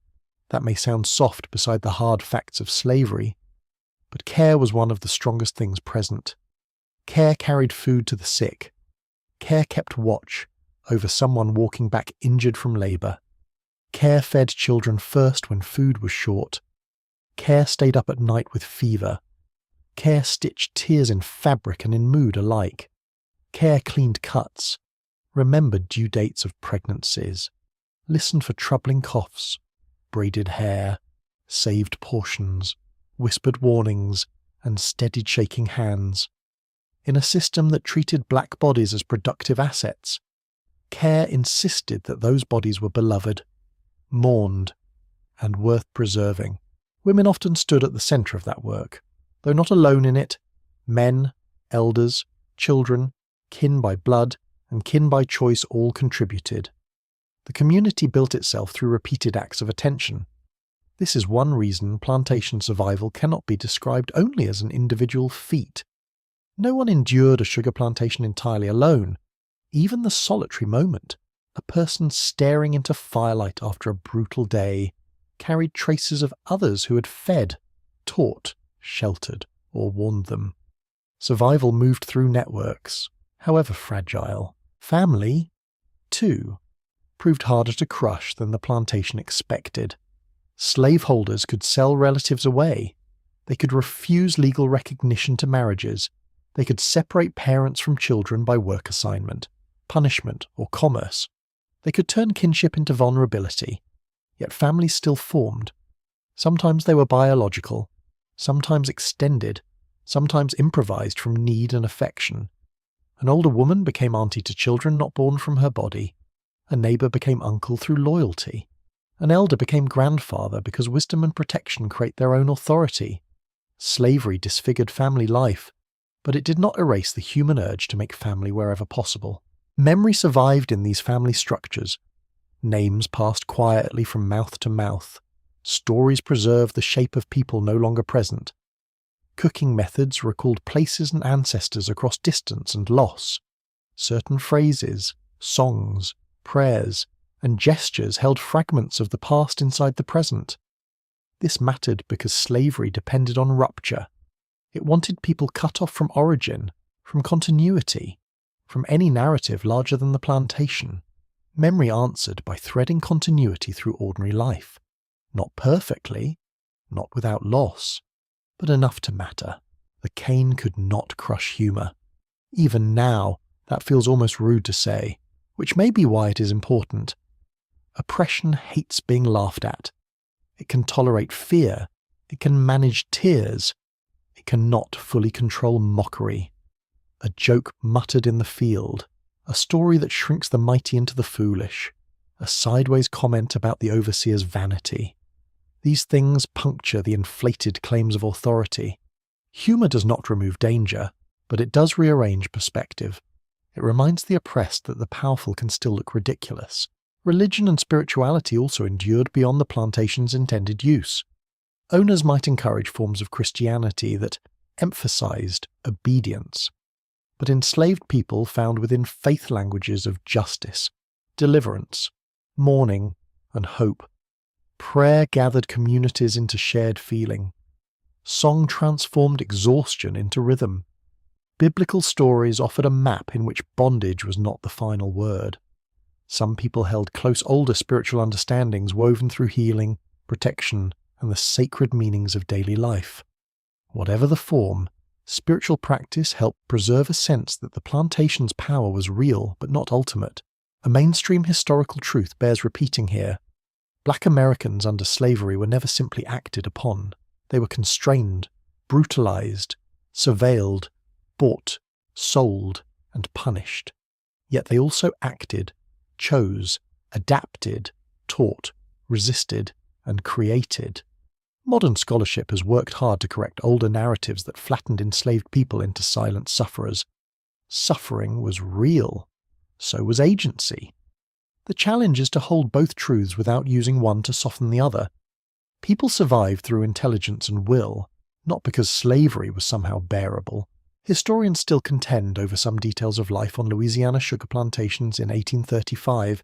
That may sound soft beside the hard facts of slavery, but care was one of the strongest things present. Care carried food to the sick. Care kept watch over someone walking back injured from labour. Care fed children first when food was short. Care stayed up at night with fever. Care stitched tears in fabric and in mood alike. Care cleaned cuts, remembered due dates of pregnancies, listened for troubling coughs, braided hair, saved portions, whispered warnings, and steadied shaking hands. In a system that treated black bodies as productive assets, Care insisted that those bodies were beloved, mourned, and worth preserving. Women often stood at the centre of that work. Though not alone in it, men, elders, children, kin by blood, and kin by choice all contributed. The community built itself through repeated acts of attention. This is one reason plantation survival cannot be described only as an individual feat. No one endured a sugar plantation entirely alone. Even the solitary moment, a person staring into firelight after a brutal day, carried traces of others who had fed, taught, sheltered, or warned them. Survival moved through networks, however fragile. Family, too, proved harder to crush than the plantation expected. Slaveholders could sell relatives away. They could refuse legal recognition to marriages. They could separate parents from children by work assignment, punishment, or commerce. They could turn kinship into vulnerability. Yet families still formed. Sometimes they were biological, sometimes extended, sometimes improvised from need and affection. An older woman became auntie to children not born from her body. A neighbour became uncle through loyalty. An elder became grandfather because wisdom and protection create their own authority. Slavery disfigured family life, but it did not erase the human urge to make family wherever possible. Memory survived in these family structures. Names passed quietly from mouth to mouth. Stories preserved the shape of people no longer present. Cooking methods recalled places and ancestors across distance and loss. Certain phrases, songs, prayers, and gestures held fragments of the past inside the present. This mattered because slavery depended on rupture. It wanted people cut off from origin, from continuity, from any narrative larger than the plantation. Memory answered by threading continuity through ordinary life. Not perfectly, not without loss, but enough to matter. The cane could not crush humour. Even now, that feels almost rude to say, which may be why it is important. Oppression hates being laughed at. It can tolerate fear. It can manage tears. It cannot fully control mockery. A joke muttered in the field. A story that shrinks the mighty into the foolish. A sideways comment about the overseer's vanity. These things puncture the inflated claims of authority. Humour does not remove danger, but it does rearrange perspective. It reminds the oppressed that the powerful can still look ridiculous. Religion and spirituality also endured beyond the plantation's intended use. Owners might encourage forms of Christianity that emphasized obedience, but enslaved people found within faith languages of justice, deliverance, mourning, and hope. Prayer gathered communities into shared feeling. Song transformed exhaustion into rhythm. Biblical stories offered a map in which bondage was not the final word. Some people held close older spiritual understandings woven through healing, protection, and the sacred meanings of daily life. Whatever the form, spiritual practice helped preserve a sense that the plantation's power was real but not ultimate. A mainstream historical truth bears repeating here. Black Americans under slavery were never simply acted upon. They were constrained, brutalized, surveilled, bought, sold, and punished. Yet they also acted, chose, adapted, taught, resisted, and created. Modern scholarship has worked hard to correct older narratives that flattened enslaved people into silent sufferers. Suffering was real. So was agency. The challenge is to hold both truths without using one to soften the other. People survived through intelligence and will, not because slavery was somehow bearable. Historians still contend over some details of life on Louisiana sugar plantations in 1835,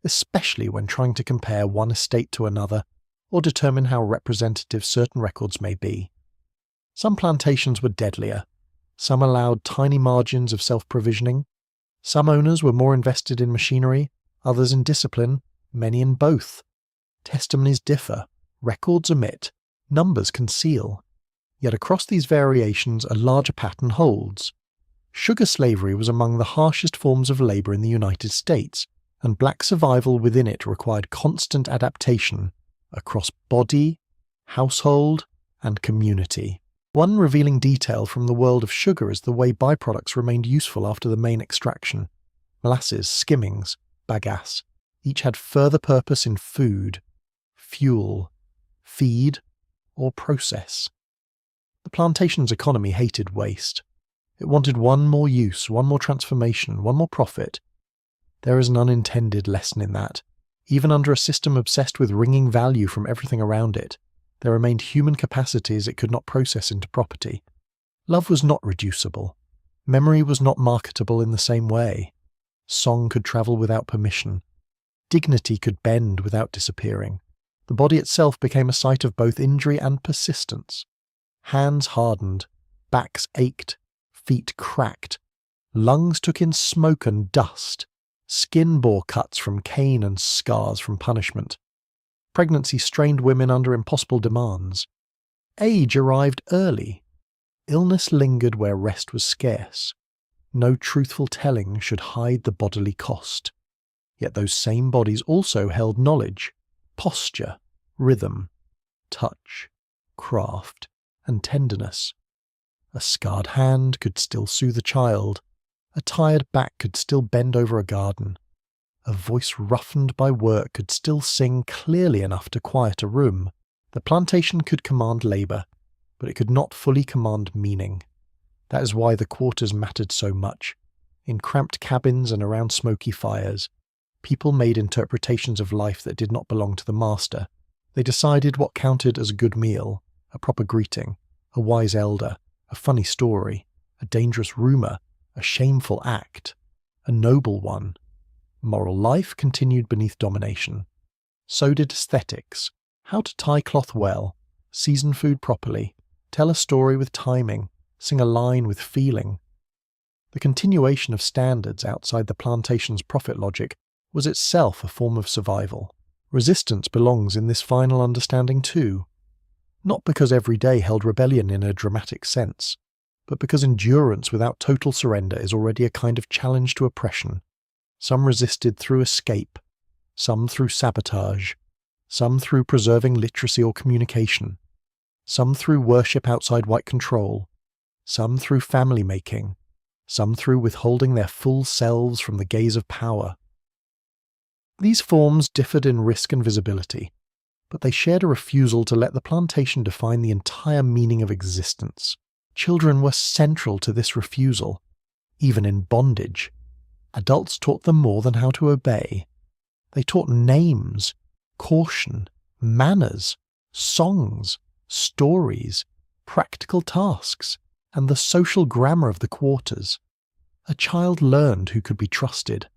especially when trying to compare one estate to another or determine how representative certain records may be. Some plantations were deadlier. Some allowed tiny margins of self-provisioning. Some owners were more invested in machinery, others in discipline, many in both. Testimonies differ, records omit, numbers conceal. Yet across these variations a larger pattern holds. Sugar slavery was among the harshest forms of labor in the United States, and black survival within it required constant adaptation across body, household, and community. One revealing detail from the world of sugar is the way byproducts remained useful after the main extraction. Molasses, skimmings, bagasse, each had further purpose in food, fuel, feed, or process. The plantation's economy hated waste. It wanted one more use, one more transformation, one more profit. There is an unintended lesson in that. Even under a system obsessed with wringing value from everything around it, there remained human capacities it could not process into property. Love was not reducible. Memory was not marketable in the same way. Song could travel without permission. Dignity could bend without disappearing. The body itself became a site of both injury and persistence. Hands hardened, backs ached, feet cracked. Lungs took in smoke and dust. Skin bore cuts from cane and scars from punishment. Pregnancy strained women under impossible demands. Age arrived early. Illness lingered where rest was scarce. No truthful telling should hide the bodily cost. Yet those same bodies also held knowledge, posture, rhythm, touch, craft, and tenderness. A scarred hand could still soothe a child. A tired back could still bend over a garden. A voice roughened by work could still sing clearly enough to quiet a room. The plantation could command labour, but it could not fully command meaning. That is why the quarters mattered so much. In cramped cabins and around smoky fires, people made interpretations of life that did not belong to the master. They decided what counted as a good meal, a proper greeting, a wise elder, a funny story, a dangerous rumour, a shameful act, a noble one. Moral life continued beneath domination. So did aesthetics, how to tie cloth well, season food properly, tell a story with timing, sing a line with feeling. The continuation of standards outside the plantation's profit logic was itself a form of survival. Resistance belongs in this final understanding too, not because every day held rebellion in a dramatic sense, but because endurance without total surrender is already a kind of challenge to oppression. Some resisted through escape, some through sabotage, some through preserving literacy or communication, some through worship outside white control, some through family making, some through withholding their full selves from the gaze of power. These forms differed in risk and visibility, but they shared a refusal to let the plantation define the entire meaning of existence. Children were central to this refusal, even in bondage. Adults taught them more than how to obey. They taught names, caution, manners, songs, stories, practical tasks, and the social grammar of the quarters. A child learned who could be trusted,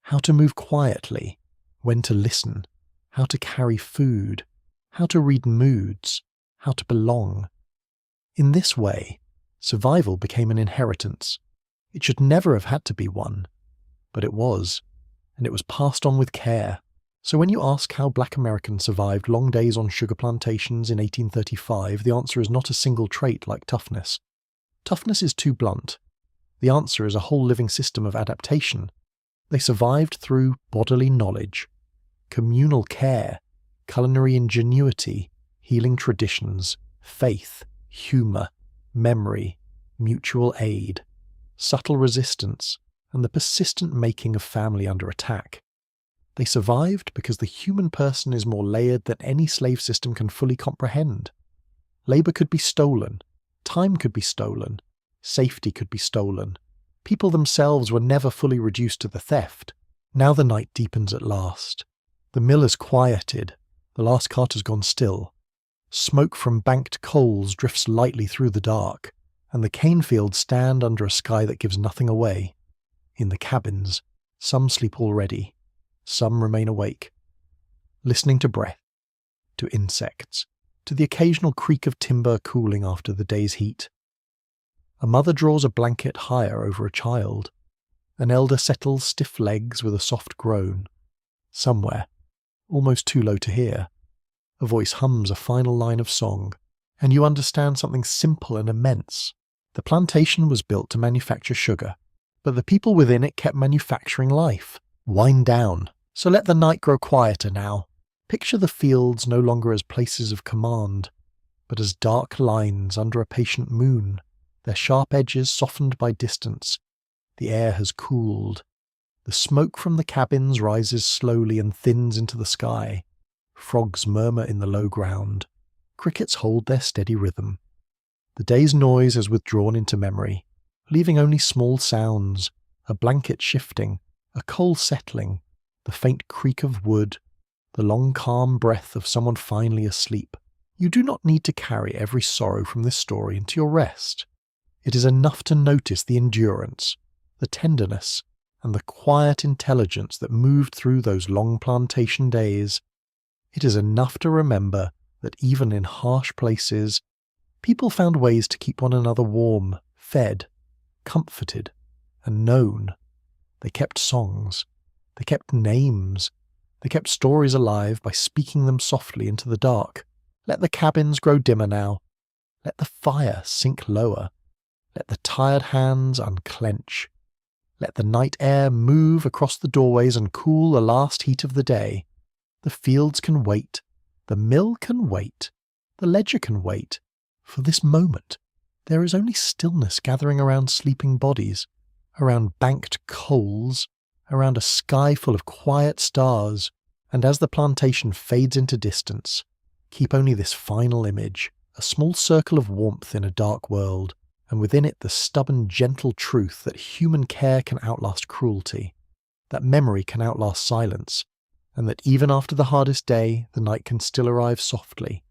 how to move quietly, when to listen, how to carry food, how to read moods, how to belong. In this way, survival became an inheritance. It should never have had to be one, but it was, and it was passed on with care. So when you ask how black Americans survived long days on sugar plantations in 1835, the answer is not a single trait like toughness. Toughness is too blunt. The answer is a whole living system of adaptation. They survived through bodily knowledge, communal care, culinary ingenuity, healing traditions, faith, humour, memory, mutual aid, subtle resistance, and the persistent making of family under attack. They survived because the human person is more layered than any slave system can fully comprehend. Labour could be stolen, time could be stolen, safety could be stolen. People themselves were never fully reduced to the theft. Now the night deepens at last. The mill is quieted, the last cart has gone still. Smoke from banked coals drifts lightly through the dark, and the cane fields stand under a sky that gives nothing away. In the cabins, some sleep already, some remain awake, listening to breath, to insects, to the occasional creak of timber cooling after the day's heat. A mother draws a blanket higher over a child. An elder settles stiff legs with a soft groan. Somewhere, almost too low to hear, a voice hums a final line of song, and you understand something simple and immense. The plantation was built to manufacture sugar, but the people within it kept manufacturing life. Wind down, so let the night grow quieter now. Picture the fields no longer as places of command, but as dark lines under a patient moon, their sharp edges softened by distance. The air has cooled. The smoke from the cabins rises slowly and thins into the sky. Frogs murmur in the low ground. Crickets hold their steady rhythm. The day's noise has withdrawn into memory, leaving only small sounds, a blanket shifting, a coal settling, the faint creak of wood, the long calm breath of someone finally asleep. You do not need to carry every sorrow from this story into your rest. It is enough to notice the endurance, the tenderness, and the quiet intelligence that moved through those long plantation days. It is enough to remember that even in harsh places, people found ways to keep one another warm, fed, comforted, and known. They kept songs. They kept names. They kept stories alive by speaking them softly into the dark. Let the cabins grow dimmer now. Let the fire sink lower. Let the tired hands unclench. Let the night air move across the doorways and cool the last heat of the day. The fields can wait. The mill can wait. The ledger can wait. For this moment, there is only stillness gathering around sleeping bodies, around banked coals, around a sky full of quiet stars, and as the plantation fades into distance, keep only this final image, a small circle of warmth in a dark world, and within it the stubborn, gentle truth that human care can outlast cruelty, that memory can outlast silence, and that even after the hardest day, the night can still arrive softly,